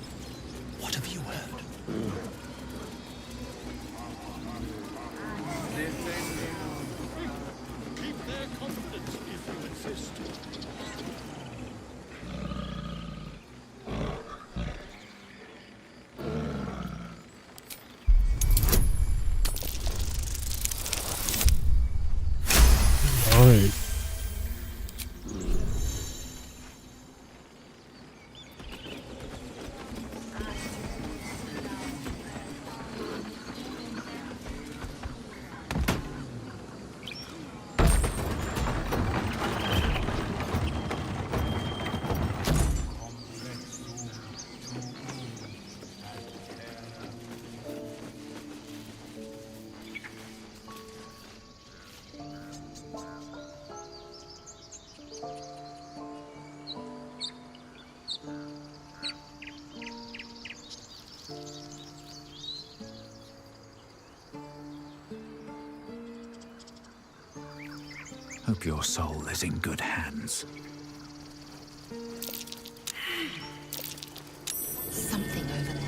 What have you heard? Keep their confidence if you insist. Right. Hope your soul is in good hands. Something over there.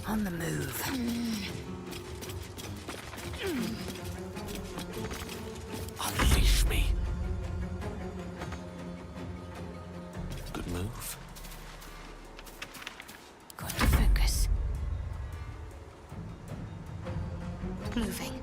On the move. Unleash me. Good move. Got to focus. Moving.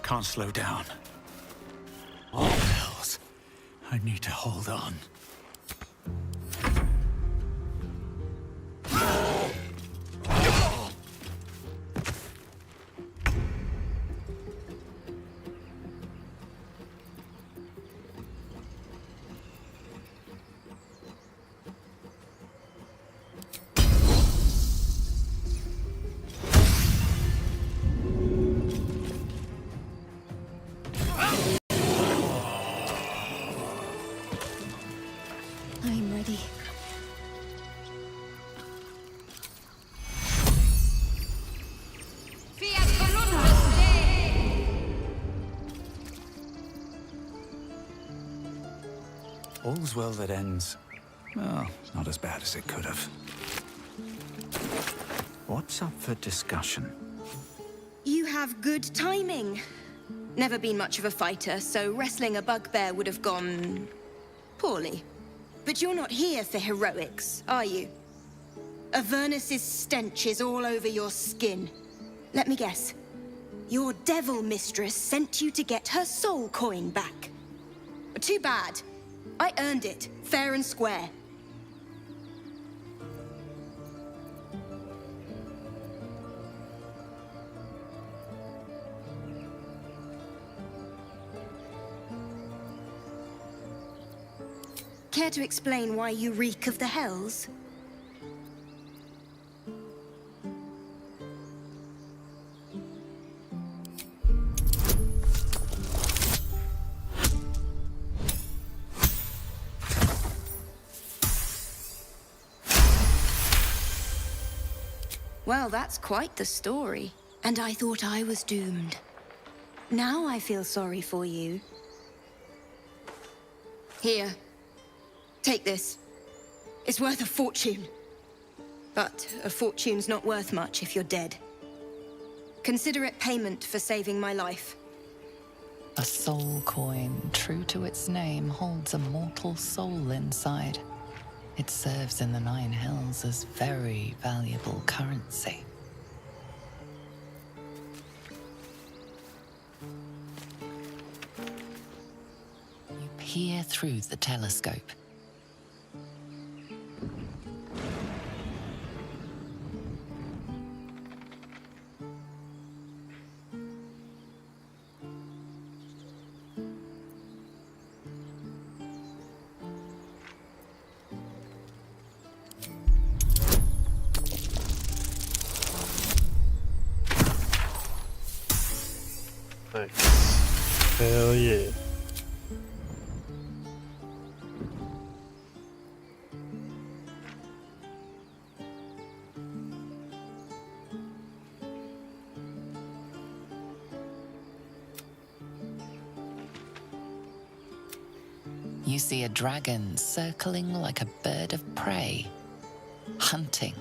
Can't slow down. Oh, hells. I need to hold on. I'm ready. All's well that ends. Well, not as bad as it could have. What's up for discussion? You have good timing. Never been much of a fighter, so wrestling a bugbear would have gone poorly. But you're not here for heroics, are you? Avernus's stench is all over your skin. Let me guess. Your devil mistress sent you to get her soul coin back. Too bad. I earned it, fair and square. Care to explain why you reek of the hells? Well, that's quite the story. And I thought I was doomed. Now I feel sorry for you. Here. Take this. It's worth a fortune. But a fortune's not worth much if you're dead. Consider it payment for saving my life. A soul coin, true to its name, holds a mortal soul inside. It serves in the Nine Hells as very valuable currency. You peer through the telescope. Nice. Hell yeah. You see a dragon circling like a bird of prey, hunting.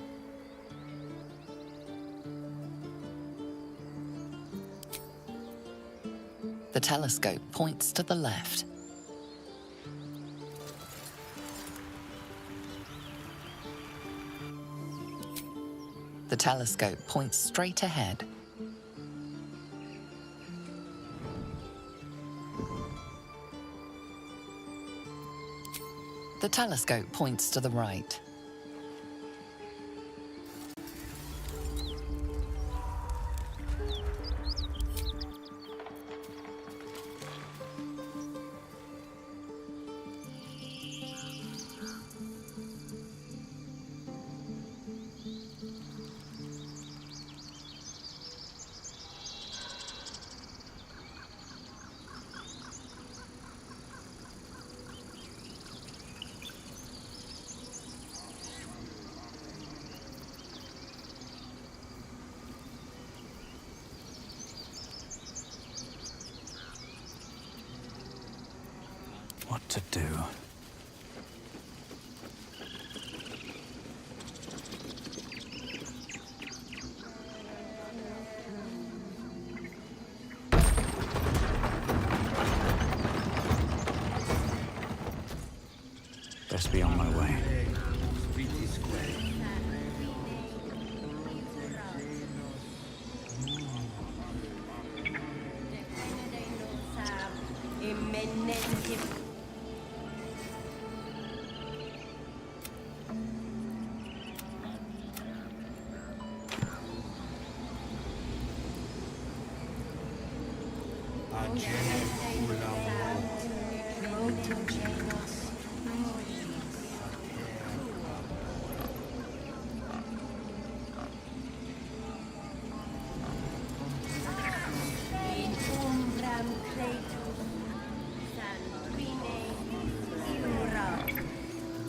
The telescope points to the left. The telescope points straight ahead. The telescope points to the right. What to do? Best be on my way.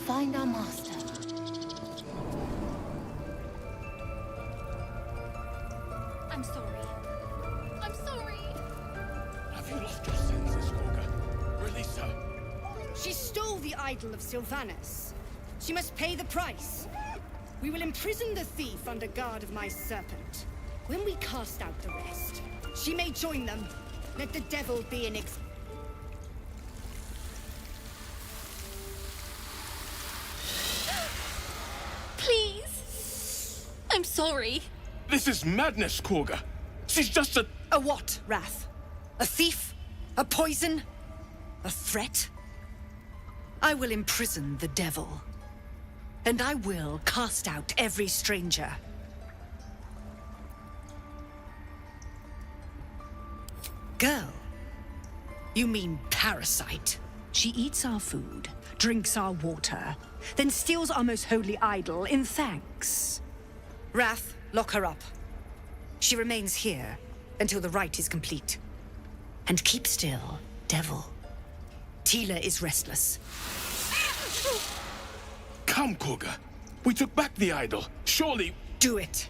Find our master. I'm sorry. I'm sorry. Have you lost your senses, Gorga? Release her. She stole the idol of Sylvanus. She must pay the price. We will imprison the thief under guard of my serpent. When we cast out the rest, she may join them. Let the devil be an Please. I'm sorry. This is madness, Gorga. She's just a... A what, Wrath? A thief? A poison? A threat? I will imprison the devil. And I will cast out every stranger. Girl? You mean parasite? She eats our food, drinks our water, then steals our most holy idol in thanks. Wrath, lock her up. She remains here until the rite is complete. And keep still, devil. Tila is restless. Come, Gorga. We took back the idol. Surely... Do it.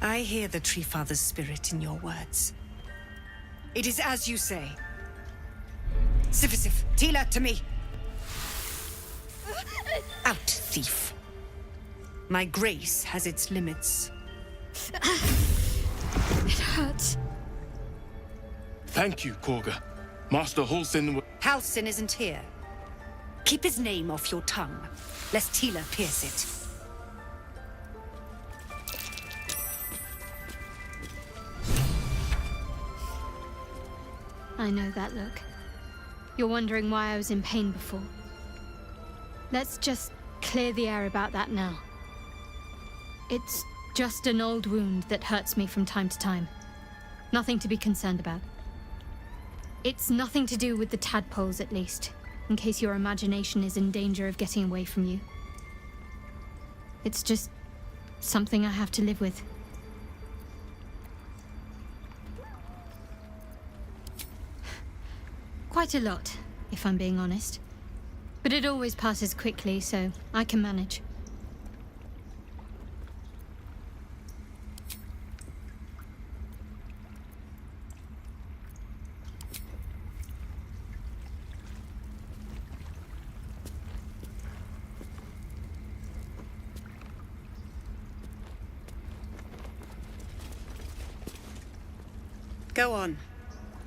I hear the Tree Father's spirit in your words. It is as you say. Sifisif, Tila, to me! Out, thief. My grace has its limits. It hurts. Thank you, Gorga. Master Halsin... Halsin isn't here. Keep his name off your tongue, lest Tila pierce it. I know that look. You're wondering why I was in pain before. Let's just clear the air about that now. It's just an old wound that hurts me from time to time. Nothing to be concerned about. It's nothing to do with the tadpoles, at least, in case your imagination is in danger of getting away from you. It's just something I have to live with. Quite a lot, if I'm being honest. But it always passes quickly, so I can manage. Go on.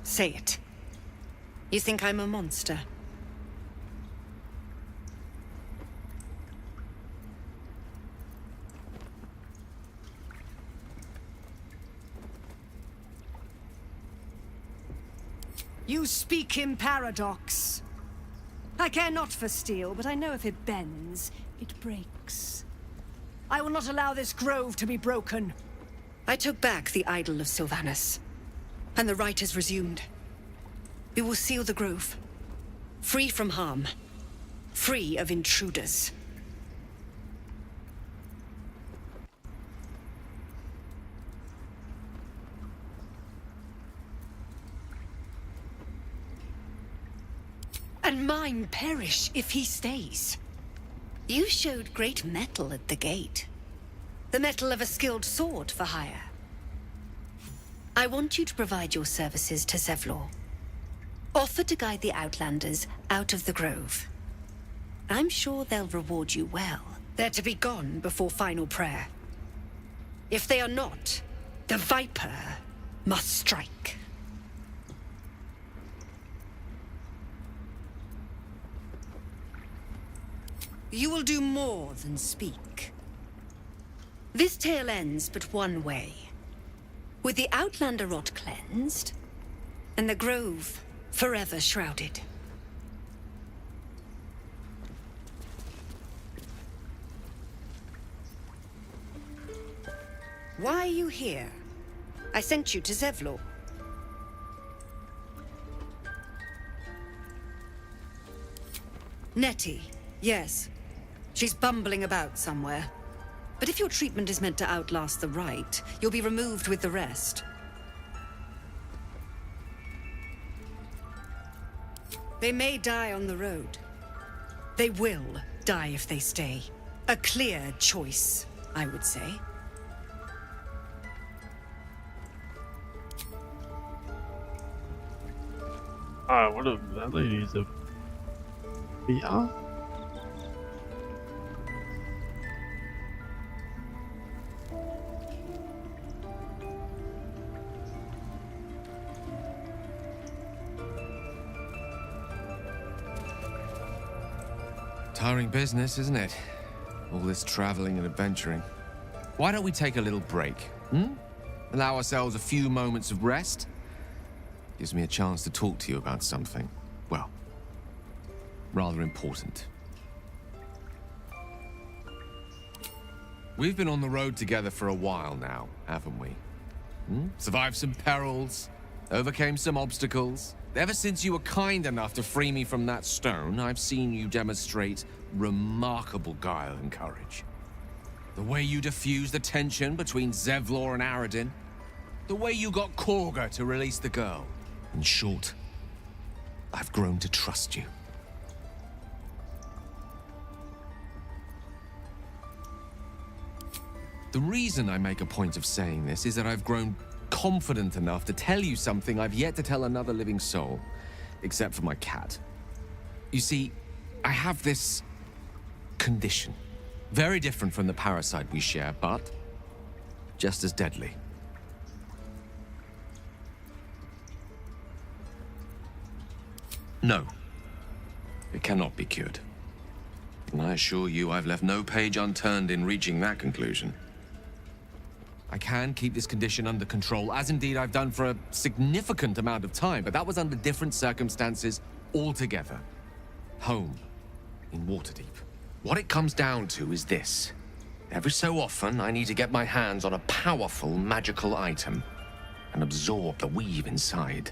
Say it. You think I'm a monster? You speak in paradox. I care not for steel, but I know if it bends, it breaks. I will not allow this grove to be broken. I took back the idol of Sylvanus, and the rite is resumed. We will seal the grove, free from harm, free of intruders. And mine perish if he stays. You showed great mettle at the gate. The mettle of a skilled sword for hire. I want you to provide your services to Zevlor. Offer to guide the Outlanders out of the grove. I'm sure they'll reward you well. They're to be gone before final prayer. If they are not, the Viper must strike. You will do more than speak. This tale ends but one way. With the Outlander rot cleansed, and the grove forever shrouded. Why are you here? I sent you to Zevlor. Nettie, yes. She's bumbling about somewhere. But if your treatment is meant to outlast the rite, you'll be removed with the rest. They may die on the road. They will die if they stay. A clear choice, I would say. Ah, what a that lady's a yeah. Tiring business, isn't it? All this traveling and adventuring. Why don't we take a little break, Allow ourselves a few moments of rest? Gives me a chance to talk to you about something, well, rather important. We've been on the road together for a while now, haven't we? Survived some perils, overcame some obstacles. Ever since you were kind enough to free me from that stone, I've seen you demonstrate remarkable guile and courage. The way you diffused the tension between Zevlor and Aradin. The way you got Korga to release the girl. In short, I've grown to trust you. The reason I make a point of saying this is that I've grown confident enough to tell you something I've yet to tell another living soul, except for my cat. You see, I have this condition. Very different from the parasite we share, but just as deadly. No, it cannot be cured. And I assure you I've left no page unturned in reaching that conclusion. I can keep this condition under control, as indeed I've done for a significant amount of time, but that was under different circumstances altogether. Home, in Waterdeep. What it comes down to is this. Every so often, I need to get my hands on a powerful magical item and absorb the weave inside.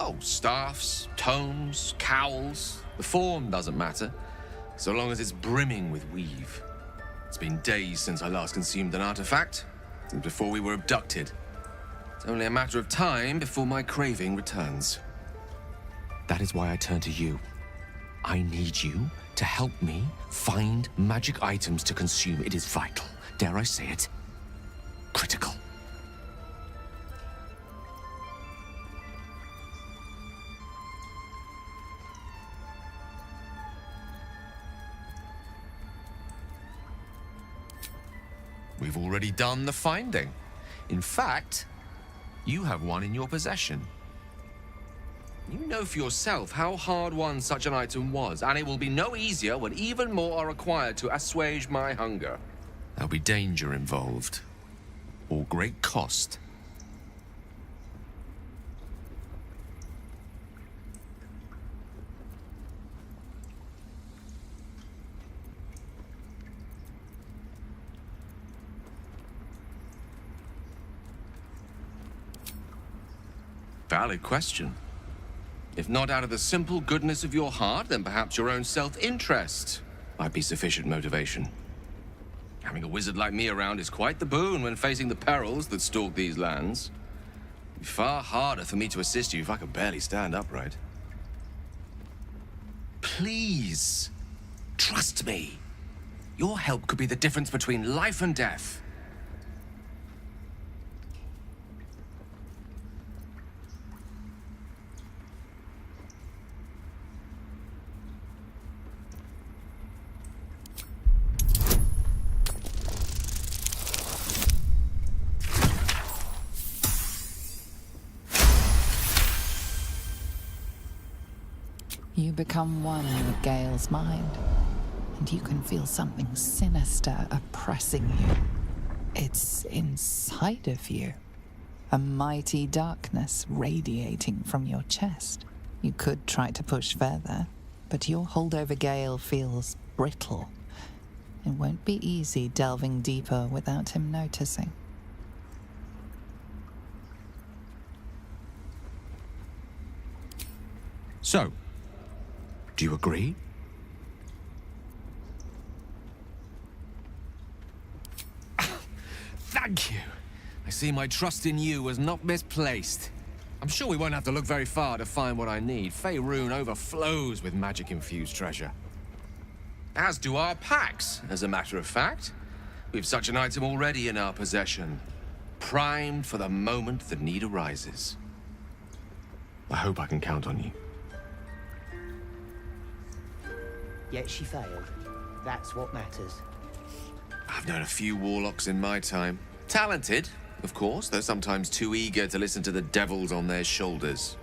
Oh, staffs, tomes, cowls. The form doesn't matter, so long as it's brimming with weave. It's been days since I last consumed an artifact, since before we were abducted. It's only a matter of time before my craving returns. That is why I turn to you. I need you to help me find magic items to consume. It is vital. Dare I say it? Critical. We've already done the finding. In fact, you have one in your possession. You know for yourself how hard-won such an item was, and it will be no easier when even more are required to assuage my hunger. There'll be danger involved, or great cost. Valid question. If not out of the simple goodness of your heart, then perhaps your own self-interest might be sufficient motivation. Having a wizard like me around is quite the boon when facing the perils that stalk these lands. It'd be far harder for me to assist you if I could barely stand upright. Please, trust me. Your help could be the difference between life and death. You become one with Gale's mind, and you can feel something sinister oppressing you. It's inside of you, a mighty darkness radiating from your chest. You could try to push further, but your hold over Gale feels brittle. It won't be easy delving deeper without him noticing. So, do you agree? Thank you. I see my trust in you was not misplaced. I'm sure we won't have to look very far to find what I need. Faerun overflows with magic-infused treasure. As do our packs, as a matter of fact. We've such an item already in our possession, primed for the moment the need arises. I hope I can count on you. Yet she failed. That's what matters. I've known a few warlocks in my time. Talented, of course, though sometimes too eager to listen to the devils on their shoulders.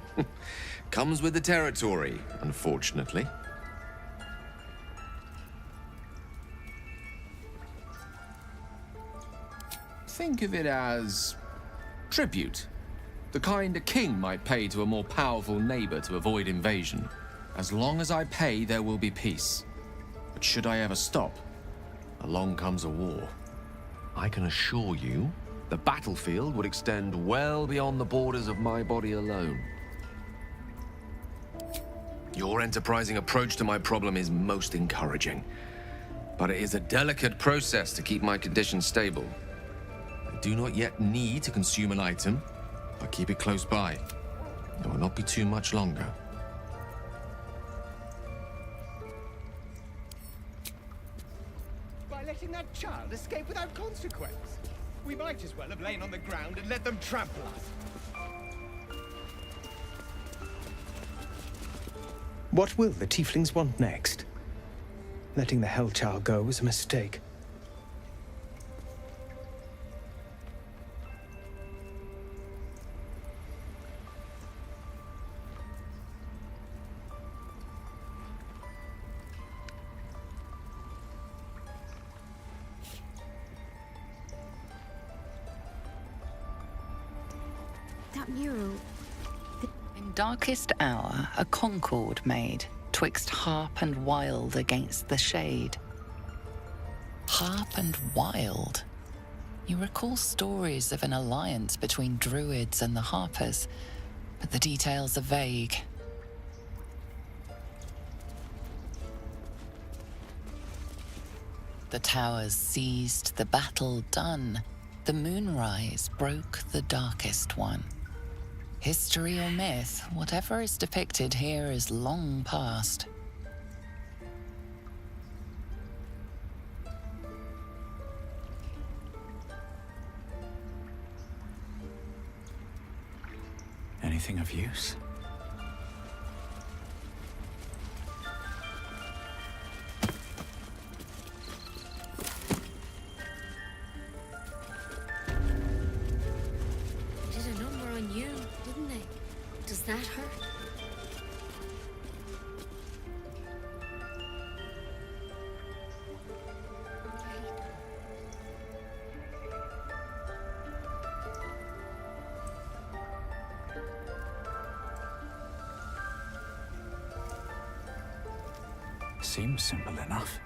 Comes with the territory, unfortunately. Think of it as tribute. The kind a king might pay to a more powerful neighbor to avoid invasion. As long as I pay, there will be peace. But should I ever stop, along comes a war. I can assure you, the battlefield would extend well beyond the borders of my body alone. Your enterprising approach to my problem is most encouraging. But it is a delicate process to keep my condition stable. I do not yet need to consume an item, but keep it close by. It will not be too much longer. Letting that child escape without consequence. We might as well have lain on the ground and let them trample us. What will the tieflings want next? Letting the Hellchild go was a mistake. In darkest hour, a concord made, twixt harp and wild against the shade. Harp and wild. You recall stories of an alliance between druids and the harpers, but the details are vague. The towers seized, the battle done. The moonrise broke the darkest one. History or myth, whatever is depicted here is long past. Anything of use? They did a number on you, didn't they? Does that hurt? Seems simple enough.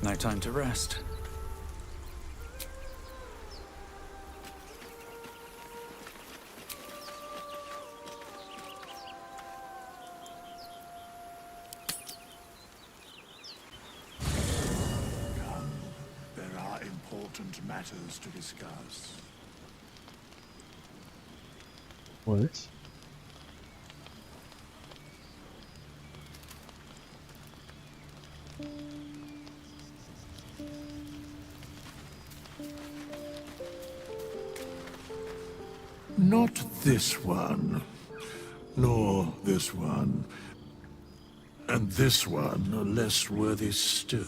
No time to rest. There are important matters to discuss. What? Not this one, nor this one, and this one are less worthy still.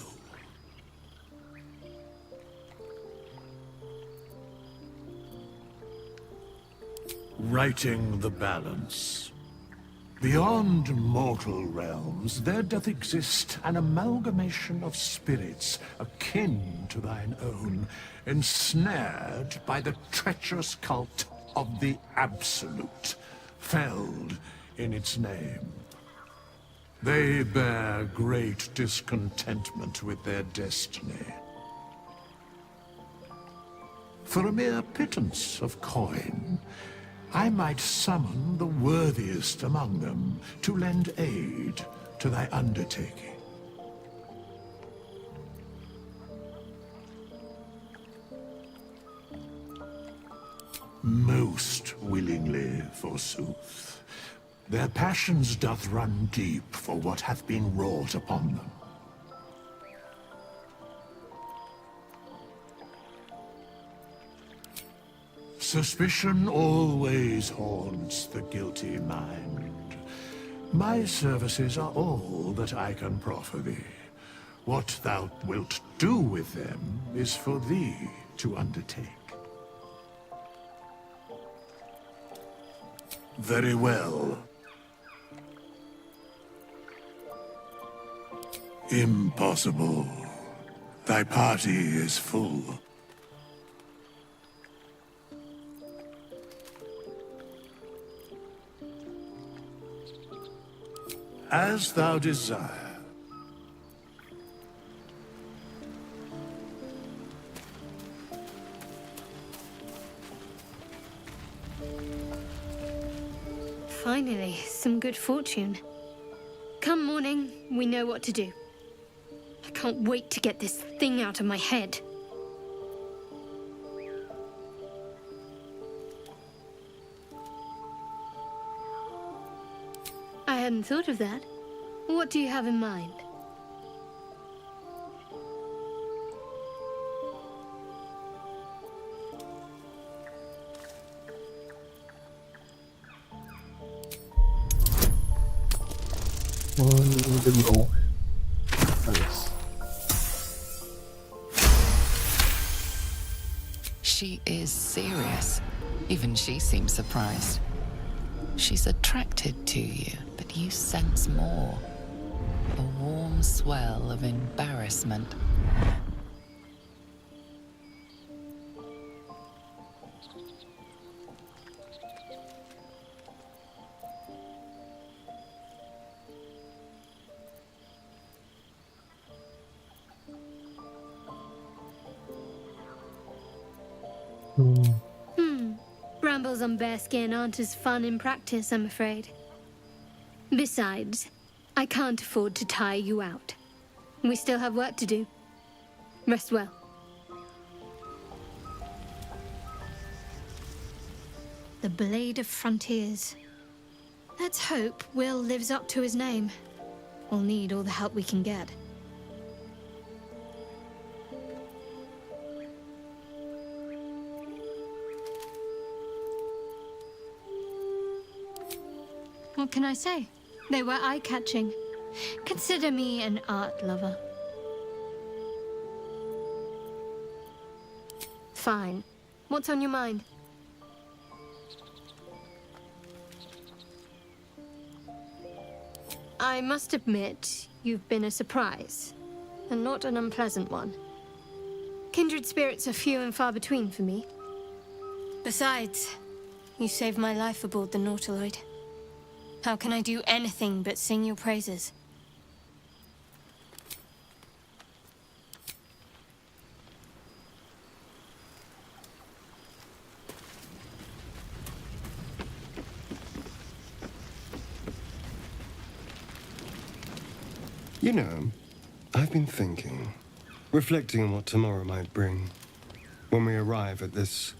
Righting the balance. Beyond mortal realms, there doth exist an amalgamation of spirits akin to thine own, ensnared by the treacherous cult of the Absolute, felled in its name. They bear great discontentment with their destiny. For a mere pittance of coin, I might summon the worthiest among them to lend aid to thy undertaking. Most willingly, forsooth. Their passions doth run deep for what hath been wrought upon them. Suspicion always haunts the guilty mind. My services are all that I can proffer thee. What thou wilt do with them is for thee to undertake. Very well. Impossible. Thy party is full. As thou desire. Finally, some good fortune. Come morning, we know what to do. I can't wait to get this thing out of my head. I hadn't thought of that. What do you have in mind? One good roll. Nice. She is serious. Even she seems surprised. She's attracted to you, but you sense more. A warm swell of embarrassment. Brambles on bearskin aren't as fun in practice, I'm afraid. Besides, I can't afford to tire you out. We still have work to do. Rest well. The Blade of Frontiers. Let's hope Will lives up to his name. We'll need all the help we can get. What can I say? They were eye-catching. Consider me an art lover. Fine. What's on your mind? I must admit, you've been a surprise, and not an unpleasant one. Kindred spirits are few and far between for me. Besides, you saved my life aboard the Nautiloid. How can I do anything but sing your praises? You know, I've been thinking, reflecting on what tomorrow might bring. When we arrive at this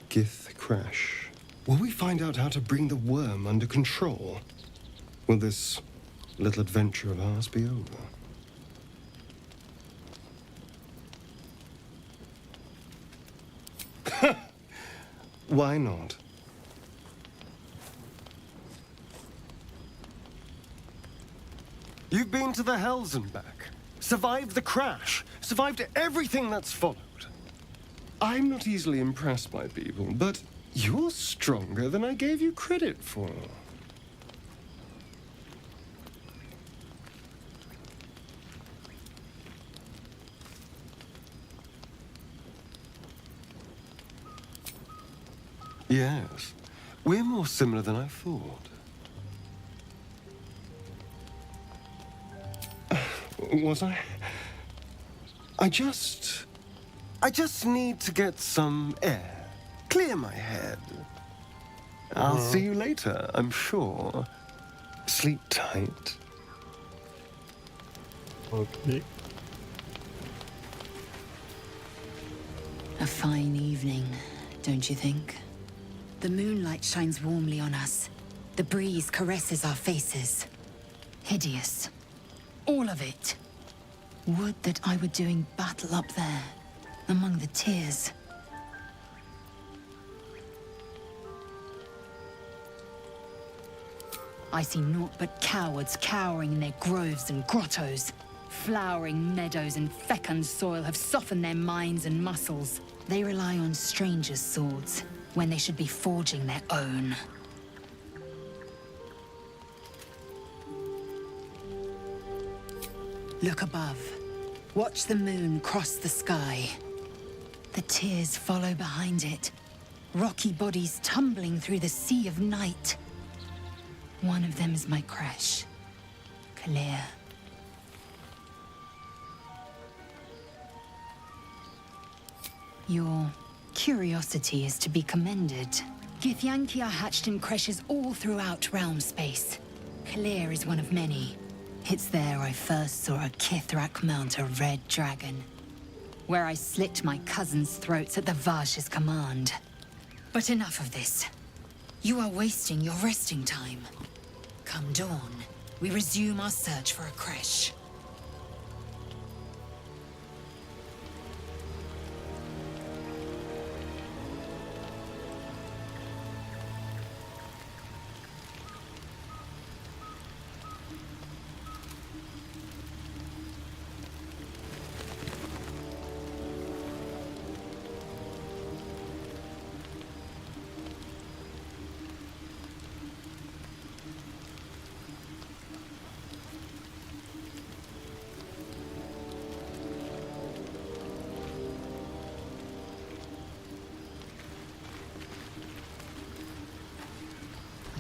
Gith crash, will we find out how to bring the worm under control? Will this little adventure of ours be over? Why not? You've been to the Hells and back, survived the crash, survived everything that's followed. I'm not easily impressed by people, but you're stronger than I gave you credit for. Yes, we're more similar than I thought. Was I? I just need to get some air. Clear my head. I'll see you later, I'm sure. Sleep tight. Okay. A fine evening, don't you think? The moonlight shines warmly on us. The breeze caresses our faces. Hideous. All of it. Would that I were doing battle up there, among the tears. I see naught but cowards cowering in their groves and grottos. Flowering meadows and fecund soil have softened their minds and muscles. They rely on strangers' swords when they should be forging their own. Look above. Watch the moon cross the sky. The tears follow behind it. Rocky bodies tumbling through the sea of night. One of them is my crash. Clear. Your curiosity is to be commended. Githyanki are hatched in creches all throughout realm space. Clear is one of many. It's there I first saw a Kithrak mount a red dragon. Where I slit my cousins' throats at the Vash's command. But enough of this. You are wasting your resting time. Come dawn, we resume our search for a creche.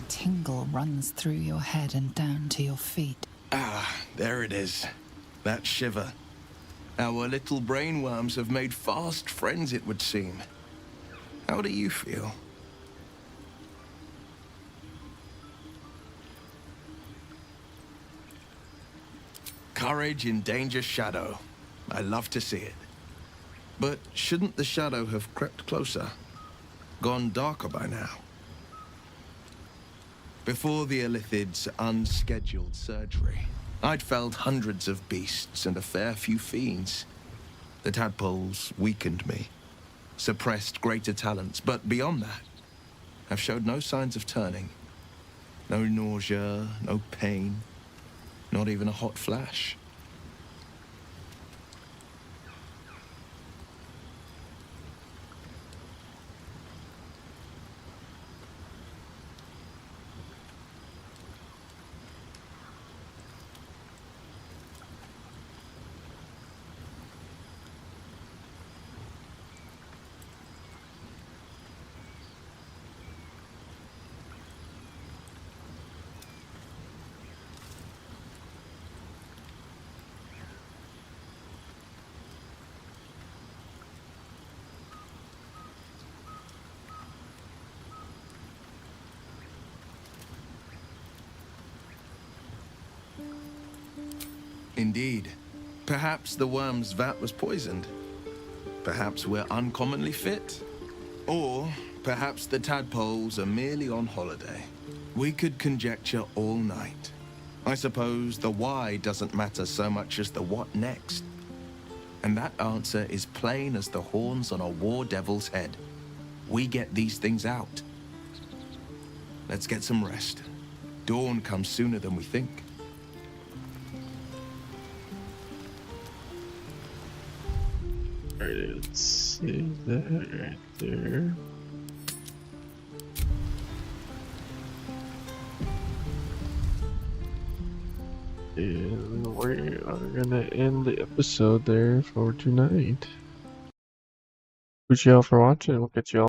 Tingle runs through your head and down to your feet. Ah, there it is. That shiver. Our little brainworms have made fast friends, it would seem. How do you feel? Courage in danger shadow. I love to see it. But shouldn't the shadow have crept closer? Gone darker by now? Before the Illithid's unscheduled surgery, I'd felled hundreds of beasts and a fair few fiends. The tadpoles weakened me, suppressed greater talents, but beyond that, have showed no signs of turning. No nausea, no pain, not even a hot flash. Indeed. Perhaps the worm's vat was poisoned. Perhaps we're uncommonly fit. Or perhaps the tadpoles are merely on holiday. We could conjecture all night. I suppose the why doesn't matter so much as the what next. And that answer is plain as the horns on a war devil's head. We get these things out. Let's get some rest. Dawn comes sooner than we think. Alright, let's see that right there. And we are gonna end the episode there for tonight. Thank y'all for watching. We'll catch y'all